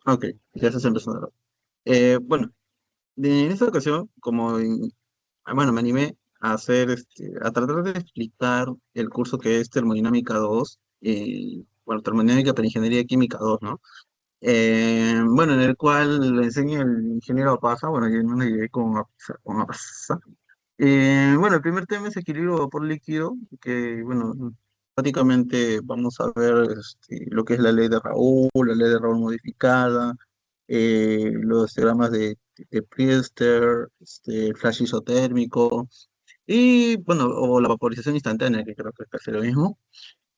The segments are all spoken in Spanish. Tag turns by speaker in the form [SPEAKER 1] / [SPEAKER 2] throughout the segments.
[SPEAKER 1] Ok, ya se empezó a grabar. Bueno, en esta ocasión, bueno, me animé a hacer, a tratar de explicar el curso que es Termodinámica 2, bueno, Termodinámica para Ingeniería Química 2, ¿no? Bueno, en el cual le enseña el ingeniero Apaza, bueno, yo no le llegué con Apaza. Bueno, el primer tema es equilibrio vapor-líquido, que, bueno, prácticamente vamos a ver lo que es la ley de Raoult, la ley de Raoult modificada, los diagramas de Priester, flash isotérmico, y, bueno, o la vaporización instantánea, que creo que es casi lo mismo.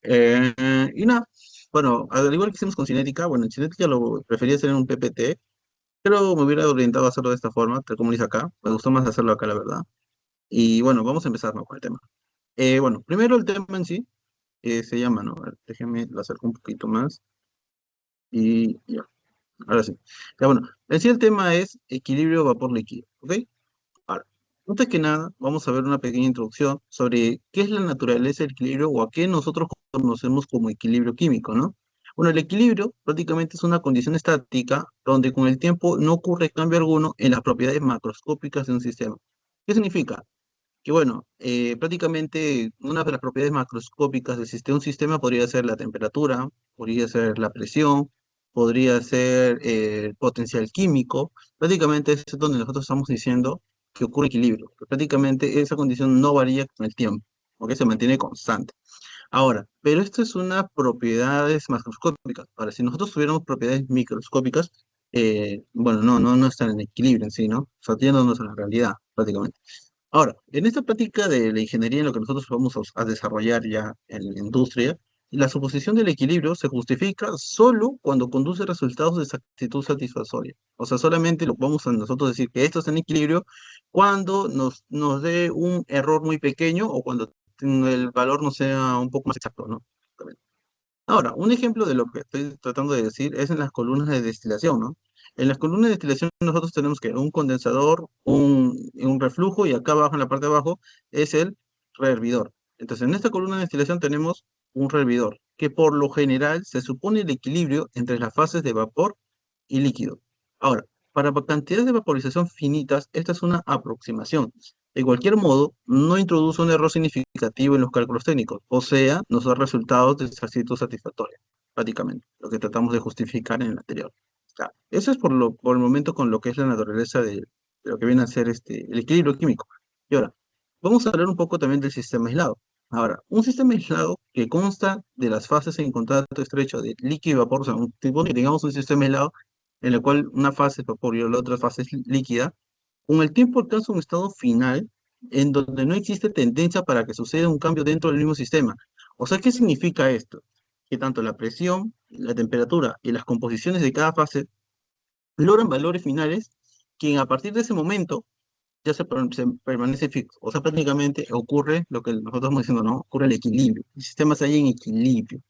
[SPEAKER 1] Eh, y nada, bueno, al igual que hicimos con cinética, bueno, en cinética lo prefería hacer en un PPT, pero me hubiera orientado a hacerlo de esta forma, tal como lo hice acá. Me gustó más hacerlo acá, la verdad. Y bueno, vamos a empezar, ¿no?, con el tema. Bueno, primero el tema en sí se llama, ¿no? A ver, déjenme lo acerco un poquito más y ya, ahora sí. Ya, bueno, en sí el tema es equilibrio vapor-líquido, ¿ok? Ahora, antes que nada, vamos a ver una pequeña introducción sobre qué es la naturaleza del equilibrio o a qué nosotros conocemos como equilibrio químico, ¿no? Bueno, el equilibrio prácticamente es una condición estática donde con el tiempo no ocurre cambio alguno en las propiedades macroscópicas de un sistema. ¿Qué significa? Que bueno, prácticamente una de las propiedades macroscópicas un sistema podría ser la temperatura, podría ser la presión, podría ser el potencial químico. Prácticamente es donde nosotros estamos diciendo que ocurre equilibrio, que prácticamente esa condición no varía con el tiempo, porque se mantiene constante. Ahora, pero esto es unas propiedades macroscópicas. Ahora, si nosotros tuviéramos propiedades microscópicas, bueno, no están en equilibrio en sí, ¿no? O sea, yéndonos a la realidad, prácticamente. Ahora, en esta práctica de la ingeniería, en lo que nosotros vamos a desarrollar ya en la industria, la suposición del equilibrio se justifica solo cuando conduce resultados de exactitud satisfactoria. O sea, solamente lo vamos a nosotros decir que esto está en equilibrio cuando nos dé un error muy pequeño o cuando el valor no sea un poco más exacto, ¿no? Ahora, un ejemplo de lo que estoy tratando de decir es en las columnas de destilación, ¿no? En las columnas de destilación nosotros tenemos que un condensador, un reflujo y acá abajo, en la parte de abajo, es el rehervidor. Entonces, en esta columna de destilación tenemos un rehervidor, que por lo general se supone el equilibrio entre las fases de vapor y líquido. Ahora, para cantidades de vaporización finitas, esta es una aproximación. De cualquier modo, no introduce un error significativo en los cálculos técnicos, o sea, nos da resultados de exactitud satisfactoria, prácticamente, lo que tratamos de justificar en el anterior. Ya, eso es por el momento con lo que es la naturaleza de lo que viene a ser el equilibrio químico. Y ahora, vamos a hablar un poco también del sistema aislado. Ahora, un sistema aislado que consta de las fases en contacto estrecho de líquido y vapor, o sea, un tipo que tengamos un sistema aislado en el cual una fase es vapor y la otra fase es líquida, con el tiempo alcanza un estado final en donde no existe tendencia para que suceda un cambio dentro del mismo sistema. O sea, ¿qué significa esto? Que tanto la presión, la temperatura y las composiciones de cada fase logran valores finales que a partir de ese momento ya se permanece fijo. O sea, prácticamente ocurre lo que nosotros estamos diciendo, ¿no? Ocurre el equilibrio. El sistema está ahí en equilibrio.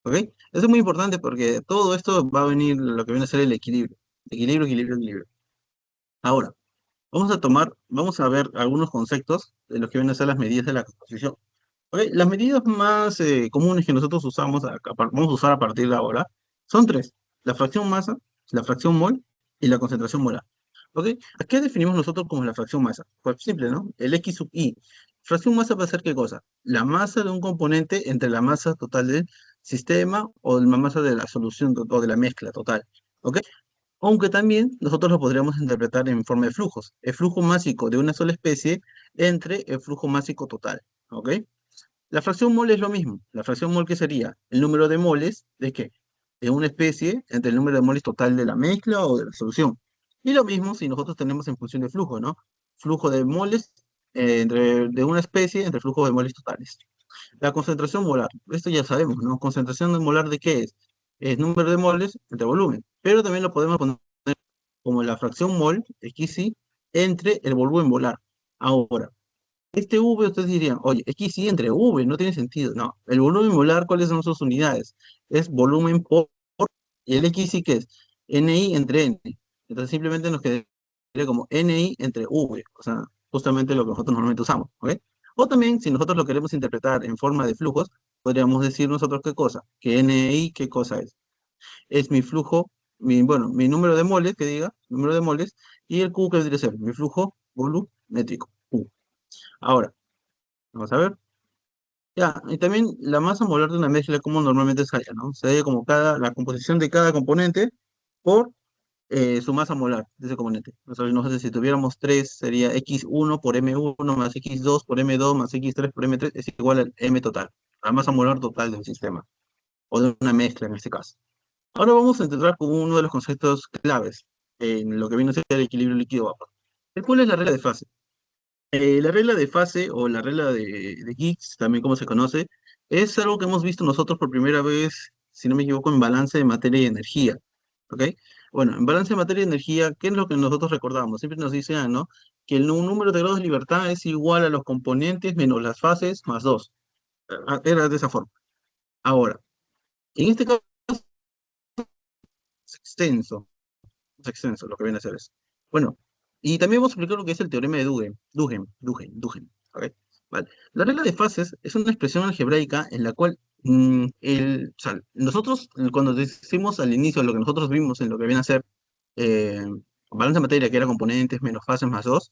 [SPEAKER 1] ¿Ok? Eso es muy importante porque todo esto va a venir lo que viene a ser el equilibrio. Equilibrio, equilibrio, equilibrio. Ahora, vamos a ver algunos conceptos de lo que vienen a ser las medidas de la composición. ¿Ok? Las medidas más comunes que nosotros usamos, vamos a usar a partir de ahora, son tres: la fracción masa, la fracción mol y la concentración molar. ¿Ok? ¿A qué definimos nosotros como la fracción masa? Pues simple, ¿no? El X sub I. Fracción masa va a ser ¿qué cosa? La masa de un componente entre la masa total del sistema o la masa de la solución o de la mezcla total. ¿Ok? Aunque también nosotros lo podríamos interpretar en forma de flujos. El flujo másico de una sola especie entre el flujo másico total. ¿Ok? La fracción mol es lo mismo. La fracción mol, ¿qué sería? El número de moles ¿de qué? De una especie entre el número de moles total de la mezcla o de la solución. Y lo mismo si nosotros tenemos en función de flujo, ¿no? Flujo de moles de una especie entre flujo de moles totales. La concentración molar, esto ya sabemos, ¿no? ¿Concentración molar de qué es? Es número de moles entre volumen, pero también lo podemos poner como la fracción mol, XI, entre el volumen molar. Ahora, este V, ustedes dirían, oye, XI entre V, no tiene sentido. No, el volumen molar, ¿cuáles son sus unidades? Es volumen y el XI, ¿qué es? NI entre N. Entonces simplemente nos quedaría como NI entre V, o sea, justamente lo que nosotros normalmente usamos, ¿ok? O también, si nosotros lo queremos interpretar en forma de flujos, podríamos decir nosotros qué cosa, que NI, ¿qué cosa es? Es mi flujo bueno, mi número de moles, que diga, número de moles, y el Q que debería ser mi flujo volumétrico, Q. Ahora, vamos a ver. Ya, y también la masa molar de una mezcla, como normalmente se halla, ¿no? Se halla como la composición de cada componente por su masa molar de ese componente. Nosotros, si tuviéramos 3 sería X1 por M1 más X2 por M2 más X3 por M3 es igual al M total, la masa molar total del sistema, o de una mezcla en este caso. Ahora vamos a entrar con uno de los conceptos claves en lo que viene a ser el equilibrio líquido-vapor. ¿Cuál es la regla de fase? La regla de fase o la regla de Higgs, también como se conoce, es algo que hemos visto nosotros por primera vez, si no me equivoco, en balance de materia y energía. ¿Ok? Bueno, en balance de materia y energía, ¿qué es lo que nosotros recordamos? Siempre nos dicen, ¿no? Que un número de grados de libertad es igual a los componentes menos las fases más 2. Era de esa forma. Ahora, en este caso es extenso. Extenso lo que viene a ser eso. Bueno, y también vamos a explicar lo que es el teorema de Duhem. ¿Ok? Vale. La regla de fases es una expresión algebraica en la cual o sea, nosotros, cuando decimos al inicio lo que nosotros vimos en lo que viene a ser eh, balance de materia, que era componentes menos fases más 2,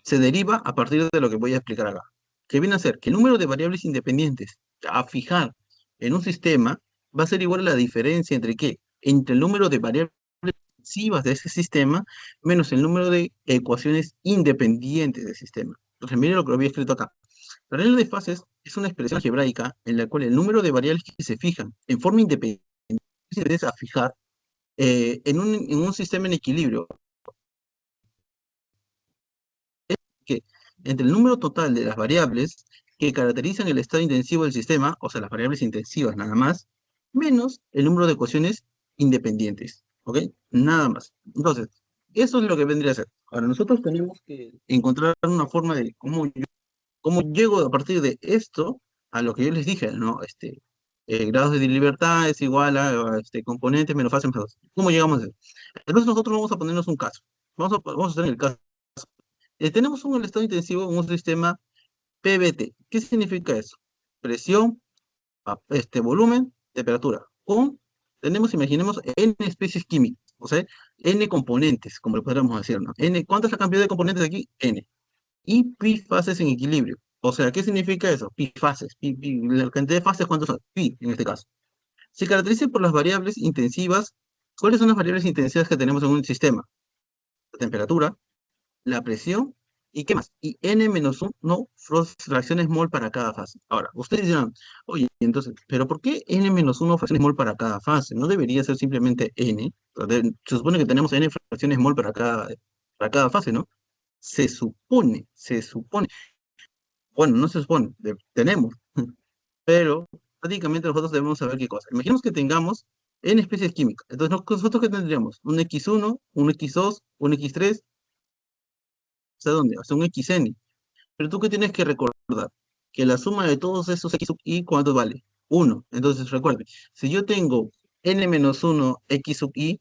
[SPEAKER 1] se deriva a partir de lo que voy a explicar acá. Que viene a ser que el número de variables independientes a fijar en un sistema va a ser igual a la diferencia entre qué? Entre el número de variables extensivas de ese sistema menos el número de ecuaciones independientes del sistema. Entonces, miren lo que había escrito acá. La regla de fases es una expresión algebraica en la cual el número de variables que se fijan en forma independiente a fijar en un sistema en equilibrio, que entre el número total de las variables que caracterizan el estado intensivo del sistema, o sea, las variables intensivas nada más, menos el número de ecuaciones independientes, ¿ok? Nada más. Entonces, eso es lo que vendría a ser. Ahora, nosotros tenemos que encontrar una forma de cómo llego a partir de esto a lo que yo les dije, ¿no? Grados de libertad es igual a componentes menos fase menos 2. ¿Cómo llegamos a eso? Entonces nosotros vamos a ponernos un caso. Vamos a hacer el caso. Tenemos un estado intensivo en un sistema PBT. ¿Qué significa eso? Presión, volumen, temperatura. Imaginemos, N especies químicas, o sea, N componentes, como lo podríamos decir, ¿no? N, ¿cuánta es la cantidad de componentes aquí? N. Y pi fases en equilibrio. O sea, ¿qué significa eso? Pi fases. La cantidad de fases, ¿cuántos son? Pi, en este caso. Se caracteriza por las variables intensivas. ¿Cuáles son las variables intensivas que tenemos en un sistema? La temperatura, la presión, ¿y qué más? Y n-1 fracciones mol para cada fase. Ahora, ustedes dirán, oye, entonces, ¿pero por qué n-1 fracciones mol para cada fase? ¿No debería ser simplemente n? Se supone que tenemos n fracciones mol para cada fase, ¿no? Se supone. Bueno, no se supone, tenemos, pero prácticamente nosotros debemos saber qué cosa. Imaginemos que tengamos n especies químicas. Entonces, ¿nosotros qué tendríamos? Un X1, un X2, un X3, ¿hasta dónde? Hasta un XN. Pero tú qué tienes que recordar, que la suma de todos esos x sub i, ¿cuánto vale? 1. Entonces recuerde, si yo tengo n-1 x sub i,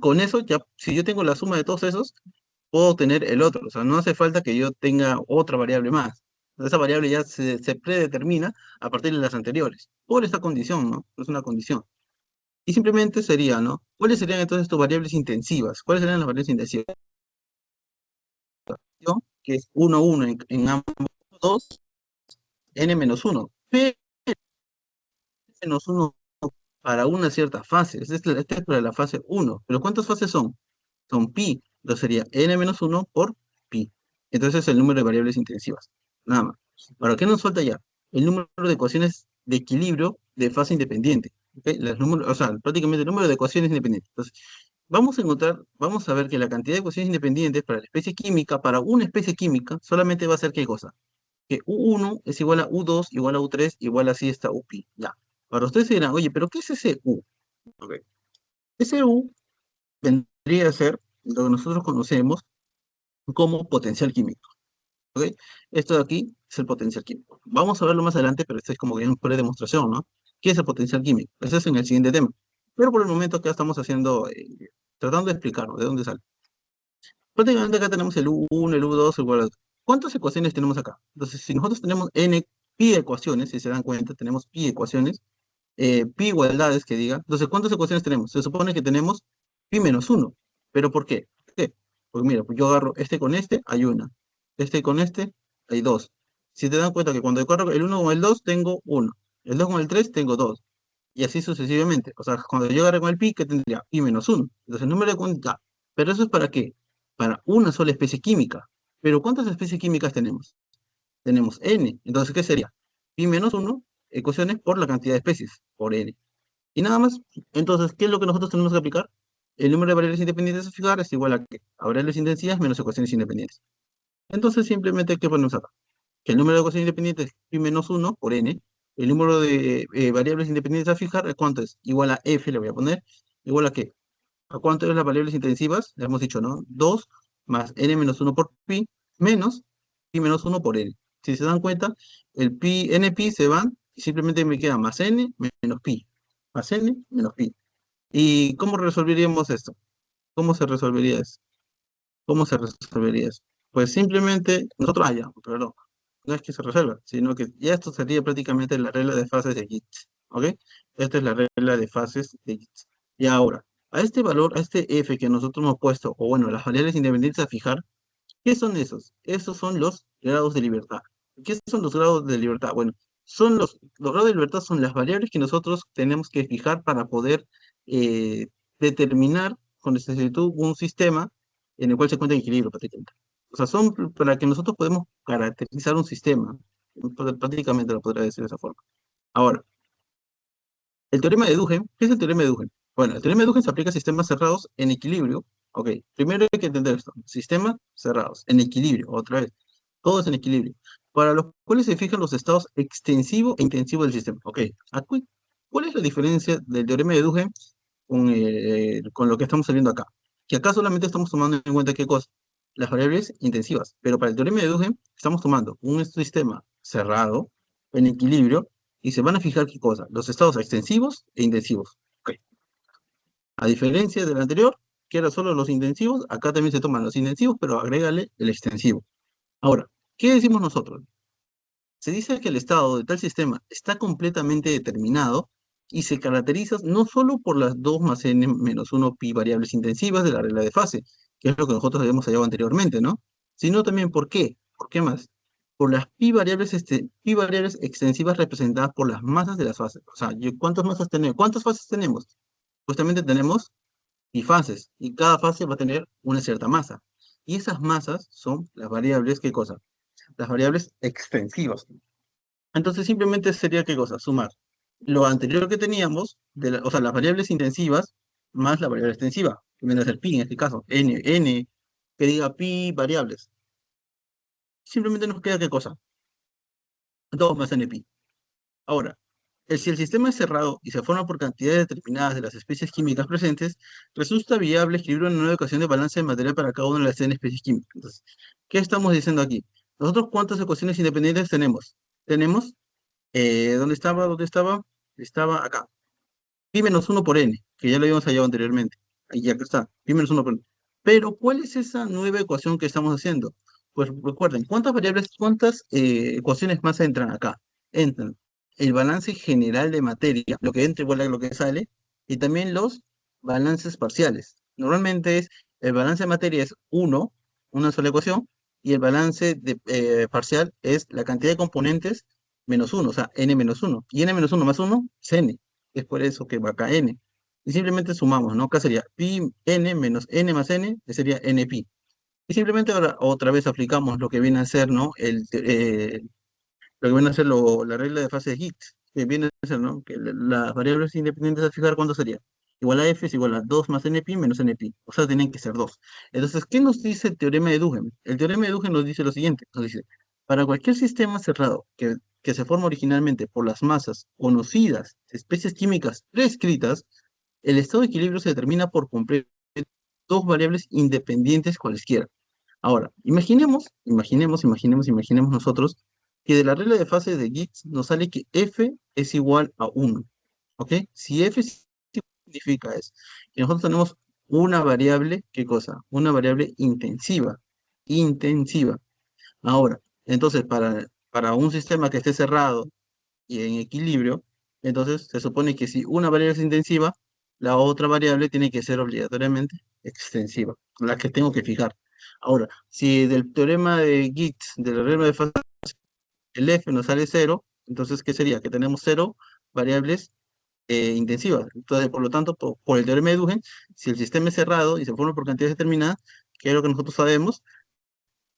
[SPEAKER 1] con eso ya, si yo tengo la suma de todos esos, puedo tener el otro. O sea, no hace falta que yo tenga otra variable más. Esa variable ya se predetermina a partir de las anteriores, por esta condición, ¿no? Es una condición. Y simplemente sería, ¿no? ¿Cuáles serían entonces tus variables intensivas? ¿Cuáles serían las variables intensivas? Que es 1, 1 en ambos dos, n-1. P -1 para una cierta fase. Este es para la fase 1. ¿Pero cuántas fases son? Son pi. Entonces sería n-1 por pi. Entonces es el número de variables intensivas. Nada más. Ahora, ¿qué nos falta ya? El número de ecuaciones de equilibrio de fase independiente. ¿Ok? O sea, prácticamente el número de ecuaciones independientes. Entonces, vamos a ver que la cantidad de ecuaciones independientes para la especie química, para una especie química, solamente va a ser ¿qué cosa? Que U1 es igual a U2, igual a U3, igual así está UPI. Ya. Ahora ustedes se dirán, oye, ¿pero qué es ese U? Ok. Ese U vendría a ser lo que nosotros conocemos como potencial químico. ¿Ok? Esto de aquí es el potencial químico. Vamos a verlo más adelante, pero esto es como que una pura demostración, ¿no? ¿Qué es el potencial químico? Eso es en el siguiente tema. Pero por el momento acá estamos haciendo, tratando de explicarlo, de dónde sale. Prácticamente acá tenemos el U1, el U2, igual a... ¿Cuántas ecuaciones tenemos acá? Entonces, si nosotros tenemos n pi ecuaciones, si se dan cuenta, tenemos pi ecuaciones, pi igualdades que diga. Entonces, ¿cuántas ecuaciones tenemos? Se supone que tenemos pi menos uno. ¿Pero por qué? ¿Por qué? Pues mira, pues yo agarro este con este, hay una. Este con este, hay dos. Si te dan cuenta que cuando agarro el uno con el 2 tengo uno. El 2 con el 3 tengo dos. Y así sucesivamente. O sea, cuando yo agarre con el pi, ¿qué tendría? Pi menos uno. Entonces, el número de cuenta. ¿Pero eso es para qué? Para una sola especie química. ¿Pero cuántas especies químicas tenemos? Tenemos n. Entonces, ¿qué sería? Pi menos uno ecuaciones por la cantidad de especies, por n. Y nada más. Entonces, ¿qué es lo que nosotros tenemos que aplicar? El número de variables independientes a fijar es igual a ¿qué? A variables intensivas menos ecuaciones independientes. Entonces, simplemente, ¿qué ponemos acá? Que el número de ecuaciones independientes es pi menos uno por n. El número de variables independientes a fijar, ¿cuánto es? Igual a f, le voy a poner. ¿Igual a qué? ¿A cuánto es las variables intensivas? Le hemos dicho, ¿no? 2 más n menos uno por pi menos pi menos uno por n. Si se dan cuenta, el pi, n pi se van y simplemente me queda más n menos pi. Más n menos pi. ¿Y cómo resolveríamos esto? ¿Cómo se resolvería eso? ¿Cómo se resolvería eso? Pues simplemente, nosotros, ya, pero no es que se resuelva, sino que ya esto sería prácticamente la regla de fases de Gibbs, ¿ok? Esta es la regla de fases de Gibbs. Y ahora, a este valor, a este f que nosotros hemos puesto, o bueno, las variables independientes a fijar, ¿qué son esos? Esos son los grados de libertad. ¿Qué son los grados de libertad? Bueno, son los grados de libertad son las variables que nosotros tenemos que fijar para poder eh, determinar con exactitud un sistema en el cual se encuentra en equilibrio prácticamente. O sea, son para que nosotros podemos caracterizar un sistema, prácticamente lo podría decir de esa forma. Ahora, el teorema de Duhem, ¿qué es el teorema de Duhem? Bueno, el teorema de Duhem se aplica a sistemas cerrados en equilibrio. Ok, primero hay que entender esto. Sistemas cerrados, en equilibrio, otra vez. Todos en equilibrio. Para los cuales se fijan los estados extensivo e intensivo del sistema. Ok, ¿cuál es la diferencia del teorema de Duhem con lo que estamos saliendo acá? Que acá solamente estamos tomando en cuenta qué cosa, las variables intensivas. Pero para el teorema de Duhem estamos tomando un sistema cerrado, en equilibrio, y se van a fijar qué cosa, los estados extensivos e intensivos. Ok. A diferencia del anterior, que era solo los intensivos, acá también se toman los intensivos, pero agrégale el extensivo. Ahora, ¿qué decimos nosotros? Se dice que el estado de tal sistema está completamente determinado y se caracteriza no solo por las 2 más n menos 1 pi variables intensivas de la regla de fase, que es lo que nosotros habíamos hallado anteriormente, ¿no? Sino también ¿por qué? ¿Por qué más? Por las pi variables extensivas representadas por las masas de las fases. O sea, ¿cuántas masas tenemos? ¿Cuántas fases tenemos? Justamente tenemos bifases, y cada fase va a tener una cierta masa. Y esas masas son las variables, ¿qué cosa? Las variables extensivas. Entonces simplemente sería qué cosa, sumar lo anterior que teníamos, o sea, las variables intensivas más la variable extensiva, que viene a ser pi en este caso, n, que diga pi variables. Simplemente nos queda qué cosa, 2 más n pi. Ahora, si el sistema es cerrado y se forma por cantidades determinadas de las especies químicas presentes, resulta viable escribir una nueva ecuación de balance de material para cada una de las n especies químicas. Entonces, ¿qué estamos diciendo aquí? ¿Nosotros cuántas ecuaciones independientes tenemos? Tenemos, ¿dónde estaba? ¿Dónde estaba? Estaba acá. Pi menos uno por n, que ya lo habíamos hallado anteriormente. Ahí ya que está, pi menos uno por n. Pero, ¿cuál es esa nueva ecuación que estamos haciendo? Pues recuerden, ¿cuántas variables, cuántas ecuaciones más entran acá? Entran el balance general de materia, lo que entra igual a lo que sale, y también los balances parciales. Normalmente el balance de materia es uno, una sola ecuación, y el balance parcial es la cantidad de componentes menos uno, o sea, n menos uno. Y n menos uno más uno es n. Es por eso que va acá n. Y simplemente sumamos, ¿no? Acá sería pi n menos n más n, que sería n pi. Y simplemente ahora otra vez aplicamos lo que viene a ser, ¿no? Lo que viene a ser la regla de fase de Higgs, que viene a ser, ¿no? Que las variables independientes a fijar, ¿cuánto sería? Igual a f es igual a 2 más n pi menos n pi. O sea, tienen que ser 2. Entonces, ¿qué nos dice el teorema de Duhem? El teorema de Duhem nos dice lo siguiente. Nos dice, para cualquier sistema cerrado que se forma originalmente por las masas conocidas de especies químicas prescritas, el estado de equilibrio se determina por cumplir dos variables independientes cualesquiera. Ahora, imaginemos nosotros que de la regla de fase de Gibbs nos sale que f es igual a 1. ¿Ok? Si f significa es que nosotros tenemos una variable, ¿qué cosa? Una variable intensiva. Intensiva. Ahora, entonces para un sistema que esté cerrado y en equilibrio, Entonces, se supone que si una variable es intensiva, la otra variable tiene que ser obligatoriamente extensiva, la que tengo que fijar. Ahora, si del teorema de Git, del teorema de Fast, el f nos sale cero, entonces, ¿qué sería? Que tenemos cero variables intensivas. Entonces, por lo tanto, por el teorema de Duhem, si el sistema es cerrado y se forma por cantidades determinadas, que es lo que nosotros sabemos,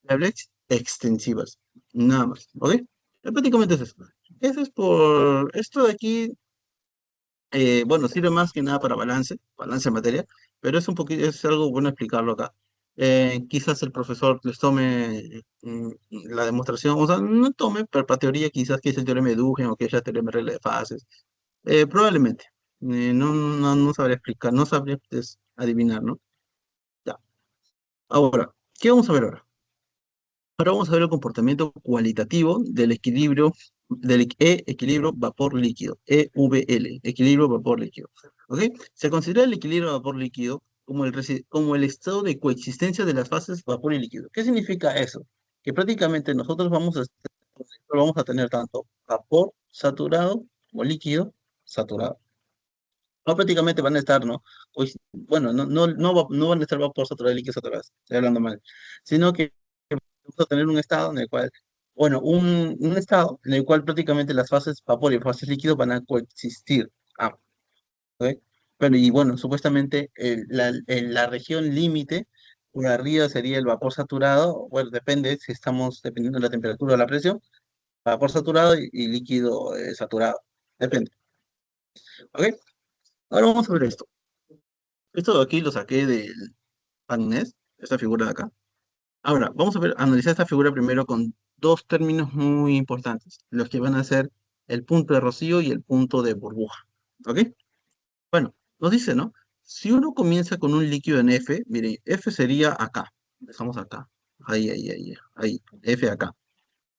[SPEAKER 1] variables extensivas, nada más, ¿ok? Prácticamente es eso. Eso es por esto de aquí. Bueno, sirve más que nada para balance de materia, pero es un poquito, es algo bueno explicarlo acá. Quizás el profesor les tome la demostración, o sea, no tome, pero para teoría quizás que es el teorema de Duhem o que es la teorema de regla de fases. Probablemente. No sabría explicar, no sabría pues, adivinar, ¿no? Ya. Ahora, ¿qué vamos a ver ahora? Ahora vamos a ver el comportamiento cualitativo del equilibrio, equilibrio vapor líquido, EVL, equilibrio vapor líquido. ¿Ok? Se considera el equilibrio vapor líquido como el estado de coexistencia de las fases vapor y líquido. ¿Qué significa eso? Que prácticamente nosotros vamos a tener tanto vapor saturado como líquido saturado. No, prácticamente van a estar, ¿no? Bueno, no van a estar vapor saturado y líquido saturado, estoy hablando mal, sino que vamos a tener un estado en el cual, bueno, un estado en el cual prácticamente las fases vapor y fases líquido van a coexistir. Ah, ¿ok? Pero, y bueno, supuestamente la región límite por arriba sería el vapor saturado, bueno, depende si estamos, dependiendo de la temperatura o la presión, vapor saturado y líquido saturado, depende. ¿Ok? Ahora vamos a ver esto. Esto de aquí lo saqué del Agnés, esta figura de acá. Ahora, vamos a ver, analizar esta figura primero con dos términos muy importantes, los que van a ser el punto de rocío y el punto de burbuja. ¿Ok? Bueno, nos dice, ¿no? Si uno comienza con un líquido en F, mire, F sería acá. Empezamos acá. Ahí. F acá.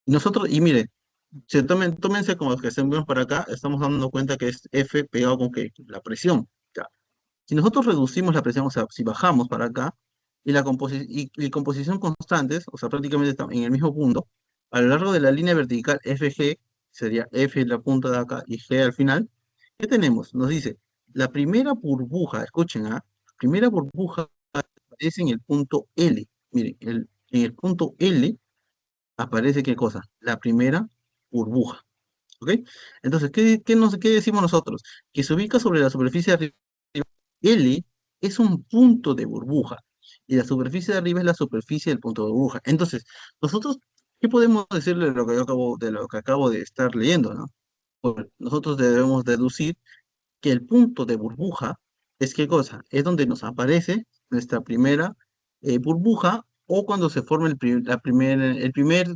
[SPEAKER 1] Y nosotros, y mire, tómense como los que estemos para acá, estamos dando cuenta que es F pegado con que la presión. Ya. Si nosotros reducimos la presión, o sea, si bajamos para acá, y composición constantes, o sea, prácticamente estamos en el mismo punto, a lo largo de la línea vertical FG, sería F en la punta de acá y G al final, ¿qué tenemos? Nos dice, la primera burbuja, escuchen, ¿ah? Primera burbuja aparece en el punto L. Miren, en el punto L aparece ¿qué cosa? La primera burbuja. ¿Ok? Entonces, ¿qué decimos nosotros? Que se ubica sobre la superficie de arriba. L es un punto de burbuja y la superficie de arriba es la superficie del punto de burbuja. Entonces, nosotros, ¿qué podemos decirle de lo que de lo que acabo de estar leyendo, ¿no? Pues nosotros debemos deducir que el punto de burbuja es ¿qué cosa? Es donde nos aparece nuestra primera burbuja o cuando se forma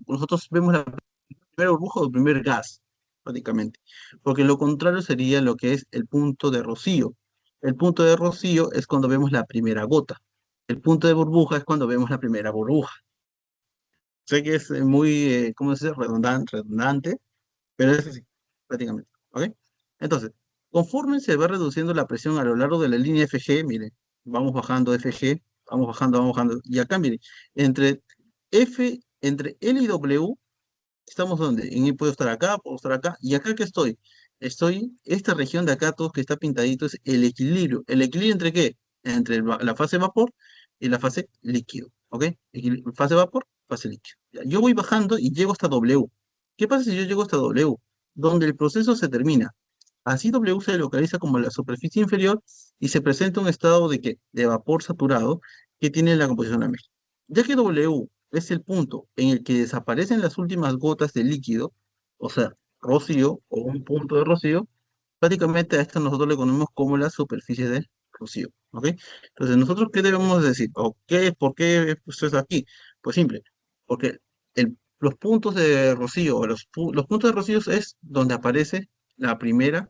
[SPEAKER 1] nosotros vemos la primera burbuja o el primer gas, prácticamente. Porque lo contrario sería lo que es el punto de rocío. El punto de rocío es cuando vemos la primera gota. El punto de burbuja es cuando vemos la primera burbuja. Sé que es muy, ¿cómo se dice? Redundante, pero es así, prácticamente. ¿Ok? Entonces, conforme se va reduciendo la presión a lo largo de la línea FG, mire, vamos bajando FG, vamos bajando. Y acá, mire, entre L y W, ¿estamos donde? Puedo estar acá, puedo estar acá. ¿Y acá qué estoy? Esta región de acá, todo que está pintadito, es el equilibrio. ¿El equilibrio entre qué? Entre la fase vapor y la fase líquido. ¿Ok? Fase vapor, fase líquido. Ya, yo voy bajando y llego hasta W. ¿Qué pasa si yo llego hasta W? Donde el proceso se termina. Así W se localiza como la superficie inferior y se presenta un estado de, ¿qué? De vapor saturado que tiene la composición de la mezcla. Ya que W es el punto en el que desaparecen las últimas gotas de líquido, o sea, rocío o un punto de rocío, prácticamente a esto nosotros le conocemos como la superficie de rocío, ¿ok? Entonces, ¿nosotros qué debemos decir? ¿O qué, por qué esto es aquí? Pues simple, porque los puntos de rocío, o los puntos de rocío es donde aparece la primera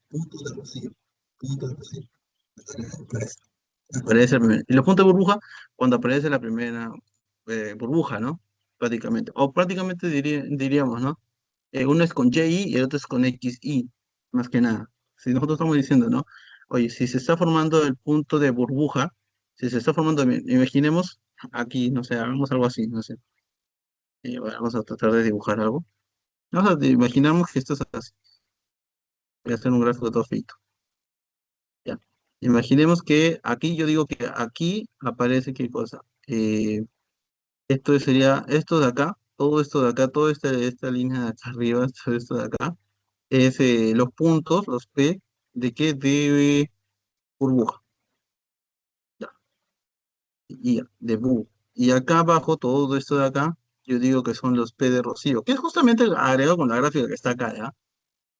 [SPEAKER 1] punto de rocío, punto de rocío. Aparece el y los puntos de burbuja cuando aparece la primera burbuja, ¿no? Prácticamente. O prácticamente diríamos, ¿no? Uno es con YI y el otro es con XI, más que nada. Si nosotros estamos diciendo, ¿no? Oye, si se está formando el punto de burbuja, si se está formando, imaginemos aquí, no sé, hagamos algo así, no sé. Vamos a tratar de dibujar algo. Imaginamos que esto es así. Voy a hacer un gráfico todo feito. Ya. Imaginemos que aquí, yo digo que aquí aparece qué cosa. Esto sería, esto de acá, todo esto de acá, toda esta línea de acá arriba, todo esto de acá, es los puntos, los P, ¿de qué? De burbuja, ya, y ya, de bu. Y acá abajo, todo esto de acá, yo digo que son los P de Rocío, que es justamente agregado con la gráfica que está acá, ¿ya?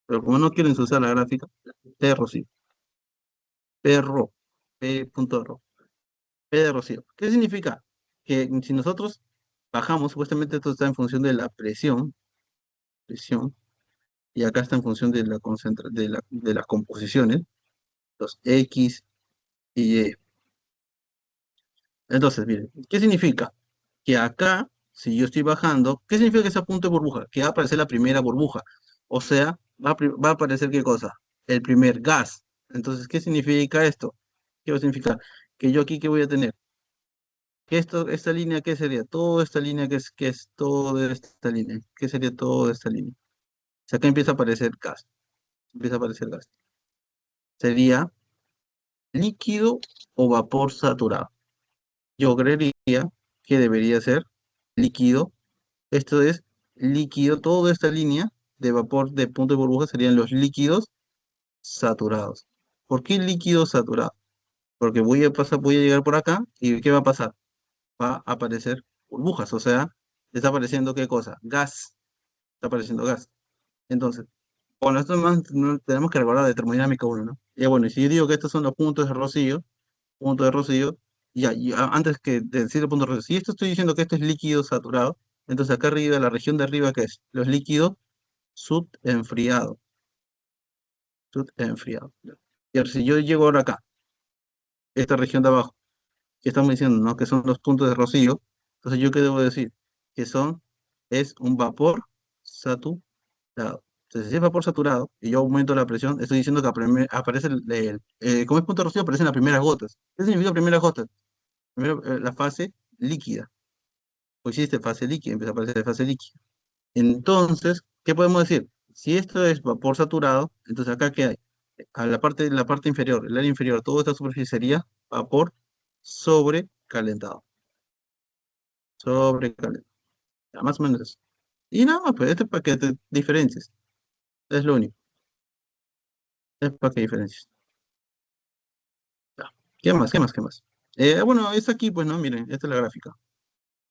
[SPEAKER 1] Pero como no quieren usar la gráfica, P de Rocío, P Ro, P punto Ro, P de Rocío. ¿Qué significa? Que si nosotros bajamos, supuestamente esto está en función de la presión, y acá está en función de de las composiciones, los X y Y. Entonces, miren, ¿qué significa? Que acá, si yo estoy bajando, ¿qué significa que ese punto de burbuja? Que va a aparecer la primera burbuja. O sea, va a aparecer ¿qué cosa? El primer gas. Entonces, ¿qué significa esto? ¿Qué va a significar? Que yo aquí, ¿qué voy a tener? Que esta línea, ¿qué sería? Toda esta línea, ¿qué es toda esta línea? ¿Qué sería toda esta línea? O sea, acá empieza a aparecer gas. Empieza a aparecer gas. Sería líquido o vapor saturado. Yo creería que debería ser líquido. Esto es líquido, toda esta línea de vapor de punto de burbuja serían los líquidos saturados. ¿Por qué líquido saturado? Porque voy a llegar por acá y ¿qué va a pasar? Va a aparecer burbujas, o sea, está apareciendo ¿qué cosa? Gas, está apareciendo gas. Entonces, bueno, esto más no, tenemos que recordar de termodinámica uno, ¿no? Y bueno, y si yo digo que estos son los punto de rocío, ya, antes que de decir el punto de rocío, si esto estoy diciendo que esto es líquido saturado, entonces acá arriba, la región de arriba, ¿qué es? Los líquidos subenfriados, subenfriados. Y ahora, si yo llego ahora acá, esta región de abajo, que estamos diciendo, ¿no? Que son los puntos de rocío, entonces yo qué debo decir? Que es un vapor saturado. Entonces, si es vapor saturado y yo aumento la presión, estoy diciendo que aparece como es punto de rocío, aparecen las primeras gotas. ¿Qué significa primeras gotas? Primero, la fase líquida. Pues existe fase líquida, empieza a aparecer fase líquida. Entonces, ¿qué podemos decir? Si esto es vapor saturado, entonces acá ¿qué hay? A la parte inferior, el área inferior, toda esta superficie sería vapor sobrecalentado. Sobrecalentado. Ya, más o menos eso. Y nada más, pues, este es para que te diferencies. Es lo único. Es para que diferencies. Ya. ¿Qué más? ¿Qué más? ¿Qué más? Bueno, es aquí, pues, ¿no? Miren, esta es la gráfica.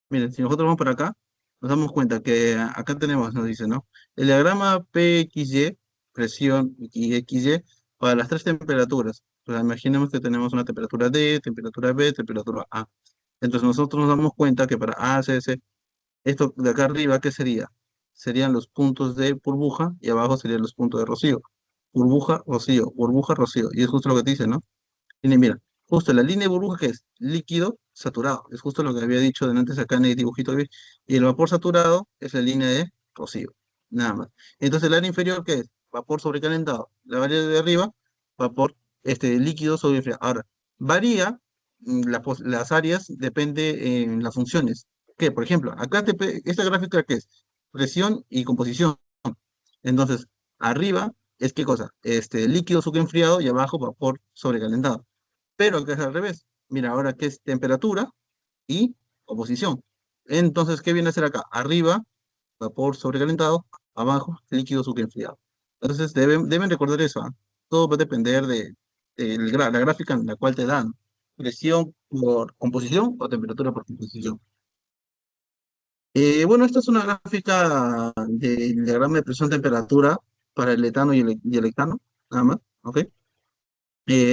[SPEAKER 1] Miren, si nosotros vamos para acá, nos damos cuenta que acá tenemos, nos dice, ¿no? El diagrama PXY, presión y XY, para las tres temperaturas. Pues imaginemos que tenemos una temperatura D, temperatura B, temperatura A. Entonces nosotros nos damos cuenta que para A, C, C, esto de acá arriba, ¿qué sería? Serían los puntos de burbuja y abajo serían los puntos de rocío. Burbuja, rocío, burbuja, rocío. Y es justo lo que te dice, ¿no? Y mira, justo la línea de burbuja que es líquido saturado, es justo lo que había dicho antes acá en el dibujito, ¿ves? Y el vapor saturado es la línea de rocío, nada más. Entonces el área inferior que es vapor sobrecalentado, la área de arriba, vapor líquido sobrefriado. Ahora, varía las áreas, depende en las funciones. Que, por ejemplo, acá esta gráfica que es presión y composición. Entonces, arriba es qué cosa, líquido enfriado y abajo vapor sobrecalentado. Pero acá es al revés. Mira, ahora que es temperatura y oposición. Entonces, ¿qué viene a ser acá? Arriba, vapor sobrecalentado, abajo, líquido enfriado. Entonces, deben recordar eso, ¿ah? Todo va a depender la gráfica en la cual te dan presión por composición o temperatura por composición. Bueno, esta es una gráfica del diagrama de presión-temperatura para el etano y el hectano, nada más, ¿ok?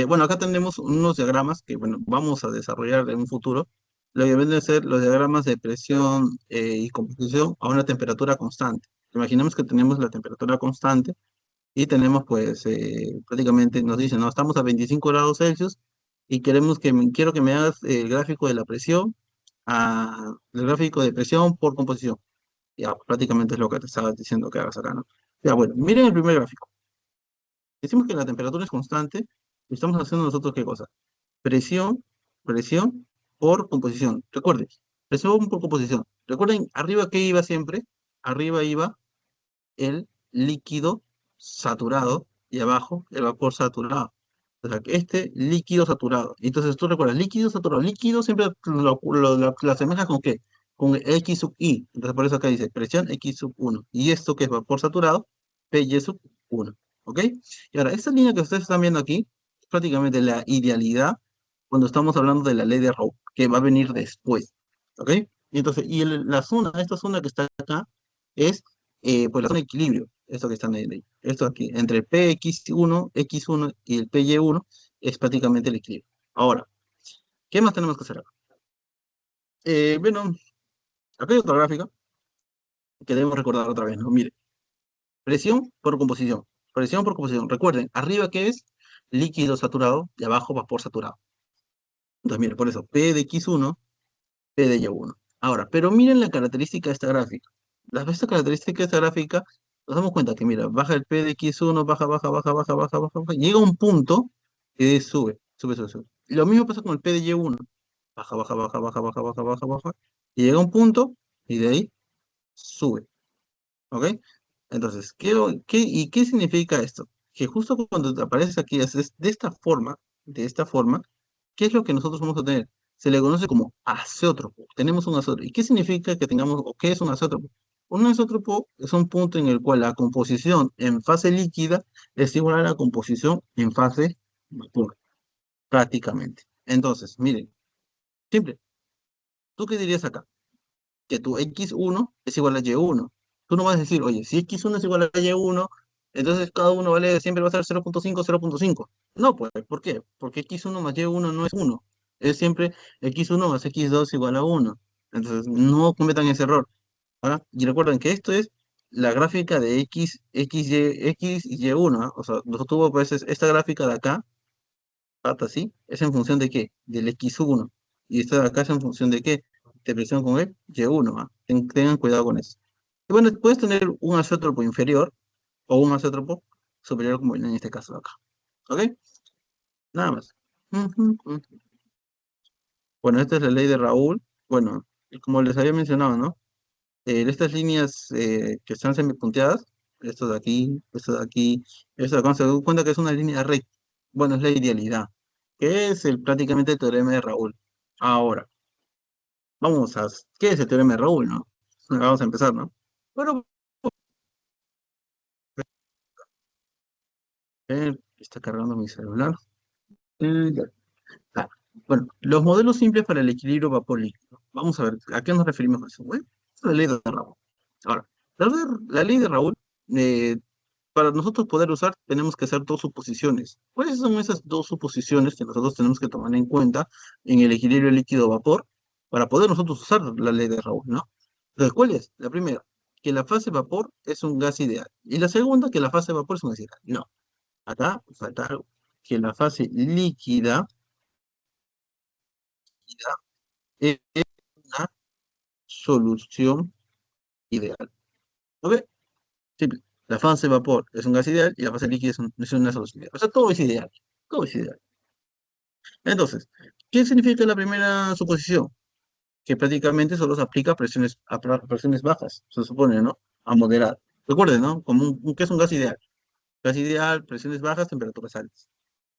[SPEAKER 1] Bueno, acá tenemos unos diagramas que, bueno, vamos a desarrollar en un futuro. Lo que vienen a ser los diagramas de presión y composición a una temperatura constante. Imaginemos que tenemos la temperatura constante y tenemos, pues, prácticamente nos dicen, no, estamos a 25 grados Celsius y quiero que me hagas el gráfico de la presión, el gráfico de presión por composición. Ya, prácticamente es lo que te estaba diciendo que hagas acá, ¿no? Ya, bueno, miren el primer gráfico. Decimos que la temperatura es constante, y estamos haciendo nosotros ¿qué cosa? Presión, presión por composición. Recuerden, presión por composición. Recuerden, arriba ¿qué iba siempre? Arriba iba el líquido saturado y abajo el vapor saturado. O sea, que este líquido saturado. Entonces tú recuerdas, líquido saturado. Líquido siempre lo asemejas con qué? Con X sub I. Entonces por eso acá dice presión X sub 1. Y esto que es vapor saturado, PY sub 1. ¿Ok? Y ahora, esta línea que ustedes están viendo aquí es prácticamente la idealidad cuando estamos hablando de la ley de Raoult, que va a venir después. ¿Ok? Y entonces, la zona, esta zona que está acá, es pues la zona de equilibrio, esto que están ahí, esto aquí, entre el X1 y el PY1 es prácticamente el equilibrio. Ahora, ¿qué más tenemos que hacer acá? Bueno, acá hay otra gráfica que debemos recordar otra vez, ¿no? Mire, presión por composición, presión por composición. Recuerden, arriba que es líquido saturado y abajo vapor saturado. Entonces, mire, por eso, P de X1, P de Y1. Ahora, pero miren la característica de esta gráfica. Esta característica de esta gráfica, nos damos cuenta que, mira, baja el P de X1, baja, llega a un punto que sube. Y lo mismo pasa con el P de Y1. Baja, y llega a un punto y de ahí sube. ¿Ok? Entonces, ¿y qué significa esto? Que justo cuando te aparece aquí es de esta forma, ¿qué es lo que nosotros vamos a tener? Se le conoce como azeótropo. Tenemos un azeótropo. ¿Y qué significa que tengamos, o qué es un azeótropo? Un azeótropo es un punto en el cual la composición en fase líquida es igual a la composición en fase vapor, prácticamente. Entonces, miren, simple. ¿Tú qué dirías acá? Que tu X1 es igual a Y1. Tú no vas a decir, oye, si X1 es igual a Y1, entonces cada uno vale, siempre va a ser 0.5, 0.5. No, pues, ¿por qué? Porque X1 más Y1 no es 1. Es siempre X1 más X2 igual a 1. Entonces, no cometan ese error. ¿Ah? Y recuerden que esto es la gráfica de X y Y1. ¿Ah? O sea, nosotros pues esta gráfica de acá, pata así, es en función de qué? Del X1. Y esta de acá es en función de qué? De presión con el Y1. ¿Ah? Tengan cuidado con eso. Y bueno, puedes tener un azótropo inferior o un azótropo superior, como en este caso de acá. ¿Ok? Nada más. Ujú, ujú. Bueno, esta es la ley de Raoult. Bueno, y como les había mencionado, ¿no? Estas líneas que están semipunteadas, esto de aquí, esto de acá, se dan cuenta que es una línea recta. Bueno, es la idealidad, que es prácticamente el teorema de Raoult. Ahora, ¿qué es el teorema de Raoult, no? Vamos a empezar, ¿no? Bueno, está cargando mi celular. Ya. Ah, bueno, los modelos simples para el equilibrio vapor líquido. Vamos a ver, ¿a qué nos referimos con eso? Bueno, es la ley de Raoult. Ahora, la ley de Raoult, eh, para nosotros poder usar, tenemos que hacer dos suposiciones. ¿Cuáles son esas dos suposiciones que nosotros tenemos que tomar en cuenta en el equilibrio líquido-vapor para poder nosotros usar la ley de Raoult, ¿no? Entonces, ¿cuál es? La primera, que la fase vapor es un gas ideal. Y la segunda, que la fase vapor es un gas ideal. No, acá falta algo. Que la fase líquida es una solución ideal. ¿Ok? Simple. La fase vapor es un gas ideal y la fase líquida es una solución ideal. O sea, todo es ideal. Todo es ideal. Entonces, ¿qué significa la primera suposición? Que prácticamente solo se aplica a presiones bajas, se supone, ¿no? A moderar. Recuerden, ¿no? Como que es un gas ideal. Gas ideal, presiones bajas, temperaturas altas.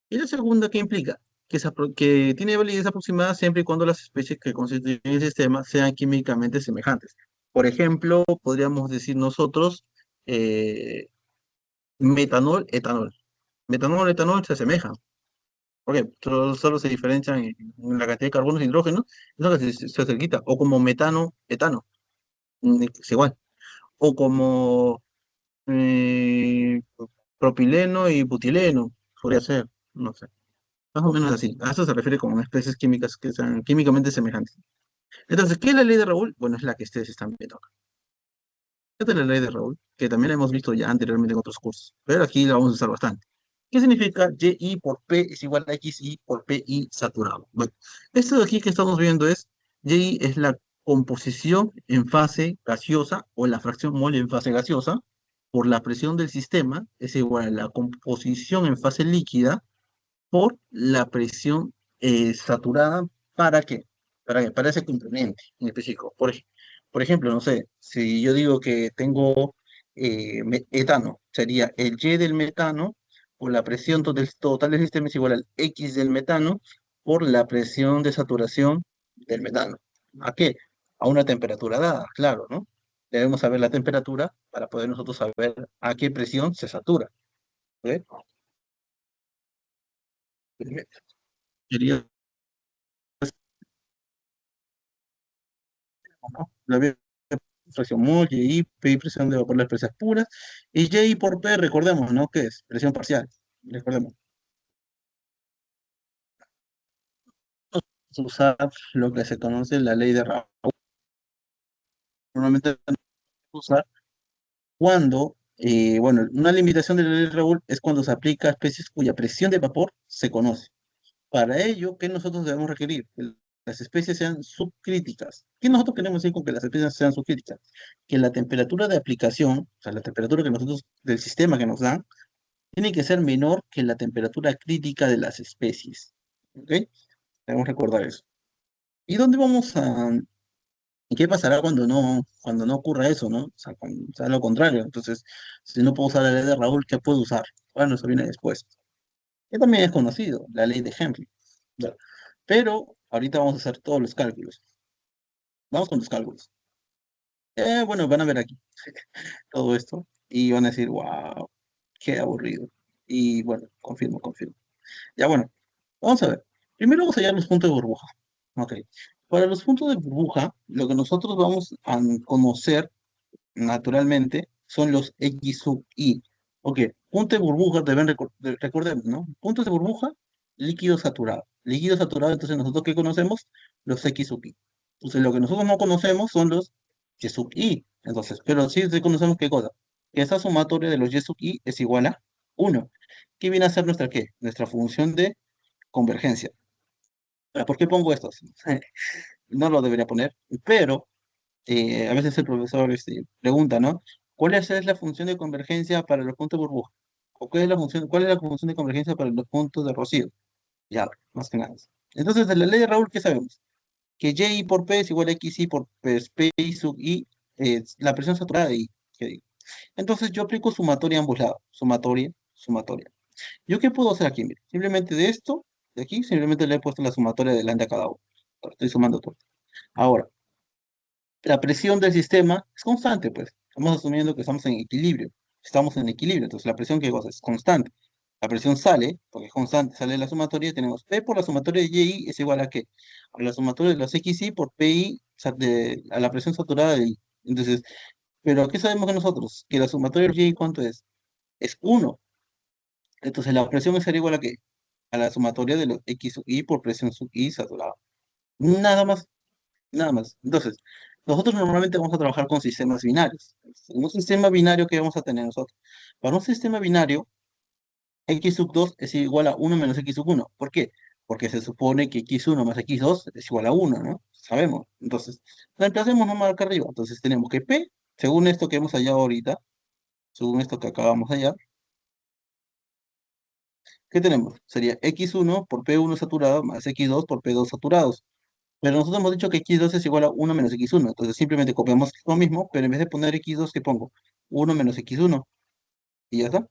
[SPEAKER 1] Y la segunda, ¿qué implica? Que tiene validez aproximada siempre y cuando las especies que constituyen el sistema sean químicamente semejantes. Por ejemplo, podríamos decir nosotros eh, metanol, etanol. Metanol, etanol se asemejan. Porque solo se diferencian en la cantidad de carbonos e hidrógenos, eso que se acerquita. O como metano, etano, es igual. O como eh, propileno y butileno, podría ser, no sé. Más o menos así. A eso se refiere como especies químicas que sean químicamente semejantes. Entonces, ¿qué es la ley de Raoult? Bueno, es la que ustedes están viendo acá. Esta es la ley de Raoult, que también la hemos visto ya anteriormente en otros cursos, pero aquí la vamos a usar bastante. ¿Qué significa Y por P es igual a XI por PI saturado? Bueno, esto de aquí que estamos viendo es, Y es la composición en fase gaseosa o la fracción mol en fase gaseosa por la presión del sistema es igual a la composición en fase líquida por la presión saturada. ¿Para qué? Para ese componente en específico. Por ejemplo, no sé, si yo digo que tengo etano. Sería el Y del metano por la presión total del sistema es igual al X del metano por la presión de saturación del metano. ¿A qué? A una temperatura dada, claro, ¿no? Debemos saber la temperatura para poder nosotros saber a qué presión se satura. ¿Ok? Sería, ¿no? La fracción mol, y P presión de vapor, las presas puras, y J por P, recordemos, ¿no? ¿Qué es? Presión parcial, recordemos. Usar lo que se conoce la ley de Raoult. Normalmente usar cuando, bueno, una limitación de la ley de Raoult es cuando se aplica a especies cuya presión de vapor se conoce. Para ello, ¿qué nosotros debemos requerir? Que las especies sean subcríticas. ¿Qué nosotros queremos decir con que las especies sean subcríticas? Que la temperatura de aplicación, o sea, la temperatura que nosotros, del sistema que nos dan, tiene que ser menor que la temperatura crítica de las especies. ¿Ok? Debemos recordar eso. ¿Y dónde vamos a, y qué pasará cuando no ocurra eso, ¿no? O sea, o sea, lo contrario. Entonces, si no puedo usar la ley de Raoult, ¿qué puedo usar? Bueno, eso viene después. Que también es conocido, la ley de Henry. Ya. Pero ahorita vamos a hacer todos los cálculos. Vamos con los cálculos. Bueno, van a ver aquí todo esto y van a decir, wow, qué aburrido. Y bueno, confirmo, confirmo. Ya bueno, vamos a ver. Primero vamos a hallar los puntos de burbuja. Ok. Para los puntos de burbuja, lo que nosotros vamos a conocer naturalmente, son los X sub I. Ok, puntos de burbuja deben recordemos, ¿no? Puntos de burbuja, líquido saturado. Líquido saturado, entonces nosotros ¿qué conocemos? Los X sub I. Entonces lo que nosotros no conocemos son los Y sub I. Entonces, pero sí conocemos qué cosa. Que esa sumatoria de los Y sub I es igual a 1. ¿Qué viene a ser nuestra qué? Nuestra función de convergencia. Ahora, ¿por qué pongo esto? No lo debería poner, pero a veces el profesor pregunta, ¿no? ¿Es la función de convergencia para los puntos de burbuja? ¿O cuál es la función de convergencia para los puntos de Rocío? Ya, más que nada. Entonces, de la ley de Raoult, ¿qué sabemos? Que Y por P es igual a XI por P sub I, es la presión saturada de I. ¿Qué digo? Entonces, yo aplico sumatoria a ambos lados. Sumatoria, sumatoria. ¿Yo qué puedo hacer aquí? Mira, simplemente de esto, de aquí, simplemente le he puesto la sumatoria delante a cada uno. Ahora estoy sumando todo. Ahora, la presión del sistema es constante, pues. Estamos asumiendo que estamos en equilibrio. Estamos en equilibrio, entonces la presión que cosa es constante. La presión sale, porque es constante, sale de la sumatoria, y tenemos P por la sumatoria de YI es igual a qué? A la sumatoria de los XI por PI, a la presión saturada de I. Entonces, pero ¿qué sabemos que nosotros? Que la sumatoria de YI, ¿cuánto es? Es 1. Entonces la presión sería igual a qué? A la sumatoria de los X sub I por presión sub I saturada. Nada más. Nada más. Entonces, nosotros normalmente vamos a trabajar con sistemas binarios. En un sistema binario, ¿qué vamos a tener nosotros? Para un sistema binario, x sub 2 es igual a 1 menos x sub 1. ¿Por qué? Porque se supone que x1 más x2 es igual a 1, ¿no? Sabemos. Entonces, reemplacemos nomás acá arriba. Entonces, tenemos que P, según esto que hemos hallado ahorita, según esto que acabamos de hallar, ¿qué tenemos? Sería x1 por P1 saturado más x2 por P2 saturados. Pero nosotros hemos dicho que x2 es igual a 1 menos x1. Entonces simplemente copiamos lo mismo, pero en vez de poner x2, ¿qué pongo? 1 menos x1. Y ya está.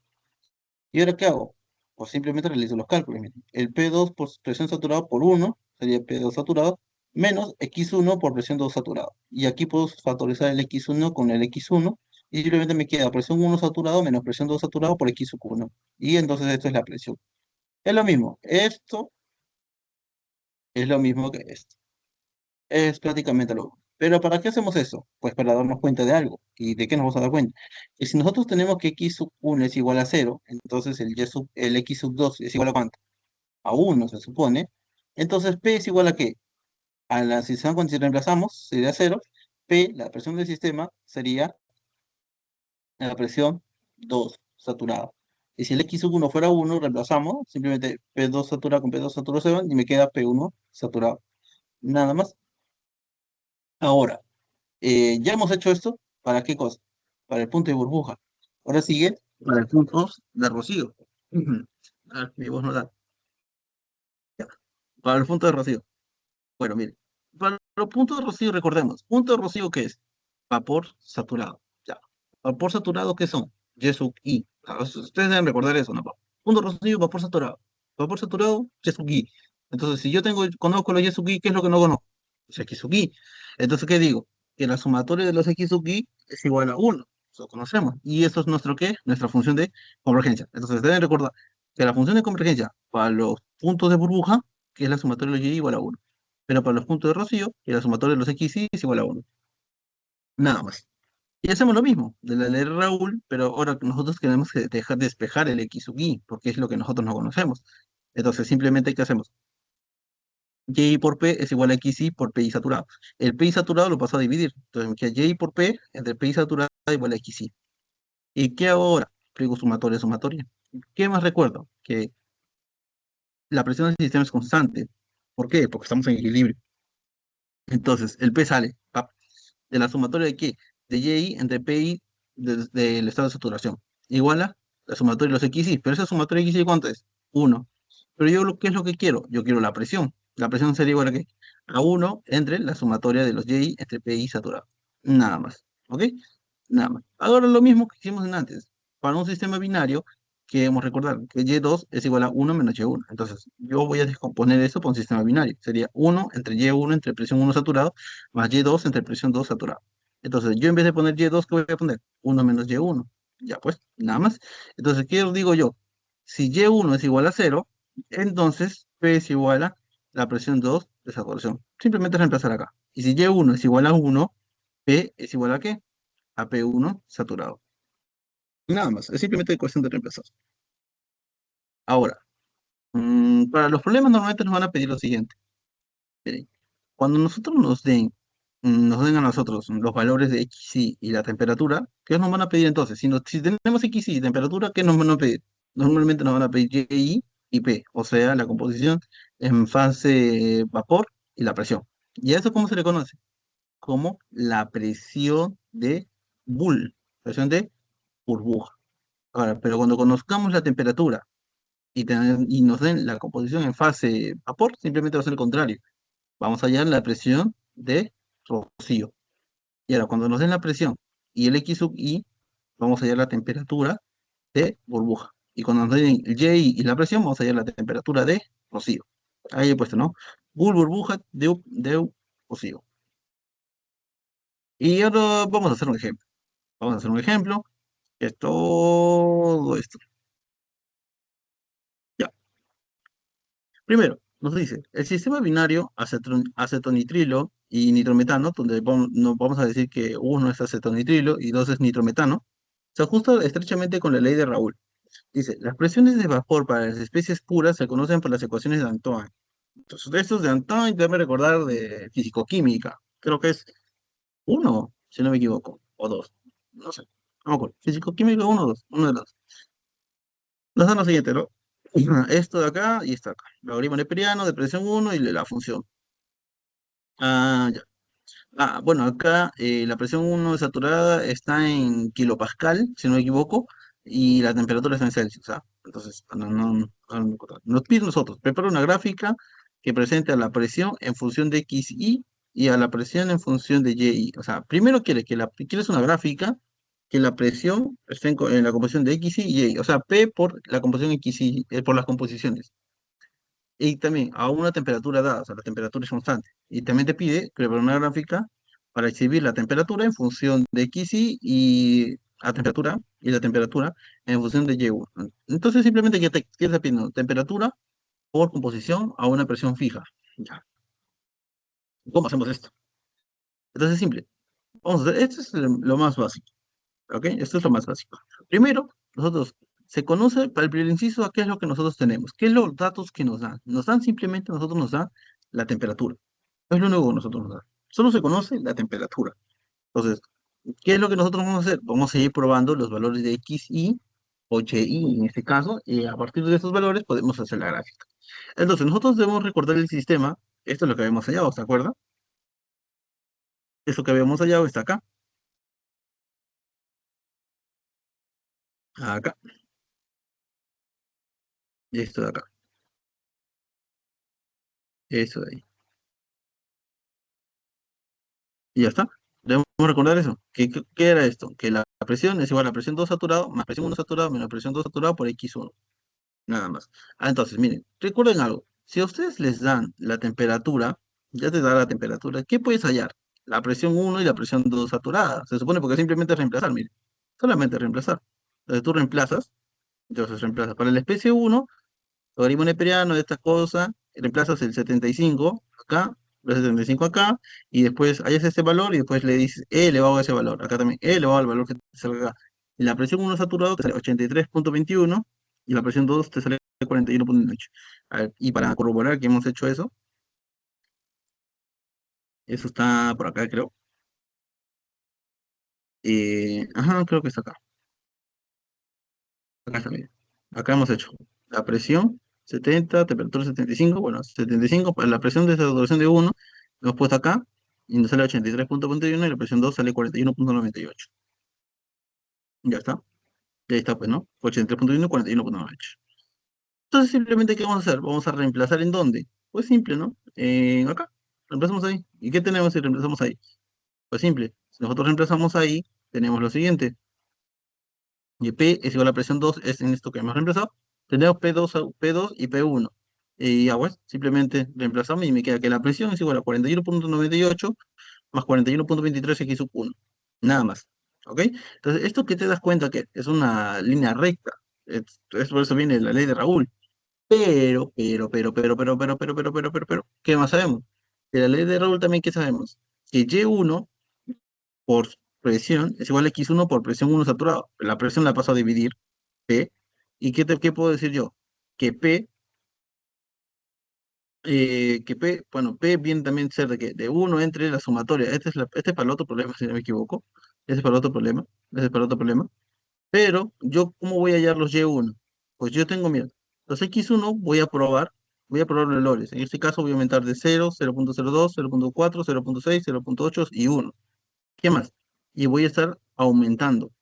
[SPEAKER 1] ¿Y ahora qué hago? Pues simplemente realizo los cálculos. Miren. El P2 por presión saturada por 1 sería P2 saturado menos x1 por presión 2 saturado. Y aquí puedo factorizar el x1 con el x1 y simplemente me queda presión 1 saturado menos presión 2 saturado por x1. Y entonces esto es la presión. Es lo mismo. Esto es lo mismo que esto. Es prácticamente lo mismo. Pero ¿para qué hacemos eso? Pues para darnos cuenta de algo. ¿Y de qué nos vamos a dar cuenta? Que si nosotros tenemos que x sub 1 es igual a 0, entonces el x sub 2 es igual a ¿cuánto? A 1 se supone. Entonces P es igual a ¿qué? Si se dan cuenta, si reemplazamos, sería 0. P, la presión del sistema, sería la presión 2 saturada. Y si el x sub 1 fuera 1, reemplazamos, simplemente P2 saturado con P2 saturado se van y me queda P1 saturado. Nada más. Ahora, ya hemos hecho esto, ¿para qué cosa? Para el punto de burbuja. Ahora sigue para el punto de rocío. Ujú. Mi voz no da. Ya. Para el punto de rocío. Bueno, mire. Para los puntos de rocío, recordemos. Punto de rocío, ¿qué es? Vapor saturado. Ya. Vapor saturado, ¿qué son? Y sub I. Ustedes deben recordar eso, ¿no? Punto rocío, vapor saturado. Vapor saturado, Y sub I. Entonces, si yo conozco los Y sub I, ¿qué es lo que no conozco? Pues X sub I. Entonces, ¿qué digo? Que la sumatoria de los X sub I es igual a uno. Eso conocemos. Y eso es nuestro ¿qué? Nuestra función de convergencia. Entonces, deben recordar que la función de convergencia para los puntos de burbuja, que es la sumatoria de los Y igual a uno. Pero para los puntos de rocío, que la sumatoria de los X y es igual a uno. Nada más. Y hacemos lo mismo de la ley de Raúl, pero ahora nosotros queremos dejar despejar el X sub i, porque es lo que nosotros no conocemos. Entonces, simplemente, ¿qué hacemos? Y por P es igual a XY por PI saturado. El PI saturado lo paso a dividir. Entonces, me queda Y por P entre PI saturado igual a XY. ¿Y qué hago ahora? Pliego sumatoria, sumatoria. ¿Qué más recuerdo? Que la presión del sistema es constante. ¿Por qué? Porque estamos en equilibrio. Entonces, el P sale, ¡pap! De la sumatoria de qué? De Y entre PI del estado de saturación. Igual a la sumatoria de los XY. Pero esa sumatoria de XY, ¿cuánto es? Uno. Pero yo, ¿qué es lo que quiero? Yo quiero la presión. La presión sería igual a qué? A uno entre la sumatoria de los Y entre PI saturado. Nada más. ¿Ok? Nada más. Ahora lo mismo que hicimos en antes. Para un sistema binario, que debemos recordar que Y2 es igual a uno menos Y1. Entonces, yo voy a descomponer eso por un sistema binario. Sería uno entre Y1 entre presión uno saturado más Y2 entre presión 2 saturado. Entonces, yo en vez de poner Y2, ¿qué voy a poner? Uno menos Y1. Ya pues, nada más. Entonces, ¿qué os digo yo? Si Y1 es igual a cero, entonces P es igual a la presión 2 de saturación. Simplemente reemplazar acá. Y si Y1 es igual a uno, P es igual a ¿qué? A P1 saturado. Nada más, es simplemente cuestión de reemplazar. Ahora, para los problemas normalmente nos van a pedir lo siguiente. Miren, cuando nosotros nos den a nosotros los valores de XY y la temperatura, ¿qué nos van a pedir entonces? Si tenemos XY y temperatura, ¿qué nos van a pedir? Normalmente nos van a pedir YI y P, o sea, la composición en fase vapor y la presión. ¿Y a eso cómo se le conoce? Como la presión de Bull, presión de burbuja. Ahora, pero cuando conozcamos la temperatura y nos den la composición en fase vapor, simplemente va a ser el contrario. Vamos a hallar la presión de rocío. Y ahora, cuando nos den la presión y el X sub I, vamos a hallar la temperatura de burbuja. Y cuando nos den el Y y la presión, vamos a hallar la temperatura de rocío. Ahí he puesto, ¿no? Burbuja de rocío. Y ahora vamos a hacer un ejemplo. Vamos a hacer un ejemplo, que es todo esto. Ya. Primero, nos dice, el sistema binario acetonitrilo y nitrometano, donde nos vamos a decir que uno es acetonitrilo y dos es nitrometano, se ajusta estrechamente con la ley de Raúl. Dice, las presiones de vapor para las especies puras se conocen por las ecuaciones de Antoine. Entonces, estos de Antoine deben recordar de fisicoquímica. Creo que es uno, si no me equivoco, o dos. No sé, no me acuerdo. Fisicoquímica uno o dos, uno de los dos. Nos dan lo siguiente, ¿no? Esto de acá y esto de acá. Logaritmo neperiano de presión uno y la función. Ya. Bueno, acá la presión 1 saturada está en kilopascal, si no me equivoco, y la temperatura está en Celsius, ¿ah? Entonces, nos pide nosotros, prepara una gráfica que presente a la presión en función de XY y a la presión en función de YI. O sea, primero quieres una gráfica que la presión esté en la composición de XY y YI. O sea, P por la composición XY, por las composiciones. Y también a una temperatura dada, o sea, la temperatura es constante. Y también te pide preparar una gráfica para exhibir la temperatura en función de XY y la temperatura en función de Y1. Entonces simplemente ¿qué te pidiendo? Temperatura por composición a una presión fija. Ya. ¿Cómo hacemos esto? Entonces es simple. Vamos a hacer, esto es lo más básico. ¿Ok? Esto es lo más básico. Primero, nosotros se conoce para el primer inciso a qué es lo que nosotros tenemos, qué es los datos que nos dan. Nos dan simplemente, nosotros nos dan la temperatura. No es lo único que nosotros nos dan. Solo se conoce la temperatura. Entonces, ¿qué es lo que nosotros vamos a hacer? Vamos a ir probando los valores de XY o YI en este caso, y a partir de esos valores podemos hacer la gráfica. Entonces, nosotros debemos recordar el sistema. Esto es lo que habíamos hallado, ¿se acuerda? Esto que habíamos hallado está acá, acá, y esto de acá, esto de ahí. Y ya está. Debemos recordar eso. ¿Qué era esto? Que la presión es igual a presión 2 saturado más presión uno saturado menos presión 2 saturado por X1. Nada más. Entonces, miren, recuerden algo. Si a ustedes les dan la temperatura, ya te da la temperatura, ¿qué puedes hallar? La presión uno y la presión 2 saturada. Se supone porque simplemente es reemplazar, miren. Solamente reemplazar. Entonces tú reemplazas, entonces reemplazas. Para la especie uno logaritmo neperiano de esta cosa, reemplazas el 75 acá, el 75 acá, y después hallas ese valor y después le dices E elevado a ese valor. Acá también E elevado al valor que te salga acá. Y la presión uno saturado te sale 83,21 y la presión 2 te sale 41,8. A ver, y para corroborar que hemos hecho eso, eso está por acá, creo. Ajá, creo que está acá. Acá está, mira. Acá hemos hecho la presión 70, temperatura 75, bueno, 75, pues la presión de saturación de uno lo hemos puesto acá y nos sale 83,21 y la presión 2 sale 41,98. Ya está. Y ahí está, pues, ¿no? 83,21 y 41,98. Entonces, simplemente, ¿qué vamos a hacer? Vamos a reemplazar en dónde. Pues simple, ¿no? Acá. Reemplazamos ahí. ¿Y qué tenemos si reemplazamos ahí? Pues simple. Si nosotros reemplazamos ahí, tenemos lo siguiente. Y P es igual a presión 2 es en esto que hemos reemplazado. Tenemos P2 y P1. Y ya pues, simplemente reemplazamos y me queda que la presión es igual a 41,98 más 41,23 X sub 1. Nada más. ¿Ok? Entonces, esto que te das cuenta que es una línea recta. Por eso viene la ley de Raúl. Pero, ¿qué más sabemos? De la ley de Raúl también, ¿qué sabemos? Que Y1 por presión es igual a X1 por presión uno saturado. La presión la paso a dividir P. ¿Y qué puedo decir yo? Que P, bueno, P viene también a ser de 1 entre la sumatoria. Este es para el otro problema, si no me equivoco. Este es para el otro problema. Este es para el otro problema. Pero yo, ¿cómo voy a hallar los Y1? Pues yo tengo, mira, los X1 voy a probar valores. En este caso voy a aumentar de 0, 0,02, 0,4, 0,6, 0,8 y 1. ¿Qué más? Y voy a estar aumentando.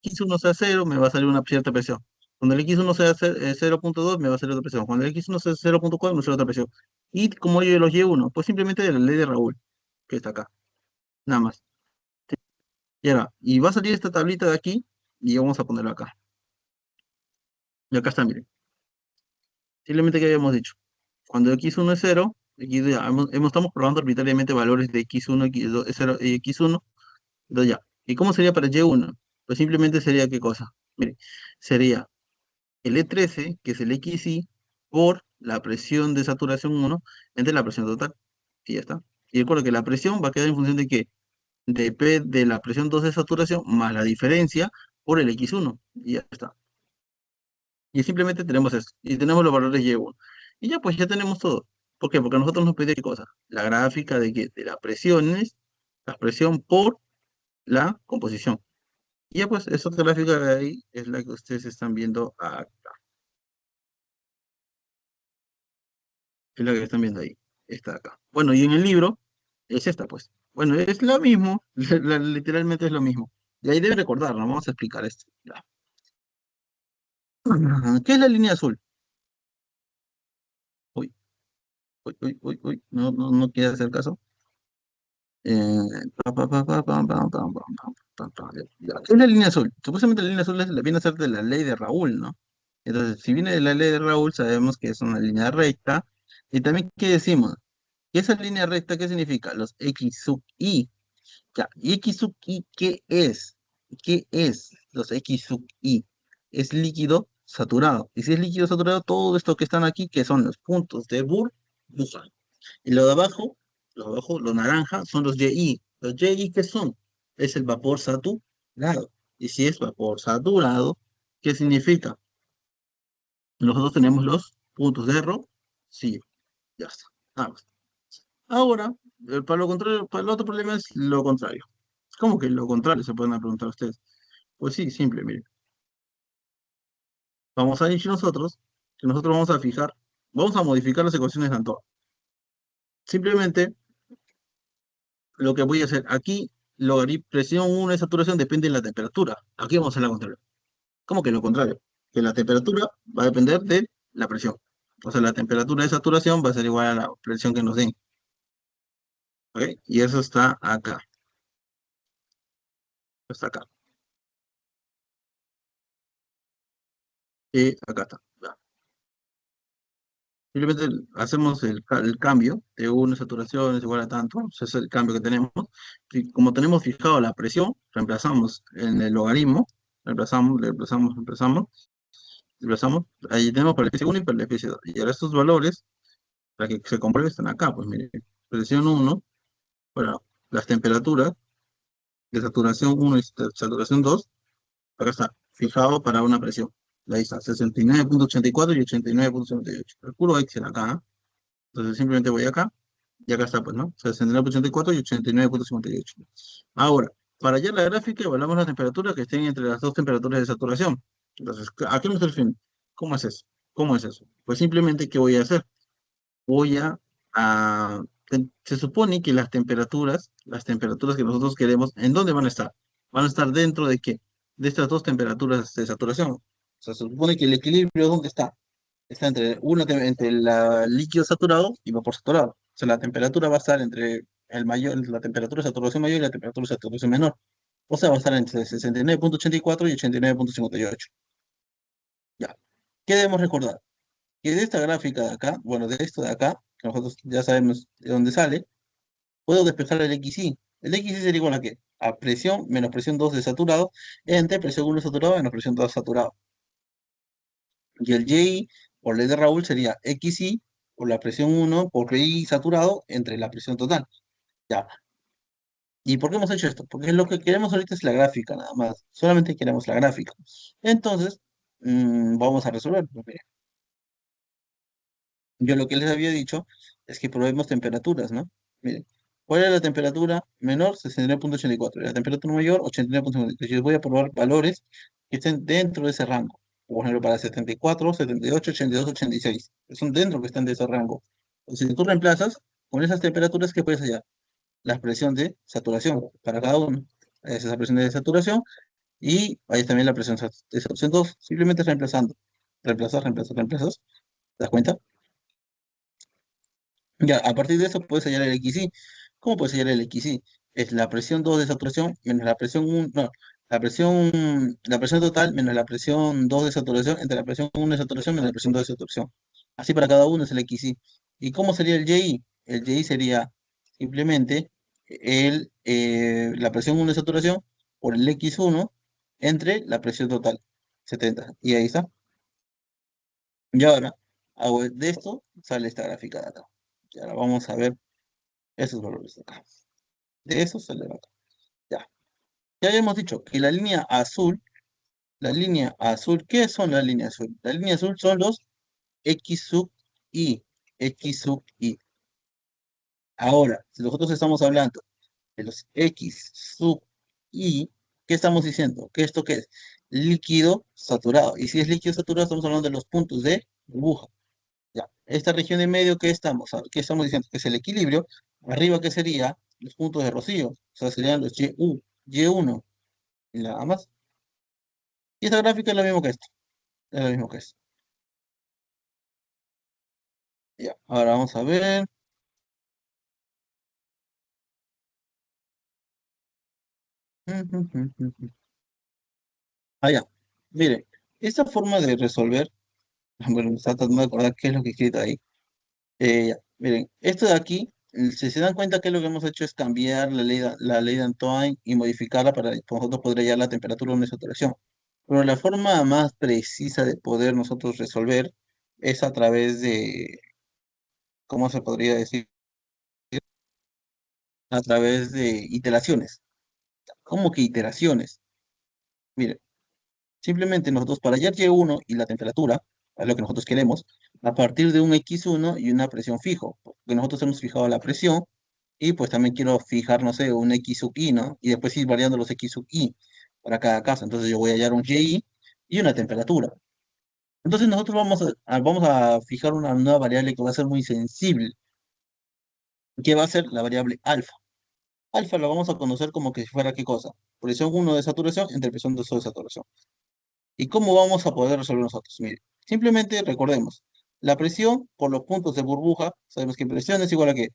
[SPEAKER 1] X1 sea 0, me va a salir una cierta presión. Cuando el X1 sea 0,2, me va a salir otra presión. Cuando el X1 sea 0,4, me va a salir otra presión. ¿Y como yo los Y1? Pues simplemente de la ley de Raúl, que está acá. Nada más. Y ahora, y va a salir esta tablita de aquí, y vamos a ponerlo acá. Y acá está, miren. Simplemente que habíamos dicho. Cuando X1 es 0, estamos probando arbitrariamente valores de X1, X2, 0 y X1. Entonces ya. ¿Y cómo sería para Y1? Pues simplemente sería, ¿qué cosa? Mire, sería el E13, que es el XI, por la presión de saturación 1 entre la presión total. Y ya está. Y recuerda que la presión va a quedar en función de qué? De P de la presión 2 de saturación más la diferencia por el X1. Y ya está. Y simplemente tenemos eso. Y tenemos los valores Y1. Y ya pues ya tenemos todo. ¿Por qué? Porque a nosotros nos pide qué cosa. La gráfica de, de las presiones, la presión por la composición. Y ya pues esa gráfica de ahí es la que ustedes están viendo acá. Es la que están viendo ahí. Está acá. Bueno, y en el libro es esta, pues. Bueno, es lo mismo. Literalmente es lo mismo. Y ahí deben recordarlo. Vamos a explicar esto. Ya. ¿Qué es la línea azul? Uy, uy. No, no, no quiere hacer caso. ¿Qué es la línea azul? Supuestamente la línea azul viene a ser de la ley de Raúl, ¿no? Entonces, si viene de la ley de Raúl, sabemos que es una línea recta. Y también, ¿qué decimos? ¿Y esa línea recta qué significa? Los X sub I. Ya, ¿y X sub I qué es? ¿Qué es los X sub I? Es líquido saturado. Y si es líquido saturado, todo esto que están aquí, que son los puntos de burbuja. Y lo naranja, son los YI. ¿Los YI qué son? Es el vapor saturado. Y si es vapor saturado, ¿qué significa? Nosotros tenemos los puntos de sí, ya está. Nada más. Ahora, para lo contrario, para el otro problema es lo contrario. ¿Cómo que lo contrario? Se pueden preguntar ustedes. Pues sí, simple, mire. Vamos a decir nosotros que nosotros vamos a modificar las ecuaciones de Antoine. Simplemente lo que voy a hacer aquí, presión 1 de saturación depende de la temperatura. Aquí vamos a hacer la contrario. ¿Cómo que lo contrario? Que la temperatura va a depender de la presión. O sea, la temperatura de saturación va a ser igual a la presión que nos den. ¿Ok? Y eso está acá. Está acá. Y acá está. Ya. Simplemente hacemos el cambio de una saturación es igual a tanto, ese es el cambio que tenemos. Y como tenemos fijado la presión, reemplazamos en el logaritmo, reemplazamos, ahí tenemos para el fc uno y para el fc dos. Y ahora estos valores, para que se compruebe, están acá, pues mire, presión uno, bueno, las temperaturas de saturación uno y saturación 2 acá está, fijado para una presión. Ahí está, 69,84 y 89,78. El puro Excel acá, ¿eh? Entonces simplemente voy acá y acá está, pues, ¿no? 69,84 y 89,58. Ahora, para hallar la gráfica, evaluamos la temperatura que estén entre las dos temperaturas de saturación. Entonces, ¿a qué me refiero? ¿Cómo es eso? ¿Cómo es eso? Pues simplemente, ¿qué voy a hacer? Voy se supone que las temperaturas que nosotros queremos, ¿en dónde van a estar? Van a estar dentro de qué? De estas dos temperaturas de saturación. O sea, se supone que el equilibrio, ¿dónde está? Está entre el líquido saturado y vapor saturado. O sea, la temperatura va a estar entre la temperatura de saturación mayor y la temperatura de saturación menor. O sea, va a estar entre 69,84 y 89,58. Ya. ¿Qué debemos recordar? Que de esta gráfica de acá, bueno, de esto de acá, que nosotros ya sabemos de dónde sale, puedo despejar el XY. El XY sería igual a qué? A presión menos presión 2 de saturado entre presión 1 saturado menos presión 2 saturado. Y el Y, por ley de Raúl, sería XY por la presión 1 por Y saturado entre la presión total. Ya. ¿Y por qué hemos hecho esto? Porque lo que queremos ahorita es la gráfica, nada más. Solamente queremos la gráfica. Entonces, vamos a resolver. Pues, mire, yo lo que les había dicho es que probemos temperaturas, ¿no? Miren, ¿cuál es la temperatura menor? 69,84. La temperatura mayor, 89,53. Yo voy a probar valores que estén dentro de ese rango. Por ejemplo, para 74, 78, 82, 86. Que son dentro que están de ese rango. Entonces, si tú reemplazas con esas temperaturas, ¿qué puedes hallar? La presión de saturación para cada uno. Esa es la presión de saturación y ahí es también la presión de saturación 2. Simplemente reemplazando. Reemplazas. ¿Te das cuenta? Ya, a partir de eso puedes hallar el XY. ¿Cómo puedes hallar el XY? Es la presión 2 de saturación menos la presión 1, no, la presión total menos la presión 2 de saturación entre la presión 1 de saturación menos la presión 2 de saturación. Así para cada uno es el XY. ¿Y cómo sería el YI? El YI sería simplemente la presión 1 de saturación por el X1 entre la presión total, 70. Y ahí está. Y ahora, de esto sale esta gráfica de acá. Y ahora vamos a ver esos valores de acá. De eso se le va acá. Ya. Ya habíamos dicho que la línea azul, ¿qué son la línea azul? La línea azul son los X sub I. X sub I. Ahora, si nosotros estamos hablando de los X sub I, ¿qué estamos diciendo? ¿Que esto qué es? Líquido saturado. Y si es líquido saturado, estamos hablando de los puntos de burbuja. Ya. Esta región en medio, ¿qué estamos diciendo? Que es el equilibrio. Arriba, ¿qué sería? Los puntos de rocío. O sea, serían los Y1 y nada más. Y esta gráfica es lo mismo que esto. Es lo mismo que esto. Ya. Ahora vamos a ver. Ah, ya. Mire, esta forma de resolver, bueno, me está tratando de acordar qué es lo que he escrito ahí. Ya. Miren, esto de aquí, si se dan cuenta que lo que hemos hecho es cambiar la ley de Antoine y modificarla para que nosotros poder hallar la temperatura de una saturación. Pero la forma más precisa de poder nosotros resolver es a través de, ¿cómo se podría decir? A través de iteraciones. ¿Cómo que iteraciones? Mire, simplemente nosotros para hallar Y1 y la temperatura, a lo que nosotros queremos, a partir de un X1 y una presión fijo, porque nosotros hemos fijado la presión y pues también quiero fijar, no sé, un X sub I, ¿no? Y después ir variando los X sub I para cada caso. Entonces yo voy a hallar un YI y una temperatura. Entonces nosotros vamos a fijar una nueva variable que va a ser muy sensible, que va a ser la variable alfa. Alfa lo vamos a conocer como que si fuera qué cosa. Presión 1 de saturación entre presión 2 de saturación. ¿Y cómo vamos a poder resolver nosotros? Mire, simplemente recordemos, la presión por los puntos de burbuja, sabemos que presión es igual a qué?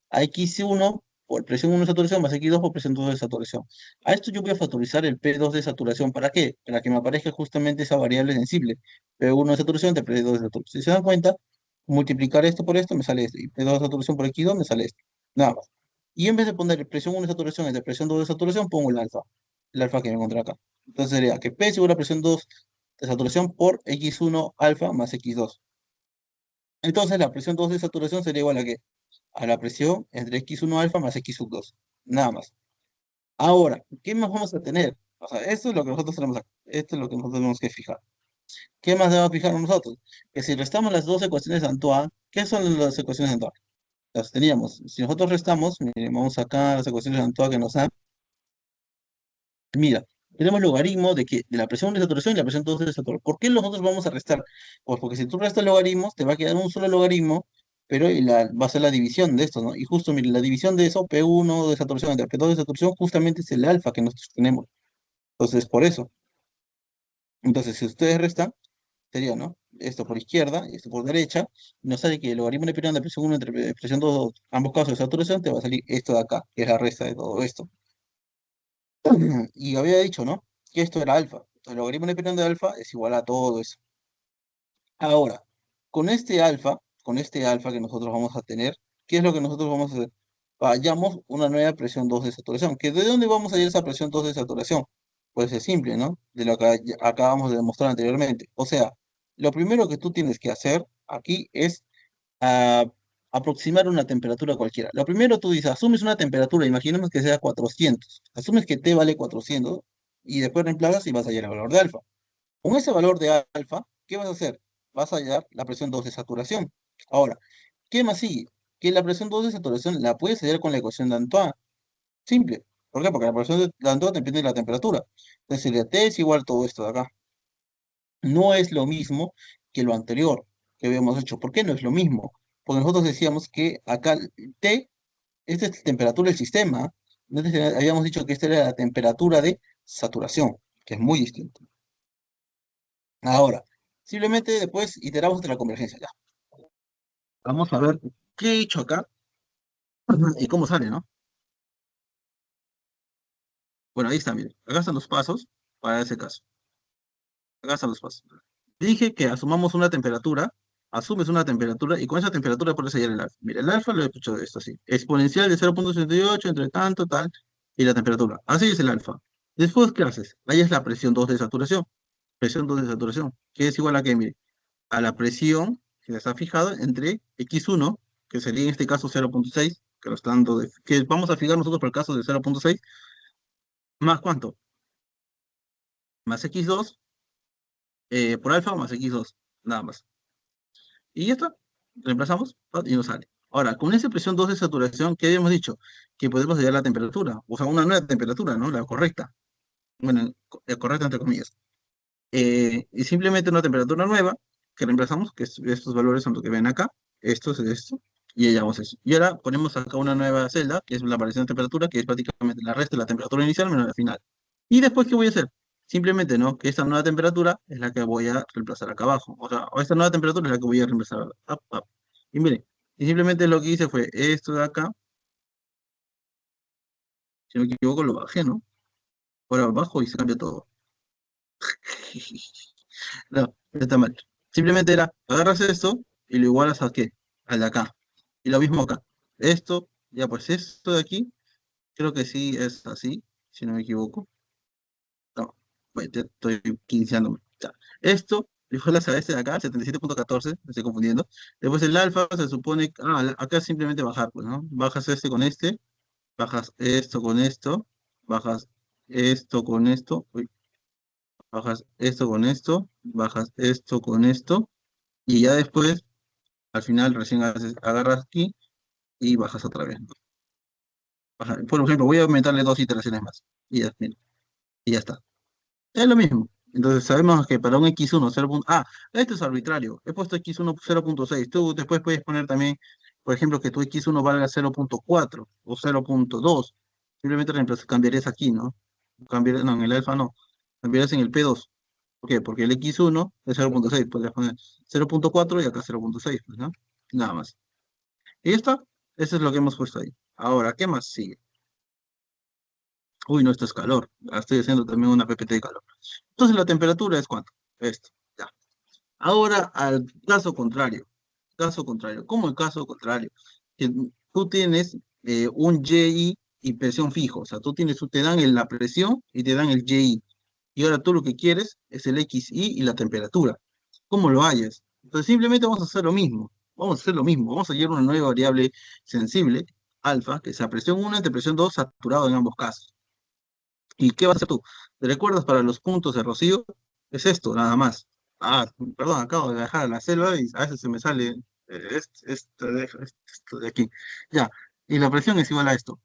[SPEAKER 1] A X1
[SPEAKER 2] por presión 1 de saturación más X2 por presión 2 de saturación. A esto yo voy a factorizar el P2 de saturación. ¿Para qué? Para que me aparezca justamente esa variable sensible. P1 de saturación entre P2 de saturación. Si se dan cuenta, multiplicar esto por esto me sale esto. Y P2 de saturación por X2 me sale esto. Nada más. Y en vez de poner presión 1 de saturación entre presión 2 de saturación, pongo el alfa. El alfa que me encontré acá. Entonces sería que P es igual a presión 2 de saturación por X1 alfa más X2. Entonces la presión 2 de saturación sería igual a qué? A la presión entre X1 alfa más X2. Nada más. Ahora, ¿qué más vamos a tener? O sea, esto es lo que nosotros tenemos acá. Esto es lo que nosotros tenemos que fijar. ¿Qué más debemos fijar nosotros? Que si restamos las dos ecuaciones de Antoine, ¿qué son las ecuaciones de Antoine? Las teníamos. Si nosotros restamos, miren, vamos acá a las ecuaciones de Antoine que nos dan. Mira, tenemos logaritmo de la presión de saturación y la presión 2 de saturación. ¿Por qué nosotros vamos a restar? Pues porque si tú restas logaritmos, te va a quedar un solo logaritmo, pero va a ser la división de esto, ¿no? Y justo, mire, la división de eso, P1 de saturación entre P2 de saturación, justamente es el alfa que nosotros tenemos. Entonces, por eso. Entonces, si ustedes restan, sería, ¿no? Esto por izquierda y esto por derecha, y nos sale que el logaritmo de periodo de presión 1 entre presión 2, ambos casos de saturación, te va a salir esto de acá, que es la resta de todo esto. Y había dicho, ¿no? Que esto era alfa. El logaritmo de periodo de alfa es igual a todo eso. Ahora, con este alfa que nosotros vamos a tener, ¿qué es lo que nosotros vamos a hacer? Hallamos una nueva presión 2 de saturación. ¿De dónde vamos a hallar esa presión 2 de saturación? Pues es simple, ¿no? De lo que acabamos de demostrar anteriormente. O sea, lo primero que tú tienes que hacer aquí es ah, aproximar una temperatura cualquiera. Lo primero tú dices, asumes una temperatura, imaginemos que sea 400. Asumes que T vale 400 y después reemplazas y vas a hallar el valor de alfa. Con ese valor de alfa, ¿qué vas a hacer? Vas a hallar la presión 2 de saturación. Ahora, ¿qué más sigue? Que la presión 2 de saturación la puedes hallar con la ecuación de Antoine. Simple. ¿Por qué? Porque la presión de Antoine depende de la temperatura. Entonces, sería T es igual a todo esto de acá. No es lo mismo que lo anterior que habíamos hecho. ¿Por qué no es lo mismo? Porque nosotros decíamos que acá T, esta es la temperatura del sistema. Entonces, habíamos dicho que esta era la temperatura de saturación, que es muy distinto. Ahora, simplemente después iteramos hasta la convergencia. Ya. Vamos a ver qué he hecho acá y cómo sale, ¿no? Bueno, ahí está, miren. Acá están los pasos para ese caso. Acá están los pasos. Dije que asumamos una temperatura, asumes una temperatura y con esa temperatura puedes hallar el alfa. Mira, el alfa lo he hecho esto así. Exponencial de 0,68 entre tanto, tal, y la temperatura. Así es el alfa. Después, ¿qué haces? Ahí es la presión 2 de saturación. Presión 2 de saturación, que es igual a qué, mire, a la presión que está fijada entre X1, que sería en este caso 0,6, que lo está dando que vamos a fijar nosotros para el caso de 0,6, más cuánto, más X2, por alfa más X2, nada más. Y ya está, reemplazamos y nos sale. Ahora, con esa presión 2 de saturación, ¿qué habíamos dicho? Que podemos hallar la temperatura, o sea, una nueva temperatura, ¿no? La correcta. Bueno, la correcta entre comillas. Y simplemente una temperatura nueva que reemplazamos, que estos valores son los que ven acá, esto es esto, y hallamos eso. Y ahora ponemos acá una nueva celda, que es la variación de temperatura, que es prácticamente la resta de la temperatura inicial menos la final. Y después, ¿qué voy a hacer? Simplemente, ¿no? Que esta nueva temperatura es la que voy a reemplazar acá abajo. O sea, esta nueva temperatura es la que voy a reemplazar up. Y miren, y simplemente lo que hice fue esto de acá, si no me equivoco, lo bajé, ¿no? Ahora bajo y se cambia todo. No, está mal. Simplemente era, agarras esto y lo igualas a qué, al de acá. Y lo mismo acá. Esto, ya pues esto de aquí, creo que sí es así, si no me equivoco. No, pues ya estoy quinceándome. Ya. Esto, lo igualas a este de acá, 77,14, me estoy confundiendo. Después el alfa se supone, acá es simplemente bajar, pues, ¿no? Bajas este, bajas esto con esto, bajas esto con esto, uy, bajas esto con esto, bajas esto con esto, y ya después, al final, recién agarras aquí y bajas otra vez, ¿no? Por ejemplo, voy a aumentarle dos iteraciones más, mira, y ya está. Es lo mismo. Entonces sabemos que para un X1, 0. Esto es arbitrario. He puesto X1 0,6. Tú después puedes poner también, por ejemplo, que tu X1 valga 0,4 o 0,2. Simplemente cambiarías aquí, ¿no? No, en el alfa no. Cambiarías en el P2. ¿Por qué? Porque el X1 es 0,6. Podrías poner 0,4 y acá 0,6, pues, ¿no? Nada más. Y ya está. Eso es lo que hemos puesto ahí. Ahora, ¿qué más sigue? Uy, no, esto es calor. Estoy haciendo también una PPT de calor. Entonces, ¿la temperatura es cuánto? Esto, ya. Ahora, al caso contrario. Caso contrario. ¿Cómo el caso contrario? Que tú tienes un YI y presión fijo. O sea, te dan la presión y te dan el YI. Y ahora tú lo que quieres es el XI y la temperatura. ¿Cómo lo hayas? Entonces, simplemente vamos a hacer lo mismo. Vamos a hacer lo mismo. Vamos a hallar una nueva variable sensible, alfa, que sea presión 1 entre presión 2 saturado en ambos casos. ¿Y qué vas a hacer tú? ¿Te recuerdas para los puntos de Rocío? Es esto, nada más. Ah, perdón, acabo de dejar la selva y a veces se me sale esto de aquí. Ya, y la presión es igual a esto.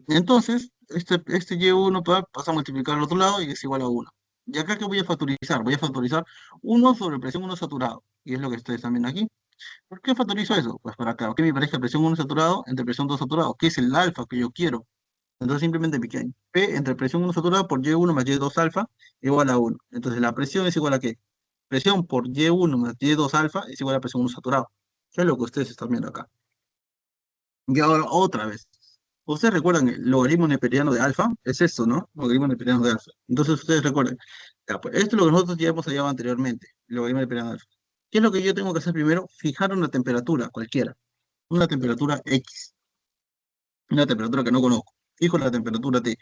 [SPEAKER 2] Entonces, este Y1 pasa a multiplicar al otro lado y es igual a 1. ¿Y acá qué voy a factorizar? Voy a factorizar 1 sobre presión 1 saturado. Y es lo que ustedes están viendo aquí. ¿Por qué factorizo eso? Pues para acá, que me parezca presión 1 saturado entre presión 2 saturado, que es el alfa que yo quiero. Entonces simplemente piqué ahí. P entre presión 1 saturada por Y1 más Y2 alfa igual a 1. Entonces la presión es igual a ¿qué? Presión por Y1 más Y2 alfa es igual a presión 1 saturado. ¿Qué es lo que ustedes están viendo acá? Y ahora otra vez. ¿Ustedes recuerdan el logaritmo neperiano de alfa? Es esto, ¿no? Logaritmo neperiano de alfa. Entonces ustedes recuerden. Ya, pues, esto es lo que nosotros ya hemos hallado anteriormente. El logaritmo neperiano de alfa. ¿Qué es lo que yo tengo que hacer primero? Fijar una temperatura cualquiera. Una temperatura X. Una temperatura que no conozco. Fijo la temperatura T.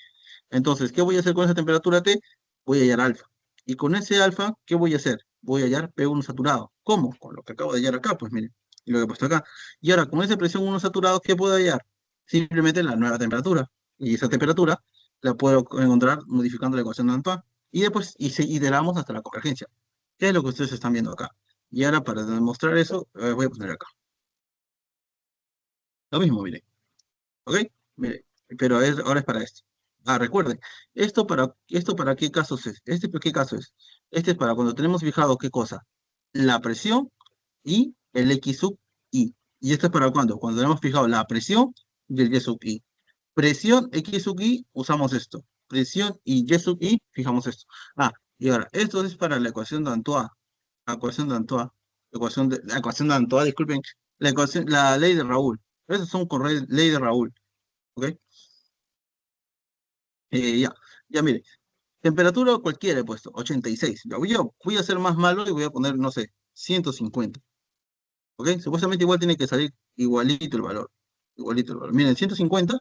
[SPEAKER 2] Entonces, ¿qué voy a hacer con esa temperatura T? Voy a hallar alfa. Y con ese alfa, ¿qué voy a hacer? Voy a hallar P1 saturado. ¿Cómo? Con lo que acabo de hallar acá, pues miren. Y lo que he puesto acá. Y ahora, con esa presión 1 saturado, ¿qué puedo hallar? Simplemente la nueva temperatura. Y esa temperatura la puedo encontrar modificando la ecuación de Antoine. Y después iteramos hasta la convergencia. ¿Qué es lo que ustedes están viendo acá? Y ahora, para demostrar eso, voy a poner acá. Lo mismo, miren. ¿Ok? Mire, pero ahora es para esto. Ah, recuerden, ¿esto para qué casos es? ¿Este para qué caso es? Este es para cuando tenemos fijado qué cosa, la presión y el X sub I. ¿Y esto es para cuándo? Cuando tenemos fijado la presión y el Y sub I. Presión X sub I, usamos esto. Presión y Y sub I, fijamos esto. Ah, y ahora, esto es para la ecuación de Antoine. La ecuación de Antoine. La ecuación de Antoine, disculpen. La ley de Raúl. Estos son con ley de Raúl. ¿Ok? Ya, ya mire, temperatura cualquiera he puesto, 86. Voy a ser más malo y voy a poner, no sé, 150. ¿Ok? Supuestamente igual tiene que salir igualito el valor. Igualito el valor. Miren, 150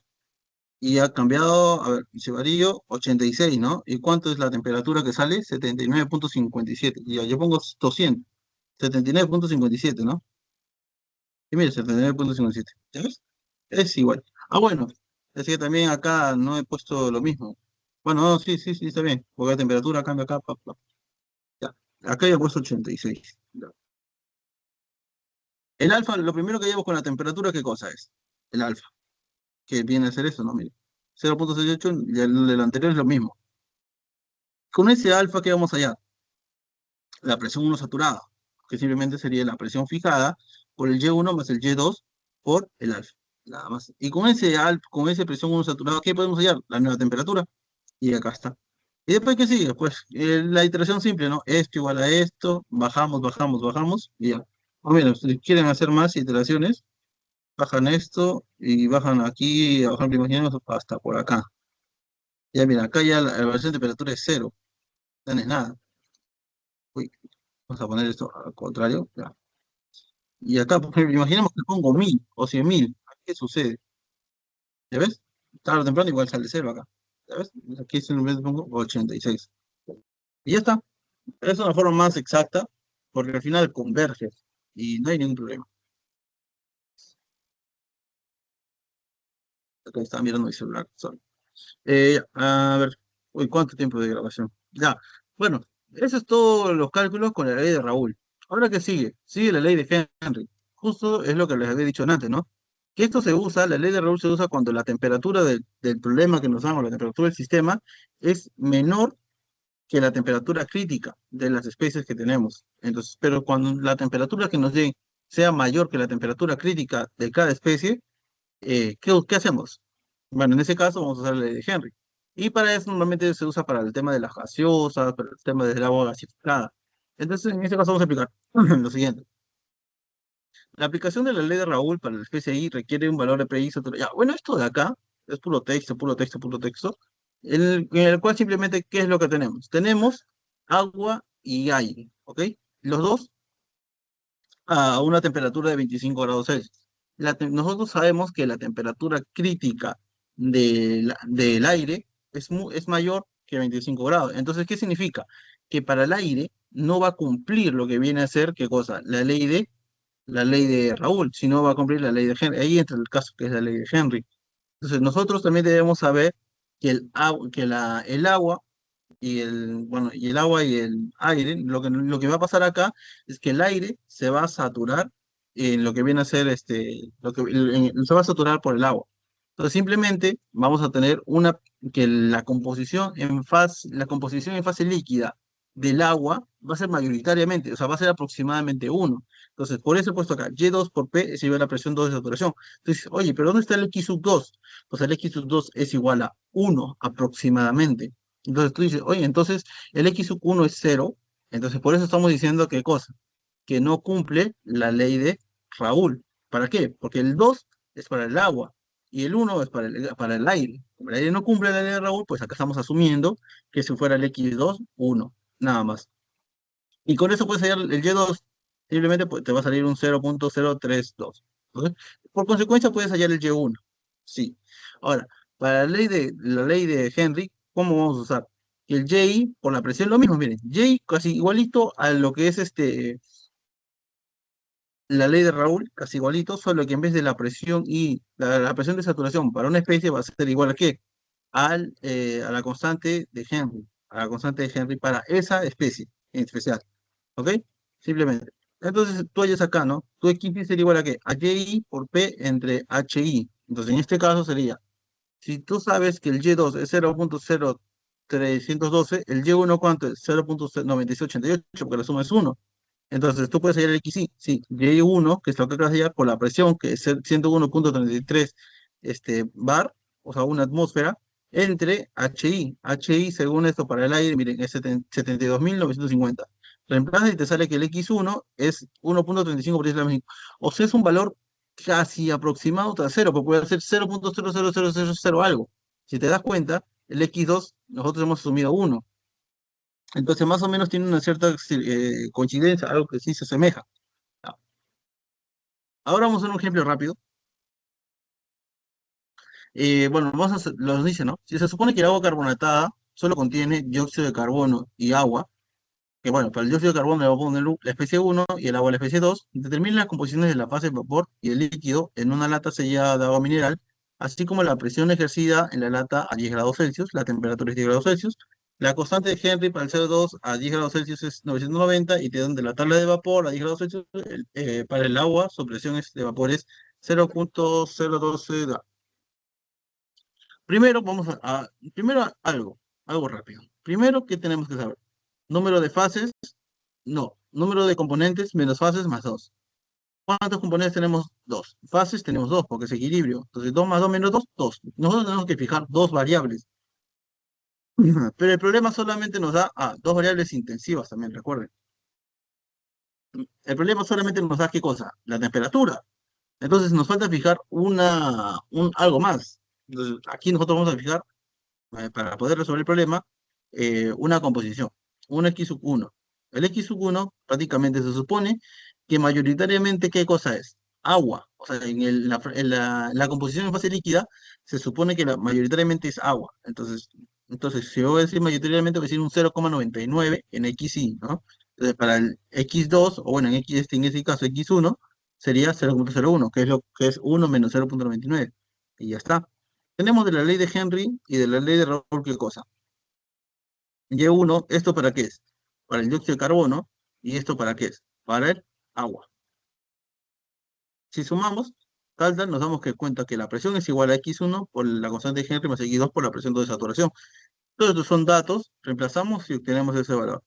[SPEAKER 2] y ha cambiado, a ver, se varío 86, ¿no? ¿Y cuánto es la temperatura que sale? 79,57. Y ya, yo pongo 200. 79,57, ¿no? Y mire, 79,57. ¿Ya ves? Es igual. Ah, bueno, es que también acá no he puesto lo mismo. Bueno, no, sí, sí, sí, está bien. Porque la temperatura cambia acá. Ya. Acá ya he puesto 86. Ya. El alfa, lo primero que llevo con la temperatura, ¿qué cosa es? El alfa, que viene a ser eso, ¿no? Mire, 0,68 y el anterior es lo mismo. Con ese alfa, ¿qué vamos allá? La presión 1 saturada, que simplemente sería la presión fijada por el Y1 más el Y2 por el alfa. Nada más. Y con ese presión 1 saturada, ¿qué podemos hallar? La nueva temperatura. Y acá está. ¿Y después qué sigue? Pues la iteración simple, ¿no? Esto igual a esto, bajamos, bajamos, bajamos, y ya. O menos, si quieren hacer más iteraciones, bajan esto y bajan aquí, bajan, imaginemos, hasta por acá. Ya mira, acá ya la variación de temperatura es cero, no es nada. Uy, vamos a poner esto al contrario. Ya. Y acá, por ejemplo, imaginemos que pongo 1000 o 100.000. ¿Qué sucede? ¿Ya ves? Tarde o temprano igual sale cero acá. ¿Ya ves? Aquí simplemente pongo 86. Y ya está. Es una forma más exacta porque al final converge y no hay ningún problema. Acá está mirando mi celular. Sorry. A ver, uy, ¿cuánto tiempo de grabación? Ya, bueno, eso es todos los cálculos con la ley de Raúl. Ahora, ¿qué sigue? Sigue la ley de Henry. Justo es lo que les había dicho antes, ¿no? Que esto se usa, la ley de Raúl se usa cuando la temperatura del problema que nos damos, la temperatura del sistema, es menor que la temperatura crítica de las especies que tenemos. Entonces, pero cuando la temperatura que nos dé sea mayor que la temperatura crítica de cada especie, ¿qué hacemos? Bueno, en ese caso vamos a usar la ley de Henry. Y para eso normalmente se usa para el tema de las gaseosas, para el tema del agua gasificada. Entonces, en este caso vamos a aplicar lo siguiente. La aplicación de la ley de Raúl para el PCI requiere un valor de PI saturación. Ya, bueno, esto de acá es puro texto, puro texto, puro texto, en el cual simplemente, ¿qué es lo que tenemos? Tenemos agua y aire, ¿ok? Los dos a una temperatura de 25 grados Celsius. Nosotros sabemos que la temperatura crítica del aire es mayor que 25 grados. Entonces, ¿qué significa? Que para el aire no va a cumplir lo que viene a ser, ¿qué cosa? La ley de Raúl, sino va a cumplir la ley de Henry. Ahí entra el caso que es la ley de Henry. Entonces, nosotros también debemos saber que el agua y el aire, lo que va a pasar acá es que el aire se va a saturar en lo que viene a ser se va a saturar por el agua. Entonces simplemente vamos a tener que la composición en fase líquida del agua va a ser mayoritariamente, o sea, va a ser aproximadamente uno. Entonces, por eso he puesto acá, Y2 por P es igual a presión 2 de saturación. Entonces, oye, pero ¿dónde está el X sub 2? Pues el X sub 2 es igual a uno aproximadamente. Entonces tú dices, oye, entonces el X sub 1 es cero, entonces por eso estamos diciendo qué cosa, que no cumple la ley de Raúl. ¿Para qué? Porque el 2 es para el agua y el uno es para el aire. Como el aire no cumple la ley de Raúl, pues acá estamos asumiendo que si fuera el X2, uno nada más. Y con eso puedes hallar el Y2, simplemente pues, te va a salir un 0.032. ¿Ok? Por consecuencia puedes hallar el Y1. Sí. Ahora, para la ley de Henry, ¿cómo vamos a usar? El Y por la presión, lo mismo, miren, Y casi igualito a lo que es la ley de Raúl, casi igualito, solo que en vez de la presión y la presión de saturación para una especie va a ser igual a qué? A la constante de Henry, a la constante de Henry para esa especie en especial. ¿Ok? Simplemente. Entonces, tú hayas acá, ¿no? Tu X sería igual a qué? A Y por P entre HI. Entonces, en este caso sería, si tú sabes que el Y2 es 0.0312, el Y1 ¿cuánto es? 0.9688, porque la suma es uno. Entonces, tú puedes hallar el XY, sí, Y1, que es lo que acabas de hallar, por la presión, que es 101.33 bar, o sea, una atmósfera, entre HI. HI, según esto, para el aire, miren, es 72.950. Reemplaza y te sale que el X1 es 1.35 por isla México. O sea, es un valor casi aproximado a cero, porque puede ser 0.00000 algo. Si te das cuenta, el X2, nosotros hemos asumido uno. Entonces, más o menos tiene una cierta coincidencia, algo que sí se asemeja. Ah, ahora vamos a hacer un ejemplo rápido. Bueno, los dice, ¿no? Si se supone que el agua carbonatada solo contiene dióxido de carbono y agua, que bueno, para el dióxido de carbono le vamos a poner la especie uno y el agua la especie 2, determina las composiciones de la fase de vapor y el líquido en una lata sellada de agua mineral, así como la presión ejercida en la lata a 10 grados Celsius, la temperatura es 10 grados Celsius, la constante de Henry para el CO2 a 10 grados Celsius es 990 y te dan de la tabla de vapor a 10 grados Celsius, para el agua su presión de vapor es 0.012. Primero primero algo rápido. Primero, ¿qué tenemos que saber? Número de fases, no. Número de componentes menos fases más 2. ¿Cuántos componentes tenemos? Dos. Fases tenemos dos, porque es equilibrio. Entonces, 2 más 2 menos 2, 2. Nosotros tenemos que fijar dos variables. Pero el problema solamente nos da dos variables intensivas también, recuerden. El problema solamente nos da ¿qué cosa? La temperatura. Entonces nos falta fijar algo más. Entonces, aquí nosotros vamos a fijar para poder resolver el problema, una composición, un X sub 1. El X sub 1 prácticamente se supone que mayoritariamente, ¿qué cosa es? Agua. O sea, en la composición en fase líquida se supone que mayoritariamente es agua. Entonces, si yo voy a decir mayoritariamente, voy a decir un 0,99 en XY, ¿no? Entonces, para el X2, o bueno, en ese caso X1, sería 0,01, que es lo que es uno menos 0,99. Y ya está. Tenemos de la ley de Henry y de la ley de Raoul, ¿qué cosa? Y1, ¿esto para qué es? Para el dióxido de carbono, y esto para qué es? Para el agua. Si sumamos, nos damos cuenta que la presión es igual a X1 por la constante de Henry más X2 por la presión de saturación. Todos estos son datos, reemplazamos y obtenemos ese valor.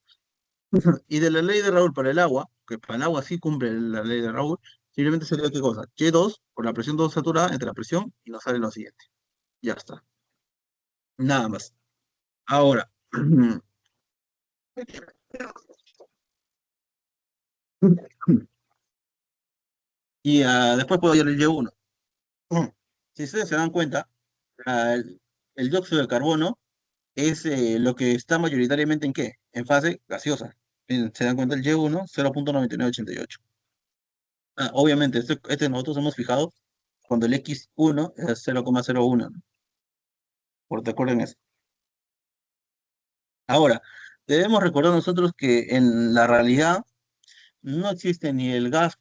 [SPEAKER 2] Y de la ley de Raúl para el agua, que para el agua sí cumple la ley de Raúl, simplemente sería ¿qué cosa? Y2 por la presión 2 saturada entre la presión y nos sale lo siguiente. Ya está. Nada más. Ahora, y después puedo hallar el Y1. Si ustedes se dan cuenta, el dióxido de carbono es lo que está mayoritariamente ¿en qué? En fase gaseosa. Miren, se dan cuenta el Y1, 0.9988. Obviamente, este nosotros hemos fijado cuando el X1 es 0,01, ¿no? Por te acuerdan eso. Ahora, debemos recordar nosotros que en la realidad no existe ni el gas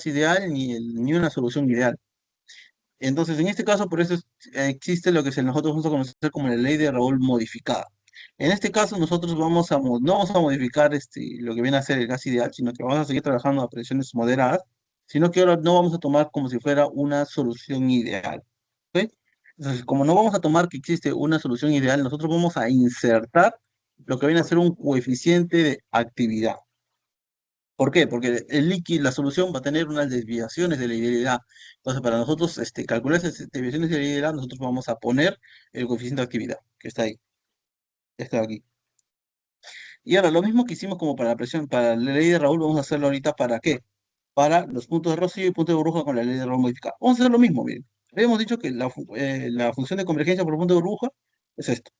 [SPEAKER 2] ideal, ni una solución ideal. Entonces, en este caso, por eso existe lo que nosotros vamos a conocer como la ley de Raoul modificada. En este caso, nosotros no vamos a modificar lo que viene a ser el gas ideal, sino que vamos a seguir trabajando a presiones moderadas, sino que ahora no vamos a tomar como si fuera una solución ideal. ¿Ok? Entonces, como no vamos a tomar que existe una solución ideal, nosotros vamos a insertar lo que viene a ser un coeficiente de actividad. ¿Por qué? Porque el líquido, la solución va a tener unas desviaciones de la idealidad. Entonces, para nosotros calcular esas desviaciones de la idealidad, nosotros vamos a poner el coeficiente de actividad, que está ahí, está aquí. Y ahora, lo mismo que hicimos como para la presión, para la ley de Raúl, vamos a hacerlo ahorita ¿para qué? Para los puntos de Rocío y puntos de burbuja con la ley de Raúl modificada. Vamos a hacer lo mismo, miren. Habíamos dicho que la función de convergencia por punto de burbuja es esto.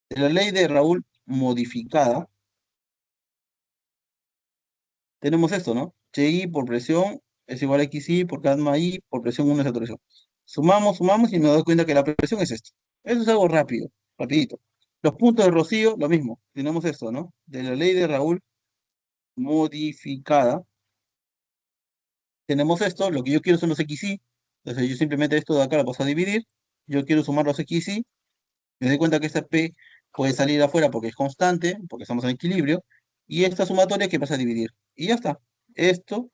[SPEAKER 2] De la ley de Raúl modificada, tenemos esto, ¿no? Chi por presión es igual a Xi por gamma I por presión 1 de saturación. Sumamos y me doy cuenta que la presión es esto. Eso es algo rápido, rapidito. Los puntos de Rocío, lo mismo. Tenemos esto, ¿no? De la ley de Raúl modificada. Tenemos esto, lo que yo quiero son los Xi. Entonces yo simplemente esto de acá lo paso a dividir. Yo quiero sumar los Xi. Me doy cuenta que esta P puede salir afuera porque es constante, porque estamos en equilibrio. Y esta sumatoria que pasa a dividir. Y ya está. Esto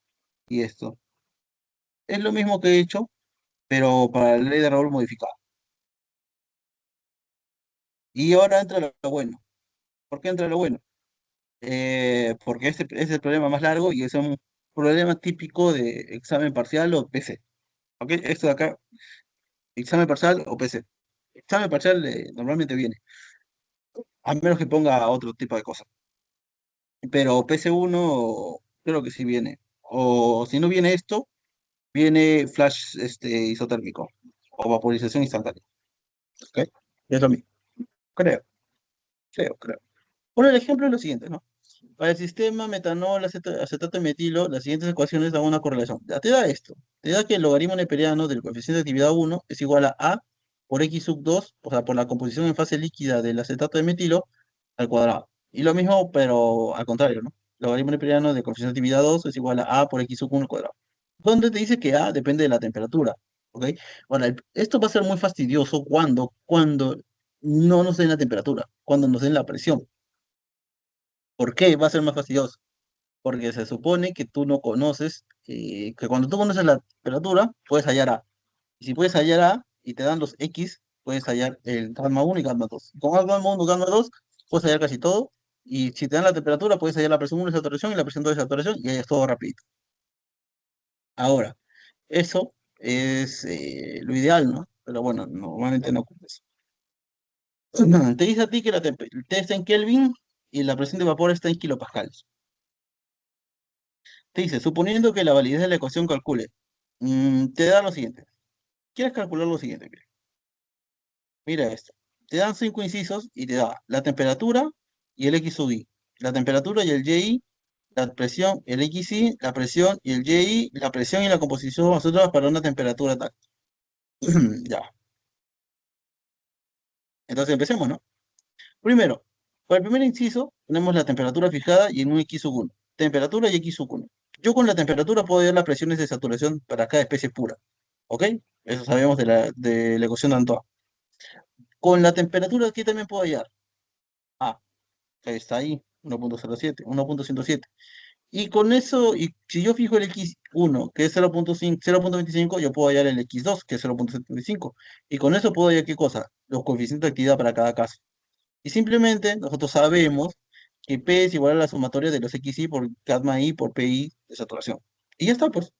[SPEAKER 2] y esto. Es lo mismo que he hecho, pero para la ley de Raúl modificada. Y ahora entra lo bueno. ¿Por qué entra lo bueno? Porque este es el problema más largo y es un problema típico de examen parcial o PC. ¿Ok? Esto de acá, examen parcial o PC. Examen parcial normalmente viene, a menos que ponga otro tipo de cosas. Pero PC1 creo que sí viene. O si no viene esto, viene flash isotérmico o vaporización instantánea. ¿Ok? Es lo mismo. Creo, creo. Por el ejemplo es lo siguiente, ¿no? Para el sistema metanol, acetato y metilo, las siguientes ecuaciones dan una correlación. Ya te da esto. Te da que el logaritmo neperiano del coeficiente de actividad 1 es igual a A por X sub 2, o sea, por la composición en fase líquida del acetato de metilo al cuadrado. Y lo mismo, pero al contrario, ¿no? Logaritmo neperiano del coeficiente de actividad 2 es igual a A por X sub 1 al cuadrado. Donde te dice que A depende de la temperatura, ¿ok? Ahora, esto va a ser muy fastidioso cuando no nos den la temperatura, cuando nos den la presión. ¿Por qué va a ser más fastidioso? Porque se supone que tú no conoces, que cuando tú conoces la temperatura, puedes hallar A. Y si puedes hallar A y te dan los X, puedes hallar el gamma 1 y gamma 2. Con gamma 1 y gamma 2, puedes hallar casi todo. Y si te dan la temperatura, puedes hallar la presión 1 de saturación y la presión 2 de saturación y hallas todo rapidito. Ahora, eso es lo ideal, ¿no? Pero bueno, normalmente no ocurre eso. Te dice a ti que el T está en Kelvin y la presión de vapor está en kilopascales. Te dice, suponiendo que la validez de la ecuación calcule, te da lo siguiente. ¿Quieres calcular lo siguiente? Mira, mira esto. Te dan 5 incisos y te da la temperatura y el X sub I. La temperatura y el YI, la presión, el XI, la presión y el YI, la presión y la composición nosotros para una temperatura tal. Ya. Entonces empecemos, ¿no? Primero, para el primer inciso tenemos la temperatura fijada y en un X sub 1. Temperatura y X sub 1. Yo con la temperatura puedo ver las presiones de saturación para cada especie pura. ¿Ok? Eso sabemos de la ecuación de Antoine. Con la temperatura aquí también puedo hallar. Ah, que está ahí, 1.07, 1.107. Y con eso, y si yo fijo el X1, que es 0.5, 0.25, yo puedo hallar el X2, que es 0.75. Y con eso puedo hallar qué cosa, los coeficientes de actividad para cada caso. Y simplemente nosotros sabemos que P es igual a la sumatoria de los XI por gamma I por PI de saturación. Y ya está, pues,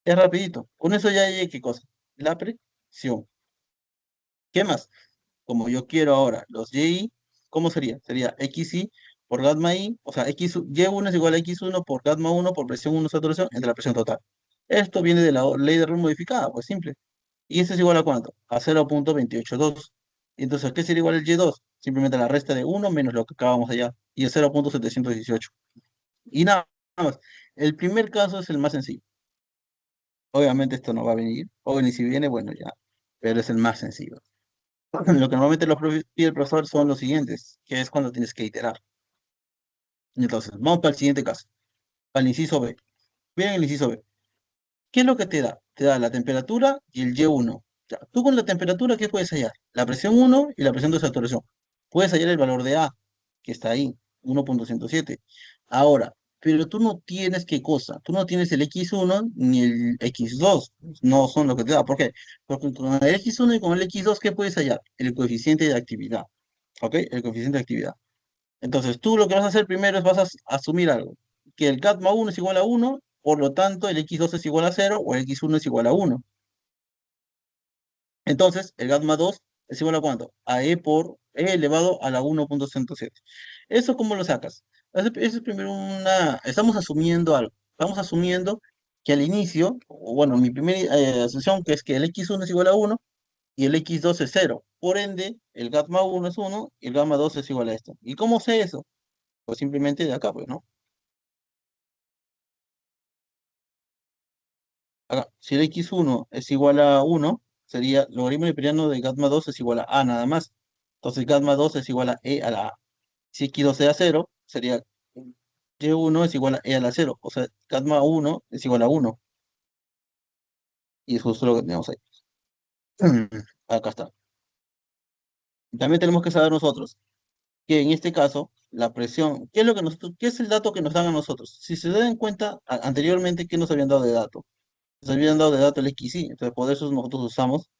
[SPEAKER 2] es rapidito. Con eso ya hay qué cosa, la presión. ¿Qué más? Como yo quiero ahora los y, ¿cómo sería? Sería xi por gamma i, o sea, y1 es igual a x1 por gamma 1 por presión 1 saturación entre la presión total. Esto viene de la ley de Rolle modificada, pues simple. ¿Y esto es igual a cuánto? A 0.282. Entonces, ¿qué sería igual el Y2? Simplemente la resta de uno menos lo que acabamos allá. Y es 0.718. Y nada más. El primer caso es el más sencillo. Obviamente esto no va a venir. O ni si viene, bueno, ya. Pero es el más sencillo. Lo que normalmente pide el profesor son los siguientes, que es cuando tienes que iterar. Entonces, vamos para el siguiente caso. Para el inciso B. Bien, el inciso B. ¿Qué es lo que te da? Te da la temperatura y el Y1. Ya, tú con la temperatura, ¿qué puedes hallar? La presión 1 y la presión de saturación. Puedes hallar el valor de A, que está ahí, 1.107. Ahora, pero tú no tienes qué cosa. Tú no tienes el X1 ni el X2. No son lo que te da. ¿Por qué? Porque con el X1 y con el X2, ¿qué puedes hallar? El coeficiente de actividad. ¿Ok? El coeficiente de actividad. Entonces, tú lo que vas a hacer primero es vas a asumir algo, que el gamma 1 es igual a 1, por lo tanto el x2 es igual a 0 o el x1 es igual a 1. Entonces, el gamma 2 es igual a cuánto? A e por e elevado a la 1.107. ¿Eso cómo lo sacas? Eso es primero Estamos asumiendo algo. Estamos asumiendo que al inicio, o bueno, mi primera asunción que es que el x1 es igual a 1 y el x2 es 0. Por ende, el gamma 1 es 1 y el gamma 2 es igual a esto. ¿Y cómo sé eso? Pues simplemente de acá, pues, ¿no? Acá, si el x1 es igual a 1, sería logaritmo neperiano de gamma 2 es igual a a nada más. Entonces gamma 2 es igual a e a la a. Si x2 era 0, sería y1 es igual a e a la 0. O sea, gamma 1 es igual a 1. Y es justo lo que tenemos ahí. Acá está. También tenemos que saber nosotros que en este caso, la presión, ¿qué es lo que qué es el dato que nos dan a nosotros? Si se dan cuenta, anteriormente, ¿qué nos habían dado de dato? Nos habían dado de dato el XY. Entonces, por eso nosotros usamos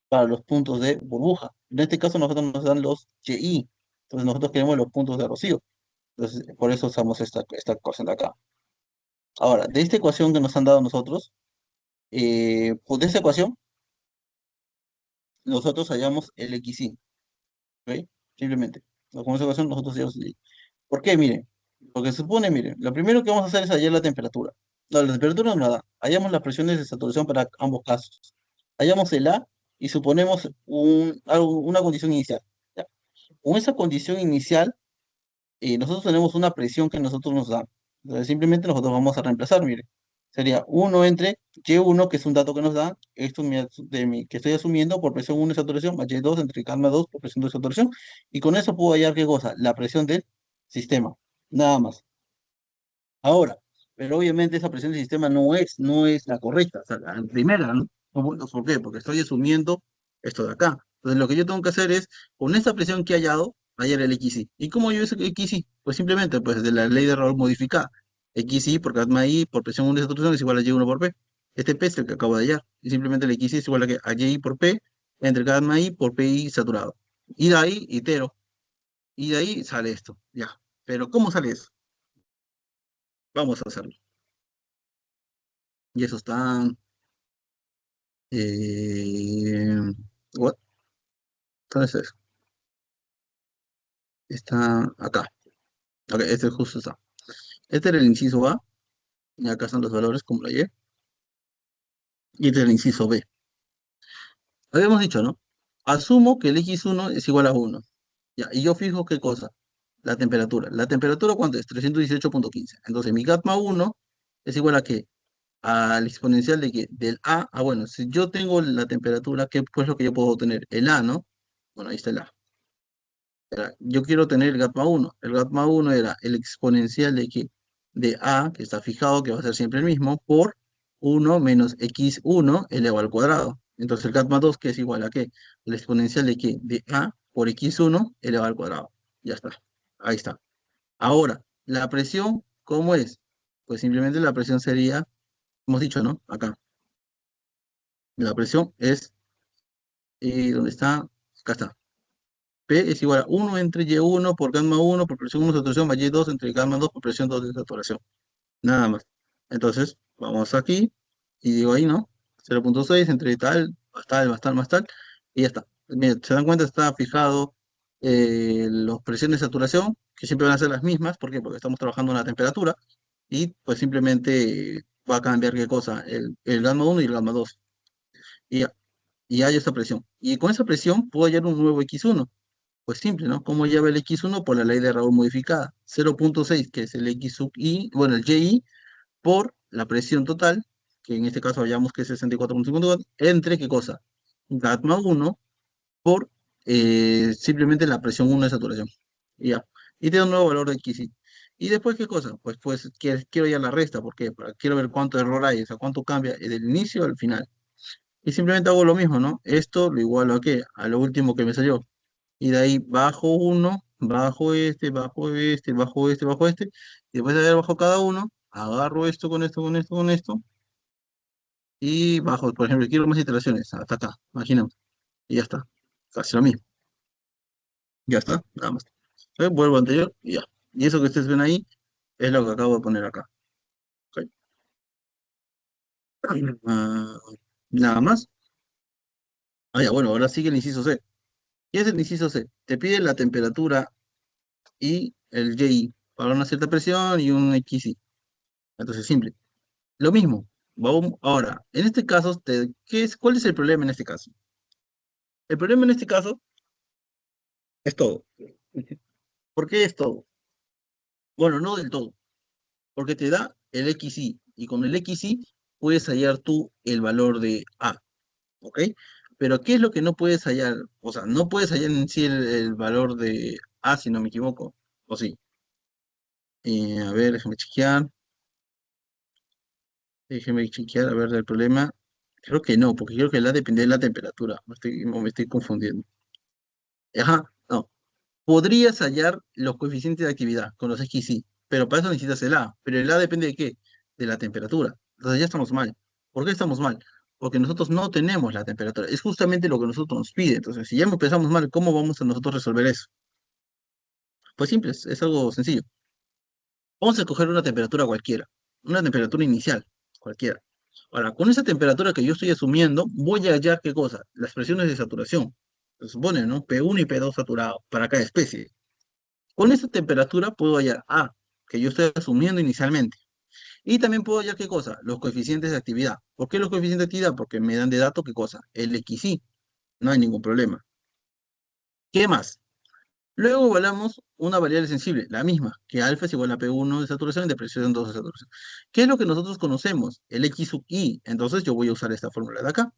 [SPEAKER 2] para los puntos de burbuja. En este caso, nosotros nos dan los YI. Entonces, nosotros queremos los puntos de rocío. Entonces, por eso usamos esta ecuación de acá. Ahora, de esta ecuación que nos han dado nosotros, pues de esta ecuación, nosotros hallamos el XY. ¿Ok? Simplemente. Con esa ecuación, nosotros hallamos el Y. ¿Por qué? Miren. Porque se supone, miren, lo primero que vamos a hacer es hallar la temperatura. No, la temperatura no la da. Hallamos las presiones de saturación para ambos casos. Hallamos el A y suponemos una condición inicial. ¿Ya? Con esa condición inicial, nosotros tenemos una presión que nosotros nos dan. Entonces, simplemente nosotros vamos a reemplazar, mire. Sería 1 entre Y1, que es un dato que nos dan, esto que estoy asumiendo por presión 1 de saturación, más Y2 entre gamma 2 por presión 2 de saturación, y con eso puedo hallar qué cosa, la presión del sistema, nada más. Ahora, pero obviamente esa presión del sistema no es la correcta, o sea, la primera, ¿no? ¿Por qué? Porque estoy asumiendo esto de acá. Entonces, lo que yo tengo que hacer es, con esta presión que he hallado, hallar el XY. ¿Y cómo yo ese XY? Pues simplemente, pues de la ley de error modificada. XY por gamma I por presión 1 de saturación es igual a Y1 por P. Este P es el que acabo de hallar. Y simplemente el XY es igual a Y por P entre gamma I por PI saturado. Y de ahí itero. Y de ahí sale esto. Ya. Pero ¿cómo sale eso? Vamos a hacerlo. Y eso está. Eh, what? Entonces, está acá. Ok, este justo está. Este era el inciso A, y acá están los valores como la Y, y este es el inciso B. Habíamos dicho, ¿no? Asumo que el X1 es igual a 1. Ya, y yo fijo qué cosa, la temperatura. ¿La temperatura cuánto es? 318.15. Entonces, mi gamma 1 es igual a qué? Al exponencial de que del A, bueno, si yo tengo la temperatura, ¿qué pues lo que yo puedo tener? El A, ¿no? Bueno, ahí está el A. Yo quiero tener el gamma 1. El gamma 1 era el exponencial de A, que está fijado, que va a ser siempre el mismo, por 1 menos x1 elevado al cuadrado. Entonces el gamma 2, que es igual a qué? El exponencial de qué? De A por x1 elevado al cuadrado. Ya está. Ahí está. Ahora, la presión, ¿cómo es? Pues simplemente la presión sería, hemos dicho, ¿no? Acá. La presión es, ¿dónde está? Acá está. P es igual a 1 entre Y1 por gamma 1 por presión 1 de saturación más Y2 entre gamma 2 por presión 2 de saturación. Nada más. Entonces, vamos aquí y digo ahí, ¿no? 0.6 entre tal, más tal, más tal, más tal, y ya está. Miren, se dan cuenta, está fijado las presiones de saturación, que siempre van a ser las mismas. ¿Por qué? Porque estamos trabajando en la temperatura y pues simplemente va a cambiar qué cosa, el gamma uno y el gamma 2. Y, y hay esa presión. Y con esa presión puedo hallar un nuevo X1. Pues simple, ¿no? ¿Cómo lleva el X1? Por la ley de Raoul modificada. 0,6, que es el X sub I, bueno, el YI, por la presión total, que en este caso hallamos que es 64,54, entre qué cosa? Gamma uno por simplemente la presión uno de saturación. Y ya. Y te da un nuevo valor de XY. ¿Y después qué cosa? Pues quiero ya la resta, ¿por qué? Quiero ver cuánto error hay, o sea, cuánto cambia del inicio al final. Y simplemente hago lo mismo, ¿no? Esto lo igualo a qué? A lo último que me salió. Y de ahí bajo uno, bajo este, bajo este, bajo este, bajo este. Y después de haber bajado cada uno, agarro esto con esto, con esto, con esto. Y bajo, por ejemplo, quiero más iteraciones, hasta acá, imaginemos. Y ya está. Casi lo mismo. Ya está, nada más. Vuelvo al anterior y ya. Y eso que ustedes ven ahí es lo que acabo de poner acá. Ok. Ah, nada más. Ah, ya, bueno, ahora sigue el inciso C. ¿Qué es el inciso C? Te pide la temperatura y el YI para una cierta presión y un XI. Entonces, simple. Lo mismo. Ahora, en este caso, ¿cuál es el problema en este caso? El problema en este caso es todo. ¿Por qué es todo? Bueno, no del todo. Porque te da el XI. Y con el XI puedes hallar tú el valor de A. ¿Ok? Pero ¿qué es lo que no puedes hallar? O sea, no puedes hallar en sí el valor de A, si no me equivoco. ¿O sí? A ver, déjeme chequear, a ver el problema. Creo que no, porque creo que la depende de la temperatura. Me estoy confundiendo. Ajá, no. Podrías hallar los coeficientes de actividad con los X y, pero para eso necesitas el A. Pero el A depende de qué? De la temperatura. Entonces ya estamos mal. ¿Por qué estamos mal? Porque nosotros no tenemos la temperatura. Es justamente lo que nosotros nos pide. Entonces, si ya empezamos mal, ¿cómo vamos a nosotros resolver eso? Pues simple, es algo sencillo. Vamos a escoger una temperatura cualquiera, una temperatura inicial, cualquiera. Ahora, con esa temperatura que yo estoy asumiendo, voy a hallar qué cosa, las presiones de saturación. Se supone, ¿no? P1 y P2 saturado para cada especie. Con esa temperatura puedo hallar A, que yo estoy asumiendo inicialmente. Y también puedo hallar qué cosa, los coeficientes de actividad. ¿Por qué los coeficientes de actividad? Porque me dan de dato qué cosa, el XY. No hay ningún problema. ¿Qué más? Luego evaluamos una variable sensible, la misma, que alfa es igual a P1 de saturación y depresión 2 de saturación. ¿Qué es lo que nosotros conocemos? El X sub I. Entonces yo voy a usar esta fórmula de acá.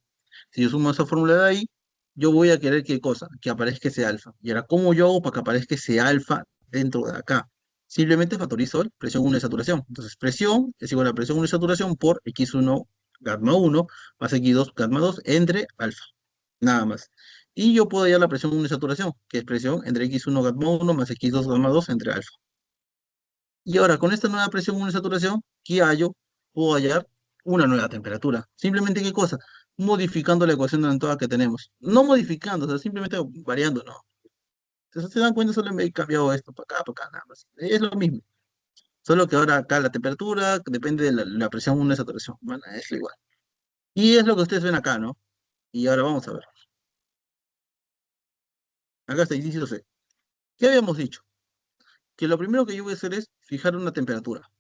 [SPEAKER 2] Si yo sumo esa fórmula de ahí, yo voy a querer qué cosa, que aparezca ese alfa. Y ahora, ¿cómo yo hago para que aparezca ese alfa dentro de acá? Simplemente factorizo el presión 1 de saturación. Entonces, presión es igual a presión 1 de saturación por X1 gamma 1 más X2 gamma 2 entre alfa. Nada más. Y yo puedo hallar la presión 1 de saturación, que es presión entre X1 gamma 1 más X2 gamma 2 entre alfa. Y ahora, con esta nueva presión 1 de saturación, ¿qué hallo? Puedo hallar una nueva temperatura. Simplemente, ¿qué cosa? Modificando la ecuación de Antoine que tenemos. No modificando, o sea, simplemente variando, ¿no? Entonces, se dan cuenta, solo me he cambiado esto para acá, nada más. Es lo mismo. Solo que ahora acá la temperatura depende de la presión 1 de saturación. Bueno, es lo igual. Y es lo que ustedes ven acá, ¿no? Y ahora vamos a ver. Acá está inciso C. ¿Qué habíamos dicho? Que lo primero que yo voy a hacer es fijar una temperatura,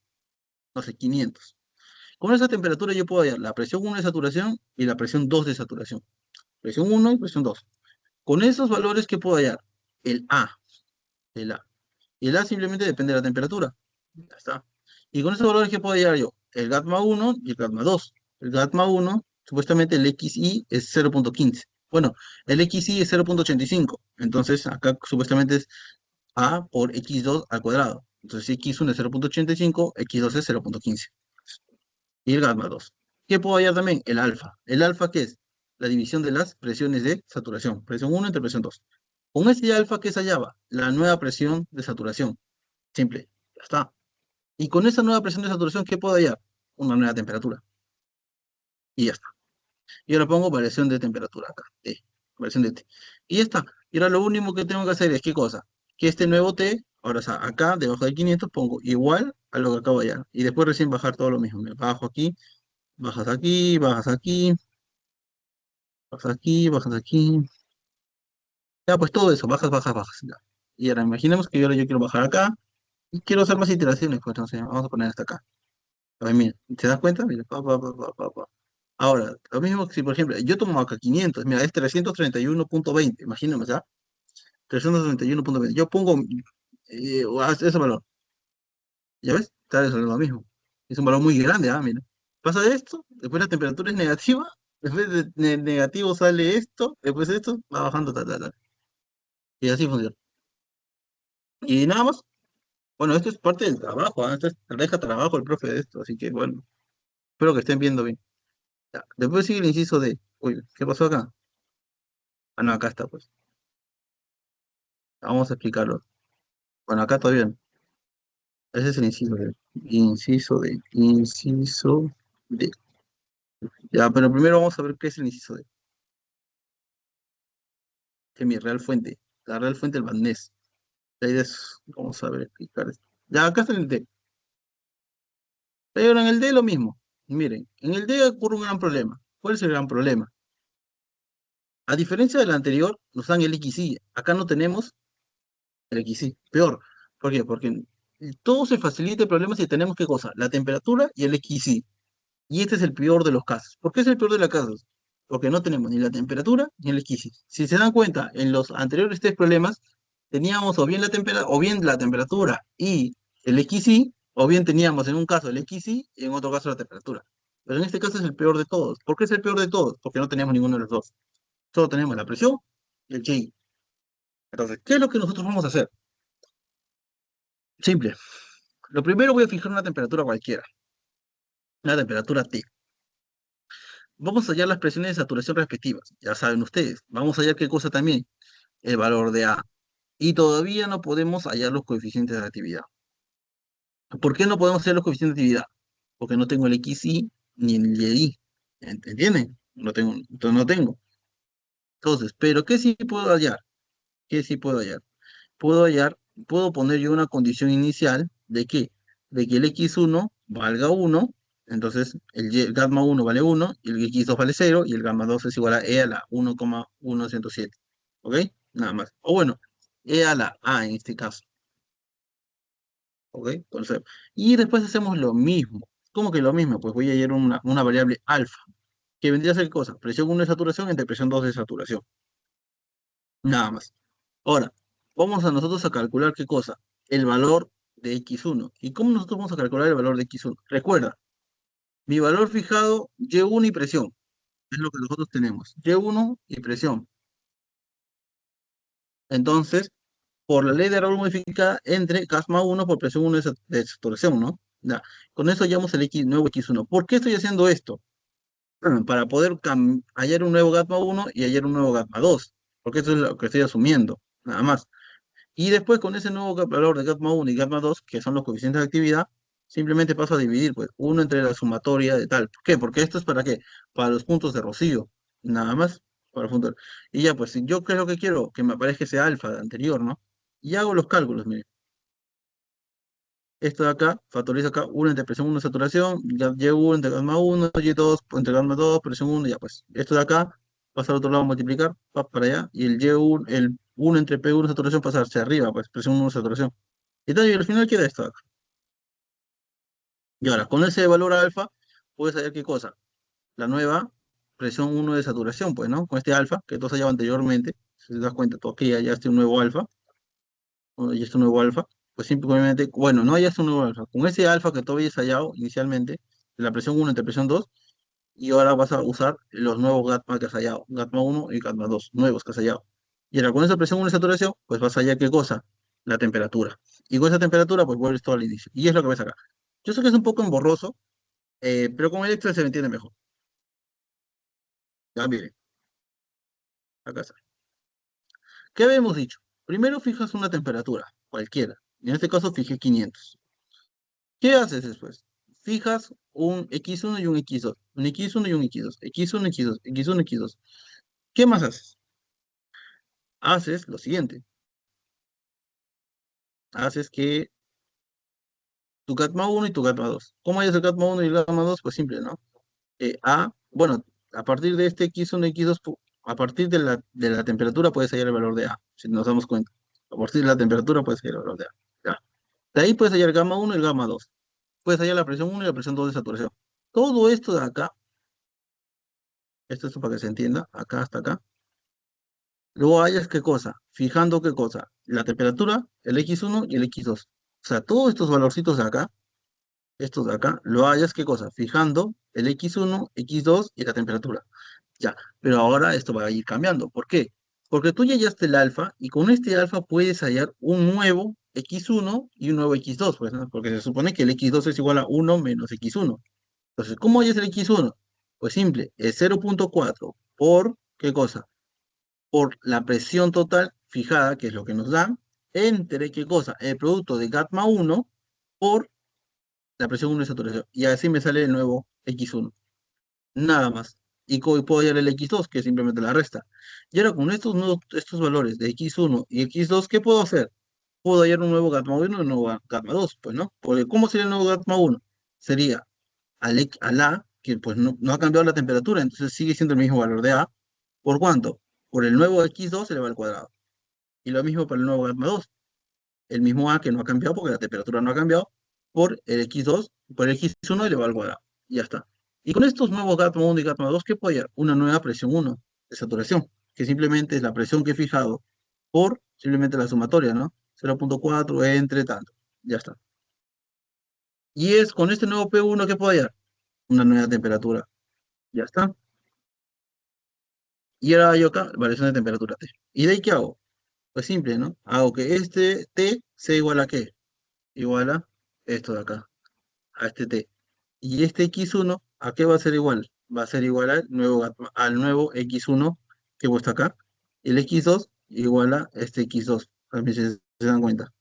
[SPEAKER 2] no sé, 500. Con esa temperatura yo puedo hallar la presión 1 de saturación y la presión 2 de saturación. Presión 1 y presión 2. Con esos valores, ¿qué puedo hallar? El A, el A. Y el A simplemente depende de la temperatura. Ya está. Y con esos valores, ¿qué puedo hallar yo? El gamma 1 y el gamma 2. El gamma 1, supuestamente el XI es 0,15. Bueno, el XI es 0,85. Entonces, acá supuestamente es A por X2 al cuadrado. Entonces, X1 es 0,85, X2 es 0,15. Y el gamma 2. ¿Qué puedo hallar también? El alfa. ¿El alfa qué es? La división de las presiones de saturación. Presión 1 entre presión 2. Con ese alfa, ¿qué se hallaba? La nueva presión de saturación. Simple. Ya está. Y con esa nueva presión de saturación, ¿qué puedo hallar? Una nueva temperatura. Y ya está. Y ahora pongo variación de temperatura acá. T. Variación de T. Y ya está. Y ahora lo único que tengo que hacer es, ¿qué cosa? Que este nuevo T, ahora o sea, acá, debajo de 500, pongo igual a lo que acabo de hallar. Y después recién bajar todo lo mismo. Me bajo aquí, bajas aquí, bajas aquí, bajas aquí, bajas aquí. Ya, pues todo eso, bajas, bajas, bajas. Ya. Y ahora imaginemos que yo quiero bajar acá y quiero hacer más iteraciones, pues entonces vamos a poner hasta acá.
[SPEAKER 1] A ver, mira, ¿te das cuenta? Mira, pa, pa, pa, pa, pa, pa. Ahora, lo mismo que si, por ejemplo, yo tomo acá 500, mira, es 331,20, imagínate, ¿ya? 331,20. Yo pongo ese valor, ¿ya ves? Está es lo mismo. Es un valor muy grande, mira. Pasa esto, después la temperatura es negativa, después de negativo sale esto, después esto, va bajando, tal, tal, tal. Y así funciona. Y nada más, bueno, esto es parte del trabajo, esto es deja trabajo el profe de esto, así que bueno, espero que estén viendo bien. Ya, después sigue el inciso de, uy, ¿qué pasó acá? Ah, no, acá está, pues. Vamos a explicarlo. Bueno, acá todavía no. Ese es el inciso de. Ya, pero primero vamos a ver qué es el inciso de. Que mi real fuente, la real fuente del bandés. La idea es, vamos a ver, explicar esto. Ya, acá está el D. Pero en el D lo mismo. Y miren, en el D ocurre un gran problema. ¿Cuál es el gran problema? A diferencia del anterior, nos dan el XY. Acá no tenemos el XY. Peor. ¿Por qué? Porque todo se facilita el problema si tenemos qué cosa, la temperatura y el XY. Y este es el peor de los casos. ¿Por qué es el peor de los casos? Porque no tenemos ni la temperatura ni el XY. Si se dan cuenta, en los anteriores tres problemas teníamos o bien la temperatura y el XY, o bien teníamos en un caso el XY y en otro caso la temperatura. Pero en este caso es el peor de todos. ¿Por qué es el peor de todos? Porque no tenemos ninguno de los dos. Solo tenemos la presión y el GI. Entonces, ¿qué es lo que nosotros vamos a hacer? Simple. Lo primero voy a fijar una temperatura cualquiera, una temperatura T. Vamos a hallar las presiones de saturación respectivas, ya saben ustedes. Vamos a hallar qué cosa también, el valor de A. Y todavía no podemos hallar los coeficientes de actividad. ¿Por qué no podemos hallar los coeficientes de actividad? Porque no tengo el XY ni el YI. ¿Entienden? No tengo, entonces no tengo. Entonces, ¿pero qué sí puedo hallar? ¿Qué sí puedo hallar? Puedo hallar, puedo poner yo una condición inicial de que, el x1 valga 1, entonces el gamma 1 vale 1, y el x2 vale 0, y el gamma 2 es igual a e a la 1,107. ¿Ok? Nada más. O bueno, e a la a en este caso. ¿Ok? Entonces, y después hacemos lo mismo. ¿Cómo que lo mismo? Pues voy a hallar una variable alfa, que vendría a ser ¿qué cosa? Presión 1 de saturación entre presión 2 de saturación. Nada más. Ahora, vamos a nosotros a calcular qué cosa, el valor de x1. ¿Y cómo nosotros vamos a calcular el valor de x1? Recuerda, mi valor fijado, y1 y presión, es lo que nosotros tenemos, y1 y presión. Entonces, por la ley de Raoul modificada, entre gamma 1 por presión 1 de saturación, ¿no? Ya, con eso hallamos el nuevo x1. ¿Por qué estoy haciendo esto? Para poder hallar un nuevo gamma 1 y hallar un nuevo gamma 2, porque eso es lo que estoy asumiendo, nada más. Y después con ese nuevo valor de gamma 1 y gamma 2, que son los coeficientes de actividad, simplemente paso a dividir, pues, uno entre la sumatoria de tal. ¿Por qué? Porque esto es para qué? Para los puntos de Rocío, nada más. Para el punto. Y ya, pues, si yo qué es lo que quiero, que me aparezca ese alfa de anterior, ¿no? Y hago los cálculos, mire. Esto de acá, factorizo acá, 1 entre presión 1 saturación, ya Y1 entre gamma 1, Y2 entre gamma 2, presión 1, ya pues. Esto de acá, pasa al otro lado a multiplicar, va para allá, y el Y1, el 1 entre P1 saturación pasa hacia arriba, pues, presión 1 saturación. Y tal, y al final queda esto acá. Y ahora, con ese valor alfa, puedes saber qué cosa. La nueva presión 1 de saturación, pues, ¿no? Con este alfa, que tú has hallado anteriormente, si te das cuenta, tú aquí hallaste un nuevo alfa, o hallaste un nuevo alfa, pues simplemente, bueno, no hallaste un nuevo alfa. Con ese alfa que tú habías hallado inicialmente, de la presión 1 entre presión 2, y ahora vas a usar los nuevos gamma que has hallado, gamma 1 y gamma 2, nuevos que has hallado. Y ahora con esa presión 1 de saturación, pues vas a hallar qué cosa, la temperatura. Y con esa temperatura, pues vuelves todo al inicio. Y es lo que ves acá. Yo sé que es un poco emborroso, pero con el Excel se me entiende mejor. Ya, miren, acá está. ¿Qué habíamos dicho? Primero fijas una temperatura, cualquiera. En este caso fijé 500. ¿Qué haces después? Fijas un X1 y un X2. Un X1 y un X2. X1, X2, X1, X2. ¿Qué más haces? Haces lo siguiente. Haces que tu gamma 1 y tu gamma 2. ¿Cómo es el gamma 1 y el gamma 2? Pues simple, ¿no? Bueno, a partir de este X1 y X2, a partir de la temperatura puedes hallar el valor de A, si nos damos cuenta. A partir de la temperatura puedes hallar el valor de A. Ya. De ahí puedes hallar gamma 1 y el gamma 2.
[SPEAKER 2] puedes hallar la presión 1 y la presión 2 de saturación. Todo esto de acá, esto es para que se entienda, acá hasta acá, luego hallas qué cosa, fijando qué cosa, la temperatura, el X1 y el X2. O sea, todos estos valorcitos de acá, estos de acá, lo hallas qué cosa, fijando el X1, X2 y la temperatura. Ya, pero ahora esto va a ir cambiando. ¿Por qué? Porque tú ya hallaste el alfa y con este alfa puedes hallar un nuevo X1 y un nuevo X2, pues, ¿no? Porque se supone que el X2 es igual a 1 menos X1. Entonces, ¿cómo hallas el X1? Pues simple, es 0,4 por, ¿qué cosa? Por la presión total fijada, que es lo que nos dan, entre, ¿qué cosa? El producto de gamma 1 por la presión 1 de saturación. Y así me sale el nuevo X1. Nada más. Y puedo hallar el X2, que es simplemente la resta. Y ahora con estos valores de X1 y X2, ¿qué puedo hacer? Puedo hallar un nuevo gamma 1 y un nuevo gamma 2, pues, ¿no? Porque ¿cómo sería el nuevo gamma 1? Sería al A, que pues no ha cambiado la temperatura, entonces sigue siendo el mismo valor de A. ¿Por cuánto? Por el nuevo X2 elevado al cuadrado. Y lo mismo para el nuevo gamma 2. El mismo A que no ha cambiado porque la temperatura no ha cambiado, por el X2, por el X1 elevado al cuadrado. Y ya está. Y con estos nuevos gamma 1 y gamma 2, ¿qué puede hallar? Una nueva presión 1 de saturación, que simplemente es la presión que he fijado por simplemente la sumatoria, ¿no? 0,4 entre tanto. Ya está. Y es con este nuevo P1 que puede hallar una nueva temperatura. Ya está. Y ahora yo acá, variación de temperatura T. ¿Y de ahí qué hago? Pues simple, ¿no? Hago que este T sea igual a qué? Igual a esto de acá, a este T. Y este X1, ¿a qué va a ser igual? Va a ser igual al nuevo X1 que he puesto acá. El X2 igual a este X2. También se dan cuenta.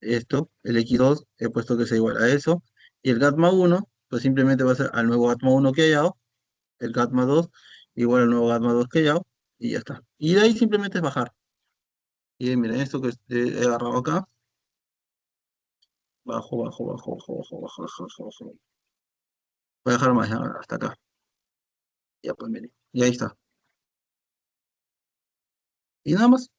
[SPEAKER 2] Esto, el X2, he puesto que sea igual a eso. Y el gamma 1, pues simplemente va a ser al nuevo gamma 1 que he hallado. El gamma 2 igual al nuevo gamma 2 que he hallado. Y ya está. Y de ahí simplemente es bajar. Y miren, esto que he agarrado acá. Bajo, bajo, bajo, bajo, bajo, bajo, bajo, bajo, bajo. Voy a dejar más ya, hasta acá. Ya pues miren. Y ahí está. Y nada más.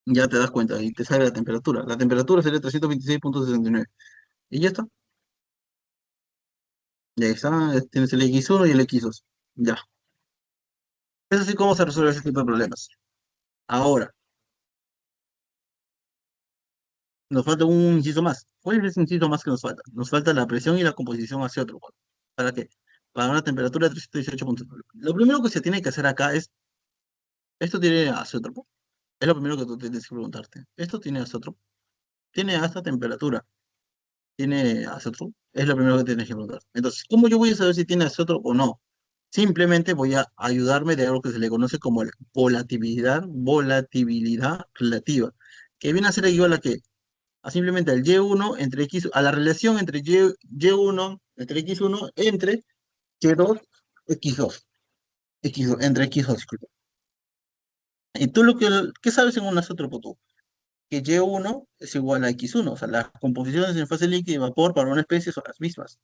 [SPEAKER 2] Ya te das cuenta y te sale la temperatura. La temperatura sería 326,69. Y ya está. Y ahí está. Tienes el X1 y el X2. Ya. Es así como se resuelve ese tipo de problemas. Ahora, nos falta un inciso más. ¿Cuál es ese inciso más que nos falta? Nos falta la presión y la composición azeótropa. ¿Para qué? Para una temperatura de 318,9. Lo primero que se tiene que hacer acá es, ¿esto tiene azeótropo? Es lo primero que tú tienes que preguntarte. ¿Esto tiene azeótropo? Tiene hasta temperatura. ¿Tiene azotro? Es lo primero que tienes que preguntar. Entonces, ¿cómo yo voy a saber si tiene azotro o no? Simplemente voy a ayudarme de algo que se le conoce como la volatilidad relativa, que viene a ser igual a qué? A simplemente al Y1 entre X, a la relación entre Y1 entre X1 entre Y2, X2, X2, entre X2, disculpa. Y tú ¿qué sabes en un azótropo tú? Que Y1 es igual a X1, o sea, las composiciones en fase líquida y vapor para una especie son las mismas.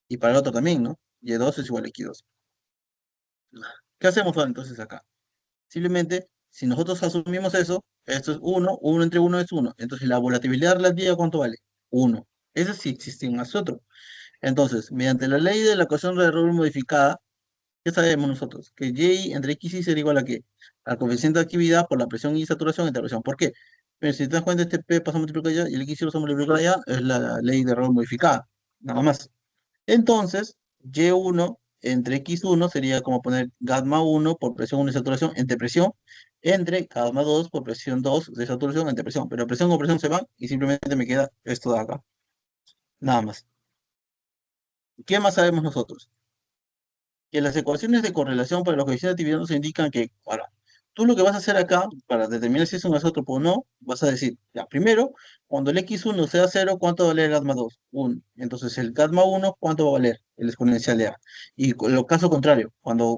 [SPEAKER 2] Y para el otro también, ¿no? Y2 es igual a X2. ¿Qué hacemos ahora entonces acá? Simplemente, si nosotros asumimos eso, esto es uno entre uno es uno. Entonces, la volatilidad relativa, ¿cuánto vale? Uno. Eso sí existe un más otro. Entonces, mediante la ley de la ecuación de Raoul modificada, ¿qué sabemos nosotros? Que Y entre X y será igual a qué? Al coeficiente de actividad por la presión y saturación entre presión. ¿Por qué? Pero si te das cuenta, este P pasa a multiplicar allá y el X se multiplicar allá, es la ley de Raoul modificada. Nada más. Entonces, Y1 entre X1 sería como poner gamma 1 por presión 1 de saturación entre presión, entre gamma 2 por presión 2 de saturación entre presión. Pero presión con presión se van y simplemente me queda esto de acá. Nada más. ¿Qué más sabemos nosotros? Que las ecuaciones de correlación para los coeficientes de actividad nos indican que, ahora, tú lo que vas a hacer acá, para determinar si es un isótopo o no, vas a decir, ya, primero, cuando el X1 sea cero, ¿cuánto va a valer el gamma 2? 1. Entonces, el gamma 1, ¿cuánto va a valer? El exponencial de A. Y con lo caso contrario,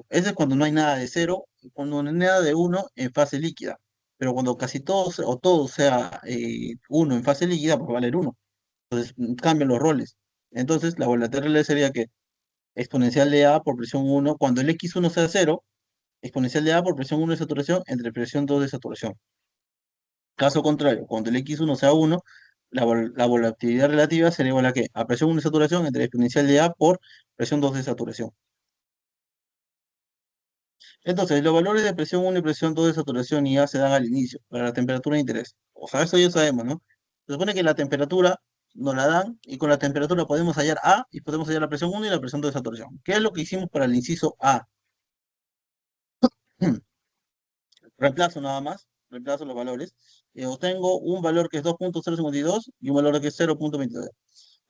[SPEAKER 2] ese es cuando no hay nada de cero, cuando no hay nada de uno en fase líquida. Pero cuando casi todo, o todo sea 1 en fase líquida, pues va a valer uno. Entonces, cambian los roles. Entonces, la volatilidad sería que exponencial de A por presión 1 cuando el X1 sea cero, exponencial de A por presión 1 de saturación entre presión 2 de saturación. Caso contrario, cuando el X1 sea 1, la volatilidad relativa será igual a ¿qué? A presión 1 de saturación entre exponencial de A por presión 2 de saturación. Entonces, los valores de presión 1 y presión 2 de saturación y A se dan al inicio, para la temperatura de interés. O sea, eso ya sabemos, ¿no? Se supone que la temperatura nos la dan y con la temperatura podemos hallar A y podemos hallar la presión 1 y la presión 2 de saturación. ¿Qué es lo que hicimos para el inciso A? Reemplazo nada más, reemplazo los valores. Obtengo un valor que es 2.052 y un valor que es 0.22.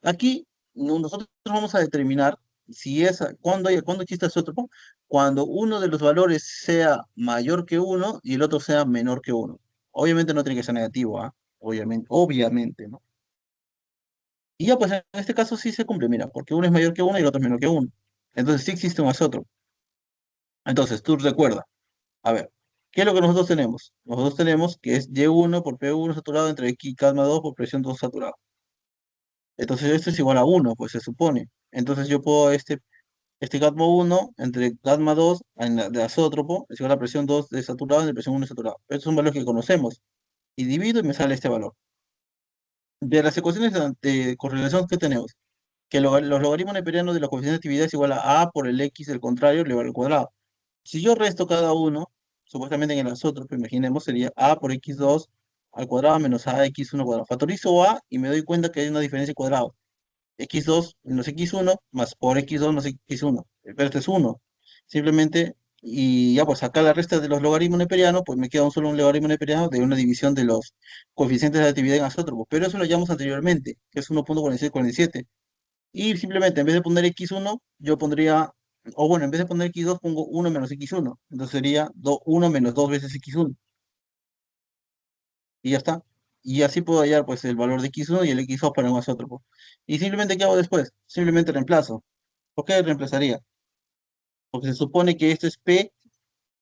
[SPEAKER 2] Aquí nosotros vamos a determinar si es, cuando existe isótopo, cuando uno de los valores sea mayor que uno y el otro sea menor que uno. Obviamente no tiene que ser negativo, ¿ah? Obviamente, ¿no? Y ya pues en este caso sí se cumple, mira, porque uno es mayor que uno y el otro es menor que uno. Entonces sí existe un isótopo. Entonces tú recuerda, a ver, ¿qué es lo que nosotros tenemos? Nosotros tenemos que es Y1 por P1 saturado entre X gamma 2 por presión 2 saturado. Entonces esto es igual a uno, pues se supone. Entonces yo puedo este gamma 1 entre gamma 2 de azótropo es igual a presión 2 de saturado entre presión 1 de saturado. Estos son valores que conocemos. Y divido y me sale este valor. De las ecuaciones de correlación que tenemos, que los logaritmos neperianos de la coeficiente de actividad es igual a A por el X del contrario elevado al cuadrado. Si yo resto cada uno, supuestamente en el azótropo, imaginemos, sería A por X2 al cuadrado menos A X1 cuadrado. Factorizo A y me doy cuenta que hay una diferencia de cuadrado. X2 menos X1 más por X2 más X1. Pero esto es 1. Simplemente, y ya pues acá la resta de los logaritmos neperianos, pues me queda un solo un logaritmo neperiano de una división de los coeficientes de actividad en azótropos. Pero eso lo llamamos anteriormente, que es 1.4647. Y simplemente en vez de poner X1, yo pondría, o bueno, en vez de poner X2, pongo 1 menos X1. Entonces sería 1 menos 2 veces X1. Y ya está. Y así puedo hallar pues el valor de X1 y el X2 para un isótopo. Y simplemente, ¿qué hago después? Simplemente reemplazo. ¿Por qué reemplazaría? Porque se supone que esto es P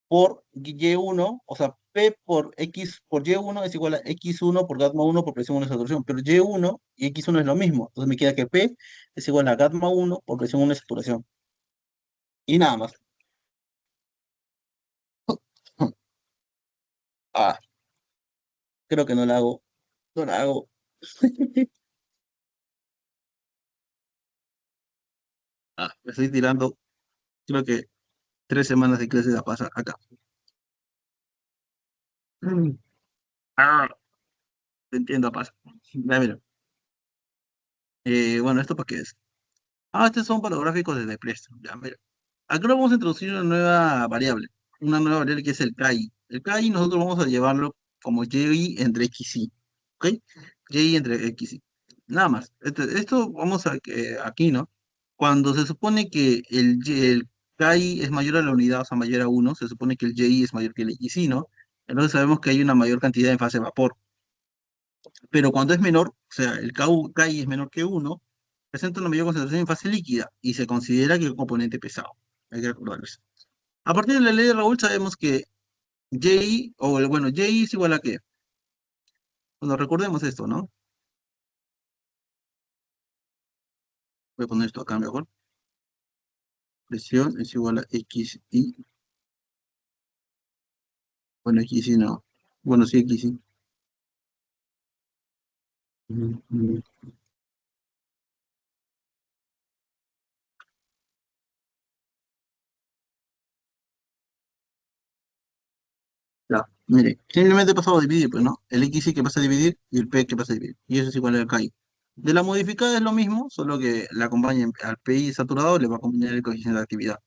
[SPEAKER 2] por Y1, o sea, P por X por Y1 es igual a X1 por gamma 1 por presión 1 de saturación, pero Y1 y X1 es lo mismo, entonces me queda que P es igual a gamma 1 por presión 1 de saturación. Y nada más. Ah, creo que no la hago, no la hago. Me estoy tirando, creo que 3 semanas de clase de la pasa acá. Mm. Ah, te entiendo, pasa. Ya mira, bueno, ¿esto para qué es? Estos son para los gráficos de Deplesto. Ya, mira. Acá vamos a introducir una nueva variable que es el KI. El KI nosotros vamos a llevarlo como Y entre XY, ¿ok? Y entre XY. Nada más. Esto vamos a que aquí, ¿no? Cuando se supone que el KI es mayor a la unidad, o sea, mayor a uno, se supone que el Y es mayor que el XY, ¿no? Entonces sabemos que hay una mayor cantidad en fase de vapor. Pero cuando es menor, o sea, el KI es menor que uno, presenta una mayor concentración en fase líquida y se considera que es un componente pesado. Hay que recordarlo eso. A partir de la ley de Raúl sabemos que bueno, J es igual a qué. Bueno, recordemos esto, ¿no? Voy a poner esto acá mejor. Presión es igual a XI. Bueno, XI no. Bueno, sí, XI. Ujú. Ya, mire, simplemente he pasado a dividir, pues, ¿no? El XI que pasa a dividir y el P que pasa a dividir. Y eso es igual al KI. De la modificada es lo mismo, solo que la acompaña al PI saturado, le va a acompañar el coeficiente de actividad.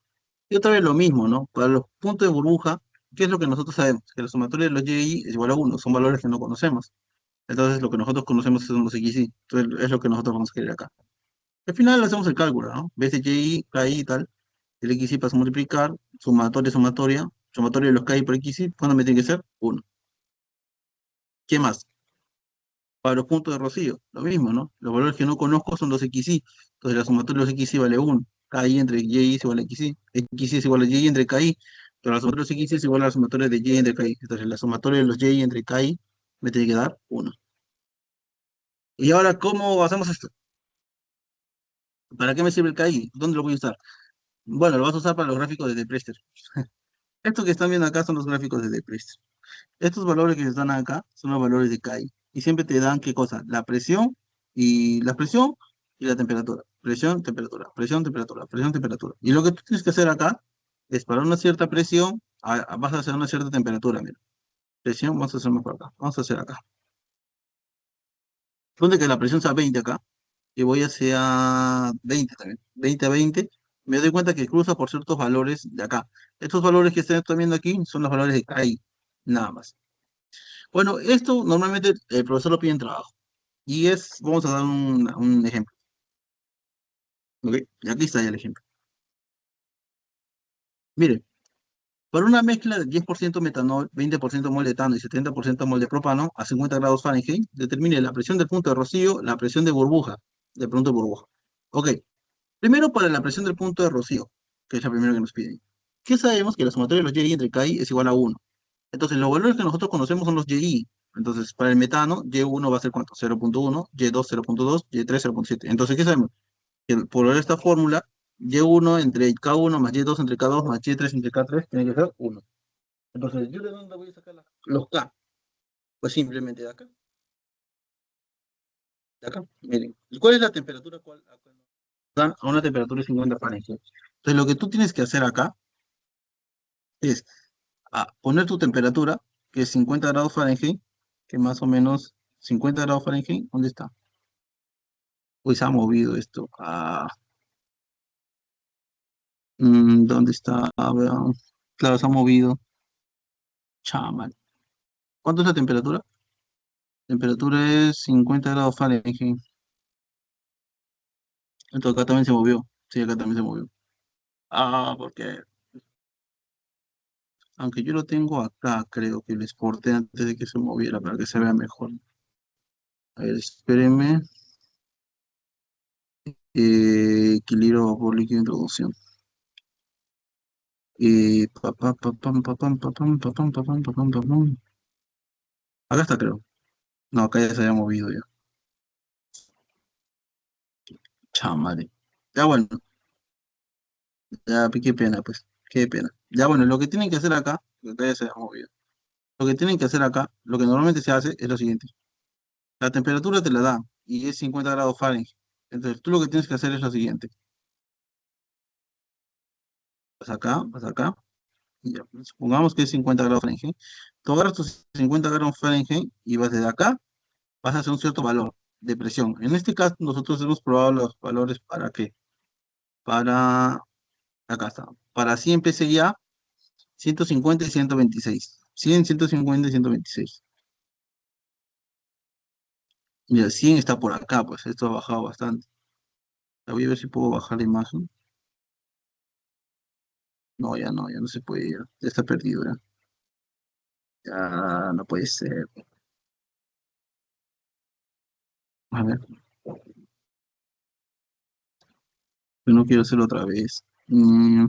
[SPEAKER 2] Y otra vez lo mismo, ¿no? Para los puntos de burbuja, ¿qué es lo que nosotros sabemos? Que la sumatoria de los YI es igual a uno, son valores que no conocemos. Entonces lo que nosotros conocemos son los XY. Entonces es lo que nosotros vamos a querer acá. Al final hacemos el cálculo, ¿no? Ves de YI, KI y tal, el XY pasa a multiplicar, sumatoria de los KI por XY, ¿cuándo me tiene que ser? Uno. ¿Qué más? Para los puntos de Rocío, lo mismo, ¿no? Los valores que no conozco son los XY. Entonces la sumatoria de los XY vale 1. KI entre Y es igual a XY. XY es igual a Y entre KI. Pero la sumatoria de los XY es igual a la sumatoria de Y entre KI. Entonces la sumatoria de los Y entre KI me tiene que dar 1. Y ahora, ¿cómo hacemos esto? ¿Para qué me sirve el KI? ¿Dónde lo voy a usar? Bueno, lo vas a usar para los gráficos de De Prester. Estos que están viendo acá son los gráficos de De Prester. Estos valores que están acá son los valores de KI. y siempre te dan qué cosa, la presión y la temperatura. Presión, temperatura, presión, temperatura, presión, temperatura. Y lo que tú tienes que hacer acá es para una cierta presión, vas a hacer una cierta temperatura, mira. Presión, vamos a hacer mejor acá. Vamos a hacer acá. Ponte que la presión sea 20 acá, y voy hacia 20 también. 20 a 20, me doy cuenta que cruza por ciertos valores de acá. Estos valores que están viendo aquí son los valores de KI, nada más. Bueno, esto normalmente el profesor lo pide en trabajo. Vamos a dar un ejemplo. ¿Ok? Y aquí está ya el ejemplo. Mire, para una mezcla de 10% metanol, 20% mol de etano y 70% mol de propano a 50 grados Fahrenheit, determine la presión del punto de rocío, la presión de burbuja, de punto de burbuja. Ok, primero para la presión del punto de rocío, que es la primera que nos piden. ¿Qué sabemos? Que la sumatoria de los YI entre KI es igual a 1. Entonces, los valores que nosotros conocemos son los YI. Entonces, para el metano, Y1 va a ser ¿cuánto? 0.1, Y2 0.2, Y3 0.7. Entonces, ¿qué sabemos? Que por esta fórmula, Y1 entre K1 más Y2 entre K2 más Y3 entre K3 tiene que ser 1. Entonces, ¿yo de dónde voy a sacar los K? Pues simplemente de acá. De acá. Miren, ¿cuál es la temperatura? Dan a una temperatura de 50 Fahrenheit. Entonces, lo que tú tienes que hacer acá es poner tu temperatura, que es 50 grados Fahrenheit, que más o menos 50 grados Fahrenheit, ¿dónde está? Uy, se ha movido esto. ¿Dónde está? Veamos. Claro, se ha movido. Chamal. ¿Cuánto es la temperatura? Temperatura es 50 grados Fahrenheit. Entonces acá también se movió. Sí, acá también se movió. Porque, aunque yo lo tengo acá, creo que lo exporté antes de que se moviera para que se vea mejor. A ver, espérenme. Equilibrio por líquido de introducción. Pa, pam. Acá está, creo. No, acá ya se había movido ya. Chamale. Ya bueno, ya, qué pena, pues. Qué pena. Ya bueno, lo que tienen que hacer acá, que acá ya se había movido. Lo que tienen que hacer acá, lo que normalmente se hace es lo siguiente. La temperatura te la da y es 50 grados Fahrenheit. Entonces tú lo que tienes que hacer es lo siguiente. Vas acá, y ya, pues, supongamos que es 50 grados Fahrenheit. Tú agarras tus 50 grados Fahrenheit y vas desde acá, vas a hacer un cierto valor de presión. En este caso, nosotros hemos probado los valores para qué. Para, acá está, para 100 PSI, 150 y 126. 100, 150 y 126. Mira, 100 está por acá, pues esto ha bajado bastante. Voy a ver si puedo bajar la imagen. No, ya no se puede, ya está perdido, ya. Ya no puede ser. A ver, yo no quiero hacerlo otra vez. Eh,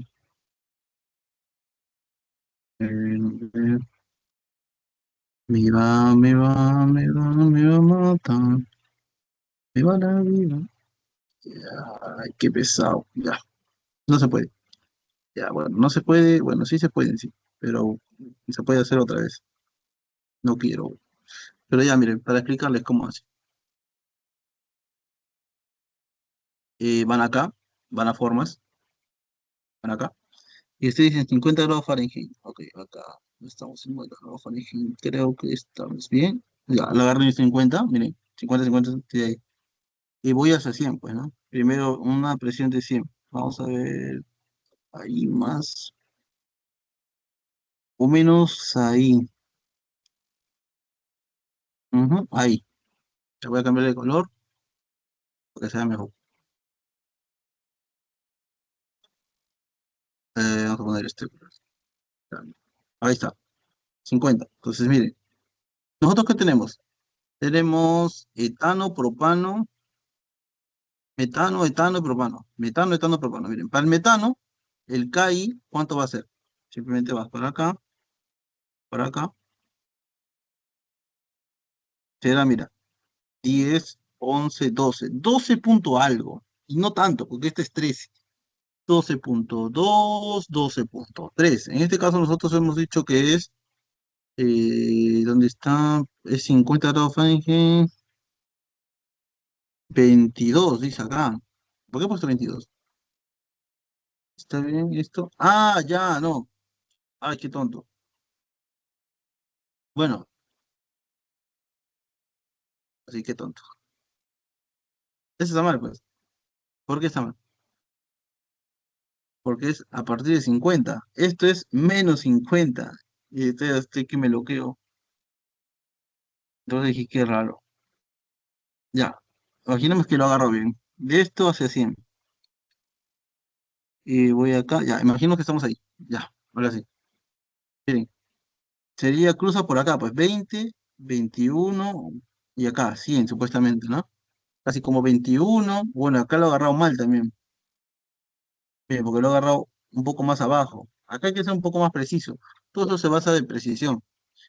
[SPEAKER 2] me va a matar, me va la vida. Ay, qué pesado. Ya, no se puede. Ya, bueno, no se puede. Bueno, sí se puede, sí. Pero se puede hacer otra vez. No quiero. Pero ya, miren, para explicarles cómo hace. Van acá, van a formas, van acá. Y ustedes dicen 50 grados Fahrenheit. Ok, acá estamos en 50 grados Fahrenheit. Creo que estamos bien. Ya, la agarré en 50, miren. 50, 50, estoy ahí. Y voy hacia 100, pues, ¿no? Primero una presión de 100. Vamos a ver, ahí más o menos ahí. Ujú, ahí. Le voy a cambiar de color para que sea mejor. Vamos a poner este color. Ahí está, 50. Entonces, miren, ¿nosotros qué tenemos? Tenemos etano, propano, metano, etano y propano. Metano, etano, propano. Miren, para el metano, el KI, ¿cuánto va a ser? Simplemente vas para acá. Será, mira, 10, 11, 12. 12 punto algo. Y no tanto, porque este es 13. 12.2, 12.3. En este caso nosotros hemos dicho que es, ¿dónde está? Es 50 grados Fahrenheit, 22 dice acá. ¿Por qué he puesto 22? ¿Está bien esto? Ah, ya, no. Ay, qué tonto. Bueno, así que tonto. Eso está mal, pues. ¿Por qué está mal? Porque es a partir de 50. Esto es menos 50. Y estoy que me bloqueo. Entonces dije, qué raro. Ya. Imaginemos que lo agarro bien. De esto hacia 100. Y voy acá. Ya, imagino que estamos ahí. Ya, ahora sí. Miren, sería cruza por acá, pues 20, 21 y acá 100 supuestamente, ¿no? Casi como 21. Bueno, acá lo he agarrado mal también. Bien, porque lo he agarrado un poco más abajo. Acá hay que ser un poco más preciso. Todo eso se basa de precisión.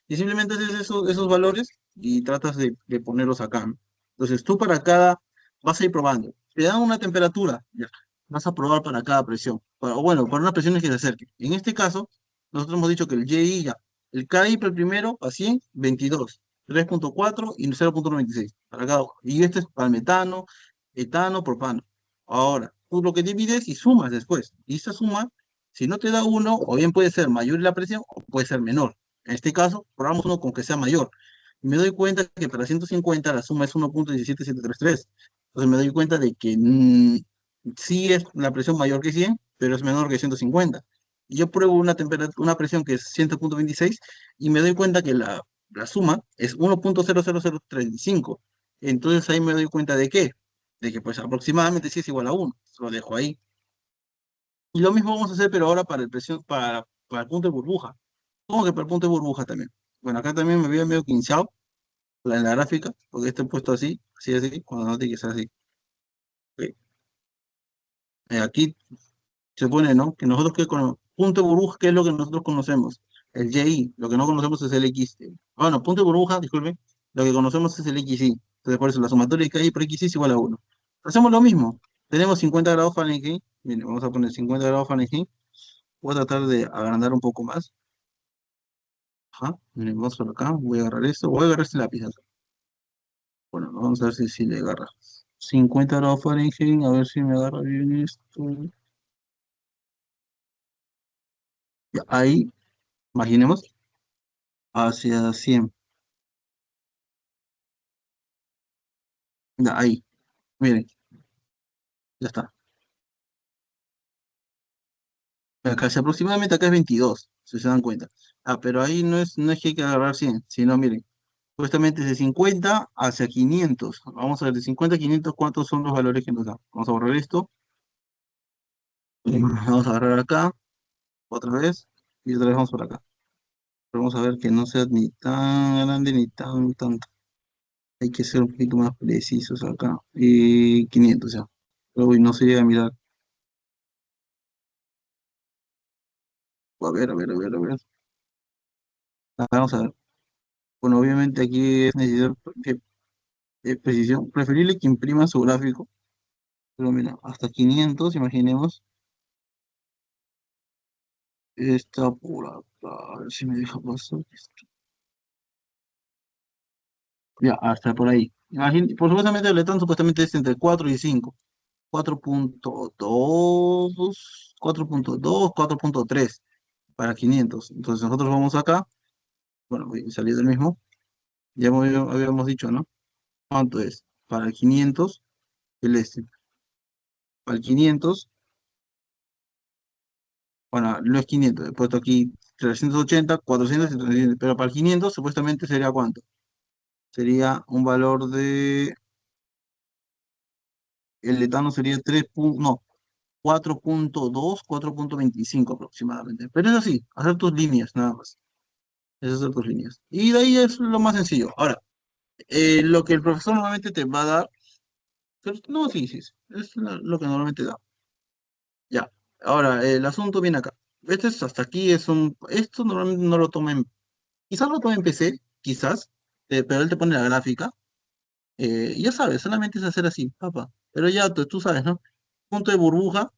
[SPEAKER 2] Y simplemente haces esos valores y tratas de ponerlos acá, ¿no? Entonces tú para cada, vas a ir probando. Te dan una temperatura, ya, vas a probar para cada presión. O bueno, para unas presiones que se acerquen. En este caso, nosotros hemos dicho que el YI ya, el KI para el primero a 100, 22, 3.4 y 0.96 para cada uno. Y este es para el metano, etano, propano. Ahora, tú lo que divides y sumas después. Y esta suma, si no te da uno, o bien puede ser mayor la presión o puede ser menor. En este caso, probamos uno con que sea mayor. Y me doy cuenta que para 150 la suma es 1.17733. Entonces me doy cuenta de que sí es la presión mayor que 100, pero es menor que 150. Y yo pruebo una presión que es 100.26 y me doy cuenta que la suma es 1.00035. Entonces ahí me doy cuenta de qué, de que pues aproximadamente sí es igual a 1. Lo dejo ahí. Y lo mismo vamos a hacer, pero ahora para para el punto de burbuja. ¿Cómo que para el punto de burbuja también? Bueno, acá también me había medio quinceado en la gráfica, porque este puesto así, así, así, cuando no tiene que ser así. Ok. Aquí se pone, ¿no? Que nosotros que con punto de burbuja, ¿qué es lo que nosotros conocemos? El YI, lo que no conocemos es el X. Bueno, punto de burbuja, disculpen, lo que conocemos es el XY. Entonces, por eso la sumatoria de KI por XY es igual a 1. Hacemos lo mismo. Tenemos 50 grados Fahrenheit. Miren, vamos a poner 50 grados Fahrenheit. Voy a tratar de agrandar un poco más. Ajá, miren, vamos por acá. Voy a agarrar esto. Voy a agarrar este lápiz acá. Bueno, vamos a ver si le agarra. 50 grados Fahrenheit, a ver si me agarra bien esto. Ya, ahí, imaginemos, hacia 100. Ya, ahí, miren, ya está. Acá, aproximadamente acá es 22, si se dan cuenta. Ah, pero ahí no es que hay que agarrar 100, sino miren, supuestamente es de 50 hacia 500. Vamos a ver, de 50 a 500, ¿cuántos son los valores que nos dan? Vamos a borrar esto. Vamos a agarrar acá, otra vez, y otra vez vamos por acá. Pero vamos a ver que no sea ni tan grande ni tan tanto. Hay que ser un poquito más precisos acá. 500 ya. Uy, no se llega a mirar. A ver, a ver, a ver, a ver. Vamos a ver. Bueno, obviamente aquí es necesario precisión. Preferible que imprima su gráfico. Pero mira, hasta 500 imaginemos. Está por acá. A ver si me deja pasar esto. Ya, hasta por ahí. Por supuestamente el letón supuestamente es entre 4 y 5. 4.2, 4.2, 4.3 para 500. Entonces nosotros vamos acá. Bueno, voy a salir del mismo. Ya habíamos dicho, ¿no? ¿Cuánto es? Para el 500, el este. Para el 500, bueno, no es 500, he puesto aquí 380, 400 y 300, pero para el 500 supuestamente sería ¿cuánto? Sería un valor de, el etano sería 3, no, 4.2, 4.25 aproximadamente. Pero es así, hacer tus líneas nada más. Es hacer tus líneas. Y de ahí es lo más sencillo. Ahora, lo que el profesor normalmente te va a dar, no, sí, sí, sí, es lo que normalmente da. Ya. Ahora, el asunto viene acá. Este es hasta aquí esto normalmente no lo tomen, quizás lo tomen en PC, quizás, pero él te pone la gráfica, y ya sabes, solamente es hacer así, papá. Pero ya tú sabes, ¿no? Punto de burbuja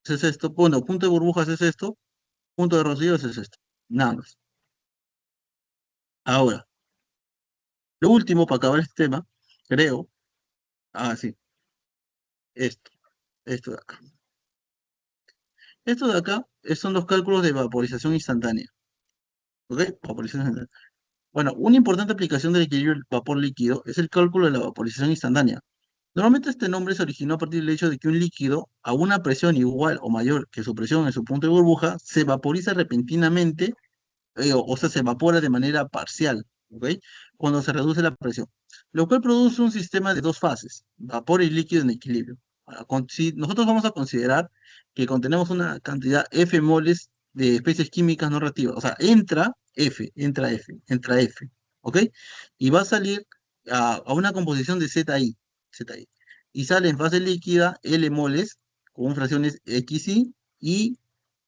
[SPEAKER 2] es esto, punto de burbujas es esto, punto de rocío es esto. Nada más. Ahora, Lo último, para acabar este tema, creo, sí, esto, esto de acá. Esto de acá son los cálculos de vaporización instantánea, ¿ok? Vaporización instantánea. Bueno, una importante aplicación del equilibrio del vapor líquido es el cálculo de la vaporización instantánea. Normalmente este nombre se originó a partir del hecho de que un líquido a una presión igual o mayor que su presión en su punto de burbuja se vaporiza repentinamente, o sea, se evapora de manera parcial, ¿ok? Cuando se reduce la presión, lo cual produce un sistema de dos fases, vapor y líquido en equilibrio. Ahora, si nosotros vamos a considerar que contenemos una cantidad F moles de especies químicas no reactivas, o sea, entra F, ¿ok? Y va a salir a una composición de ZI, y sale en fase líquida L moles con fracciones XI y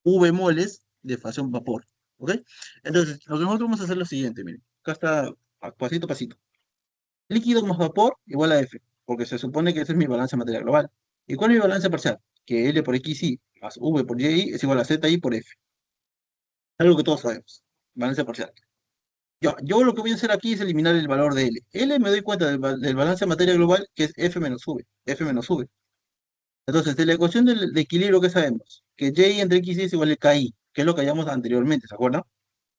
[SPEAKER 2] V moles de fracción vapor, ¿ok? Entonces, lo que nosotros vamos a hacer es lo siguiente, miren. Acá está pasito a pasito. Líquido más vapor igual a F, porque se supone que ese es mi balance material global. ¿Y cuál es mi balance parcial? Que L por XY más V por YI es igual a ZI por F. Algo que todos sabemos. Balance parcial. Yo lo que voy a hacer aquí es eliminar el valor de L. L me doy cuenta del balance de materia global, que es F menos V. F menos V. Entonces, de la ecuación de equilibrio, ¿qué sabemos? Que Y entre XY es igual a KI, que es lo que hallamos anteriormente, ¿se acuerdan?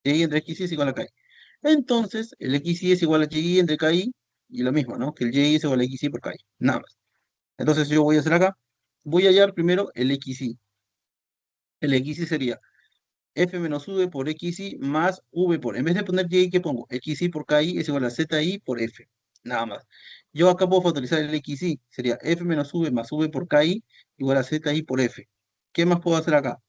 [SPEAKER 2] Y entre XY es igual a KI. Entonces, el XY es igual a Y entre KI, y lo mismo, ¿no? Que el Y es igual a XY por KI, nada más. Entonces, yo voy a hacer acá, voy a hallar primero el XY. El XY sería F menos V por XY más V por, en vez de poner Y, ¿qué pongo? XY por KI es igual a ZI por F, nada más. Yo acá puedo factorizar el XY, sería F menos V más V por KI igual a ZI por F. ¿Qué más puedo hacer acá?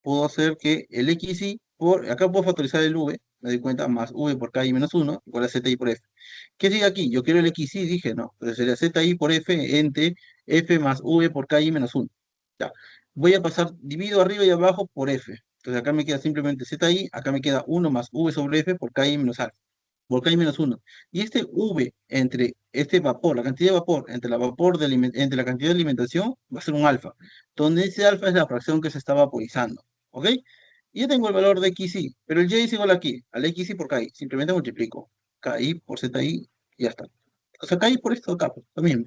[SPEAKER 2] Puedo hacer que el XY acá puedo factorizar el V, me doy cuenta, más V por KI menos 1 igual a ZI por F. ¿Qué sigue aquí? Yo quiero el XY, dije, no, entonces sería ZI por F entre F más V por KI menos 1. Ya. Voy a pasar, divido arriba y abajo por F. Entonces acá me queda simplemente ZI, acá me queda 1 más V sobre F por KI menos alfa, por KI menos 1. Y este V entre este vapor, la cantidad de vapor entre entre la cantidad de alimentación va a ser un alfa, donde ese alfa es la fracción que se está vaporizando. ¿Ok? Y ya tengo el valor de XY, pero el Y es igual aquí, al XY por KI. Simplemente multiplico KI por ZI y ya está. O sea, KI por esto acá, pues, lo mismo.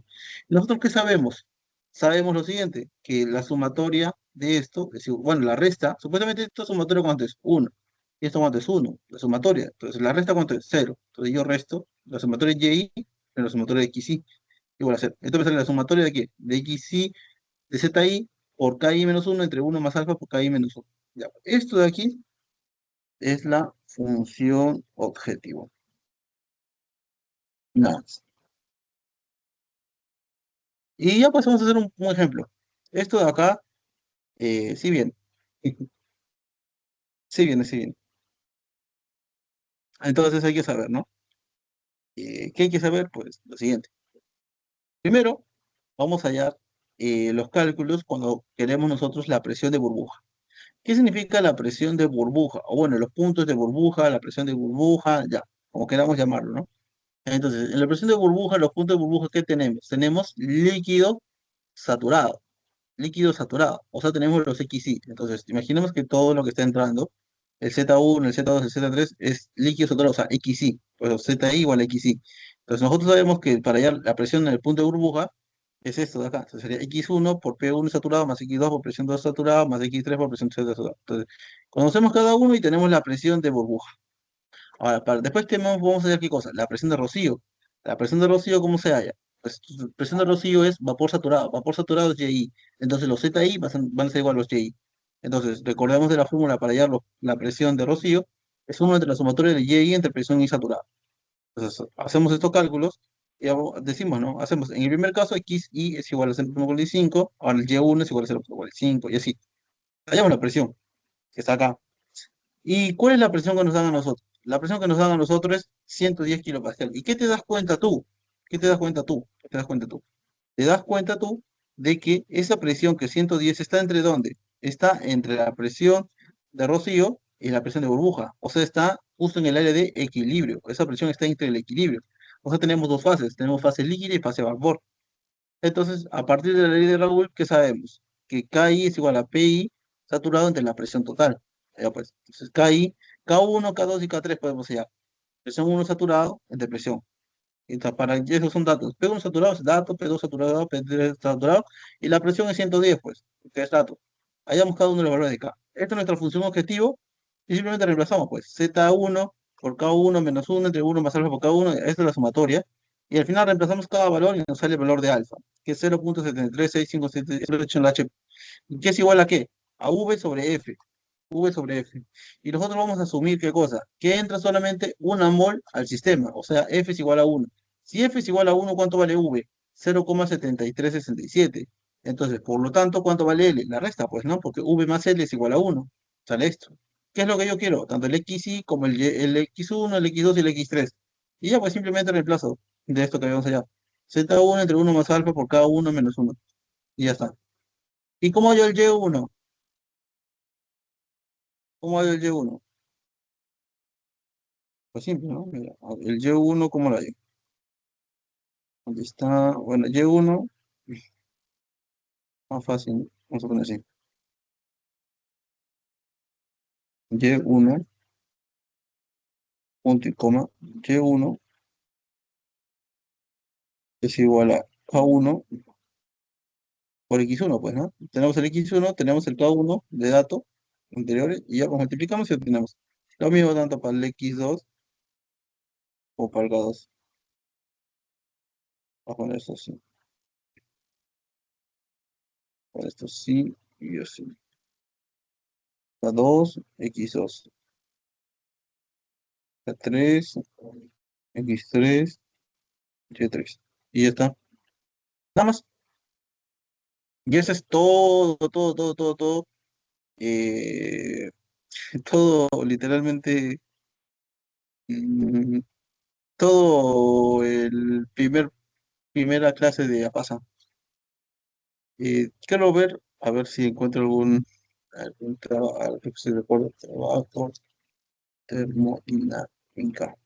[SPEAKER 2] ¿Nosotros qué sabemos? Sabemos lo siguiente, que la sumatoria de esto, es bueno, la resta, supuestamente esto sumatorio cuánto es 1, y esto cuánto es 1, la sumatoria. Entonces, la resta cuánto es 0. Entonces, yo resto la sumatoria de Y en la sumatoria de XY igual a 0. Entonces, me sale la sumatoria de qué? De XY de ZI por KI menos 1 entre 1 más alfa por KI menos 1. Ya, esto de aquí es la función objetivo. Nada más. Y ya pasamos a hacer un ejemplo. Esto de acá, sí viene. Sí viene, sí viene. Entonces hay que saber, ¿no? ¿Qué hay que saber? Pues lo siguiente. Primero, vamos a hallar los cálculos cuando queremos nosotros la presión de burbuja. ¿Qué significa la presión de burbuja? O bueno, los puntos de burbuja, la presión de burbuja, ya, como queramos llamarlo, ¿no? Entonces, en la presión de burbuja, los puntos de burbuja, ¿qué tenemos? Tenemos saturado, líquido saturado, o sea, tenemos los XY. Entonces, imaginemos que todo lo que está entrando, el Z1, el Z2, el Z3, es líquido saturado, o sea, XY, pues ZI igual a XY. Entonces, nosotros sabemos que para hallar la presión en el punto de burbuja, es esto de acá. Entonces, sería X1 por P1 saturado, más X2 por presión 2 saturado, más X3 por presión 3 saturado. Entonces, conocemos cada uno y tenemos la presión de burbuja. Ahora, después vamos a ver qué cosa, la presión de rocío. La presión de rocío, ¿cómo se halla? Pues presión de rocío es vapor saturado es YI. Entonces los ZI van a ser igual a los YI. Entonces, recordemos de la fórmula para hallar la presión de rocío, es uno entre la sumatoria de YI entre presión y saturado. Entonces, hacemos estos cálculos y decimos, ¿no? Hacemos, en el primer caso, XI es igual a 0,45, ahora el Y1 es igual a 0,45, y así. Hallamos la presión, que está acá. ¿Y cuál es la presión que nos dan a nosotros? La presión que nos dan a nosotros es 110 kilopascal. ¿Y qué te das cuenta tú? ¿Qué te das cuenta tú? ¿Qué te das cuenta tú? Te das cuenta tú de que esa presión que 110 está entre dónde? Está entre la presión de rocío y la presión de burbuja. O sea, está justo en el área de equilibrio. Esa presión está entre el equilibrio. O sea, tenemos dos fases. Tenemos fase líquida y fase vapor. Entonces, a partir de la ley de Raoul, ¿qué sabemos? Que KI es igual a PI saturado entre la presión total. Ya pues, entonces KI, K1, K2 y K3 podemos hallar. Presión 1 saturado entre presión Para esos son datos. P1 saturado es dato, P2 saturado, P3 saturado, y la presión es 110, pues, que es dato. Hayamos cada uno de los valores de K. Esta es nuestra función objetivo, y simplemente reemplazamos, pues, Z1 por K1 menos 1 entre 1 más alfa por K1, esta es la sumatoria, y al final reemplazamos cada valor y nos sale el valor de alfa, que es 0.73657, eso lo he hecho en la H, que es igual a qué? A V sobre F. V sobre F. Y nosotros vamos a asumir qué cosa, que entra solamente una mol al sistema, o sea, F es igual a 1. Si F es igual a 1, ¿cuánto vale V? 0,7367. Entonces, por lo tanto, ¿cuánto vale L? La resta, pues, ¿no? Porque V más L es igual a 1. Sale esto. ¿Qué es lo que yo quiero? Tanto el XY como el X1, el X2 y el X3. Y ya, pues, simplemente reemplazo de esto que vemos allá. Z1 entre 1 más alfa por cada 1 menos 1. Y ya está. ¿Y cómo hallo el Y1? ¿Cómo hallo el Y1? Pues simple, ¿no? Mira, el Y1, ¿cómo lo hay? Aquí está, bueno, Y1, más fácil, ¿no? Vamos a poner así. Y1, punto y coma, Y1 es igual a K1 por X1, pues, ¿no? Tenemos el X1, tenemos el K1 de datos anteriores, y ya los multiplicamos y obtenemos. Lo mismo tanto para el X2 o para el K2. Vamos a poner esto así, para esto sí, y así. K2, X2, K3, X3, Y3. Y ya está. Nada más. Y eso es todo, todo, todo, todo, todo. eh, todo, literalmente, mm, todo el primera clase de APASA. Quiero ver, a ver si encuentro algún trabajo, a ver si recuerdo, trabajo termodinámica.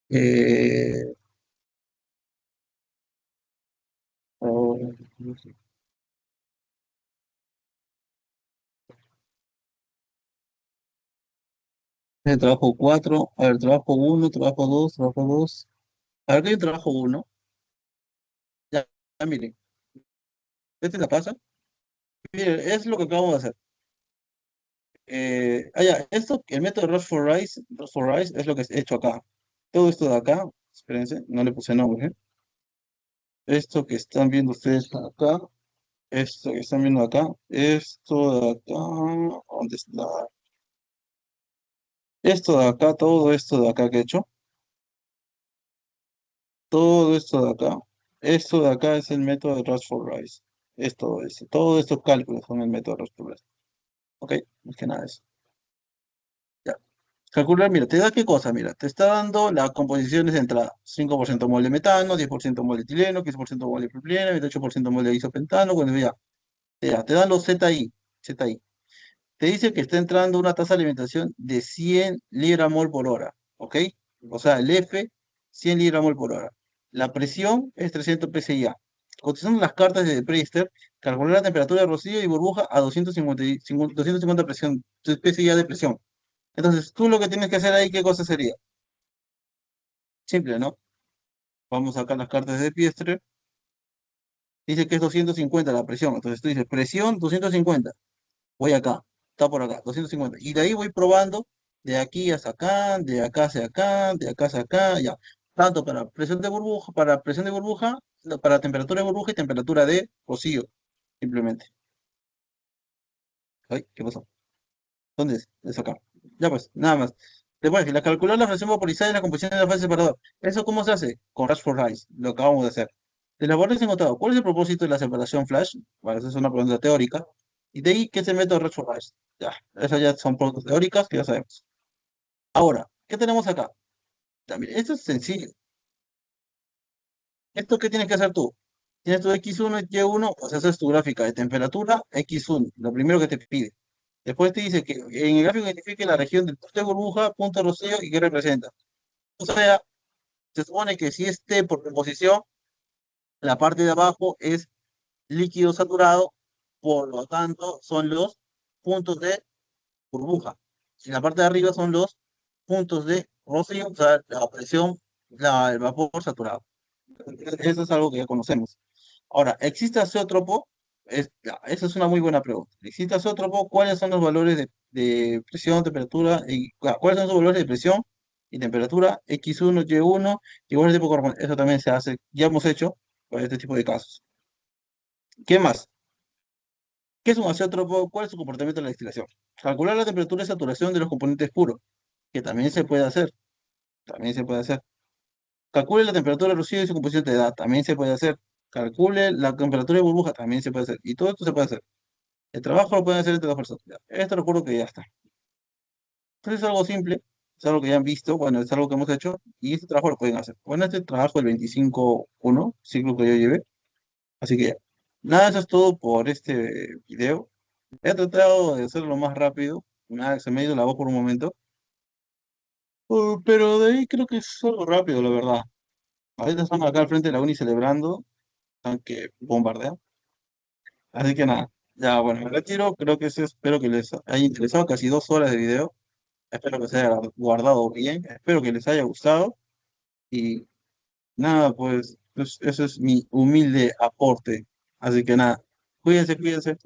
[SPEAKER 2] Eh, oh, trabajo 4, a ver, trabajo uno, trabajo 2, trabajo 2. A ver, ¿qué hay un trabajo uno? Ya, ya miren, este la pasa. Miren, es lo que acabamos de hacer. Ya, esto, el método Rush for Rice es lo que he hecho acá. Todo esto de acá, espérense, no le puse nombre, ¿eh? Esto que están viendo ustedes acá, esto que están viendo acá, esto de acá, ¿dónde está? Esto de acá, todo esto de acá que he hecho, todo esto de acá es el método de Rush for Rice. Es todo esto, todos estos cálculos son el método de Rush for Rice. Ok, más que nada eso. Ya. Calcular, mira, te da qué cosa, mira, te está dando las composiciones de entrada, 5% mol de metano, 10% mol de etileno, 15% mol de propileno, 28% mol de isopentano, bueno, ya, te dan los ZI. Te dice que está entrando una tasa de alimentación de 100 libras mol por hora, ¿ok? O sea, el F, 100 libras mol por hora. La presión es 300 psi. Cotizando las cartas de Priester, calcular la temperatura de rocío y burbuja a 250 presión, psi de presión. Entonces, tú lo que tienes que hacer ahí, ¿qué cosa sería? Simple, ¿no? Vamos a sacar las cartas de Priester. Dice que es 250 la presión. Entonces tú dices, presión 250. Voy acá, está por acá, 250. Y de ahí voy probando de aquí hacia acá, de acá hacia acá, de acá hacia acá, ya. Tanto para presión de burbuja, para temperatura de burbuja y temperatura de rocío, simplemente. Ay, ¿qué pasó? ¿Dónde es? Es acá. Ya pues, nada más. Después, la calcular la fracción vaporizada y la composición de la fase separador. ¿Eso cómo se hace? Con Rush for Rice, lo acabamos de hacer. De las bordes encontrado, ¿cuál es el propósito de la separación flash? Bueno, esa es una pregunta teórica. Y de ahí, ¿qué es el método Rush for Rice? Ya, esas ya son preguntas teóricas que ya sabemos. Ahora, ¿qué tenemos acá? Ya, mire, esto es sencillo. ¿Esto qué tienes que hacer tú? Tienes tu X1 y Y1, pues haces tu gráfica de temperatura X1, lo primero que te pide. Después te dice que en el gráfico identifique la región del punto de burbuja, punto de rocío y qué representa. O sea, se supone que si esté por composición, la parte de abajo es líquido saturado, por lo tanto son los puntos de burbuja. Y la parte de arriba son los puntos de Rocío, o sea, la presión, el vapor saturado. Eso es algo que ya conocemos. Ahora, ¿existe azeótropo? Esa es una muy buena pregunta. ¿Existe azeótropo? ¿Cuáles son los valores de presión, temperatura? ¿Cuáles son los valores de presión y temperatura? X1, Y1, igual de tipo corporal. Eso también se hace, ya hemos hecho para este tipo de casos. ¿Qué más? ¿Qué es un azeótropo? ¿Cuál es su comportamiento en la destilación? Calcular la temperatura de saturación de los componentes puros, que también se puede hacer. También se puede hacer. Calcule la temperatura de rocío y su composición de edad, también se puede hacer. Calcule la temperatura de burbuja, también se puede hacer. Y todo esto se puede hacer. El trabajo lo pueden hacer entre dos personas. Ya, esto recuerdo que ya está. Entonces es algo simple, es algo que ya han visto, bueno, es algo que hemos hecho, y este trabajo lo pueden hacer. Bueno, este trabajo el 25.1 ciclo que yo llevé. Así que ya. Nada, eso es todo por este video. He tratado de hacerlo lo más rápido. Nada, se me ha ido la voz por un momento. Pero de ahí creo que es algo rápido, la verdad. Ahorita estamos acá al frente de la uni celebrando, aunque bombardean. Así que nada, ya bueno, me retiro. Creo que eso, espero que les haya interesado. Casi 2 horas de video. Espero que se haya guardado bien. Espero que les haya gustado. Y nada, pues, eso es mi humilde aporte. Así que nada, cuídense, cuídense.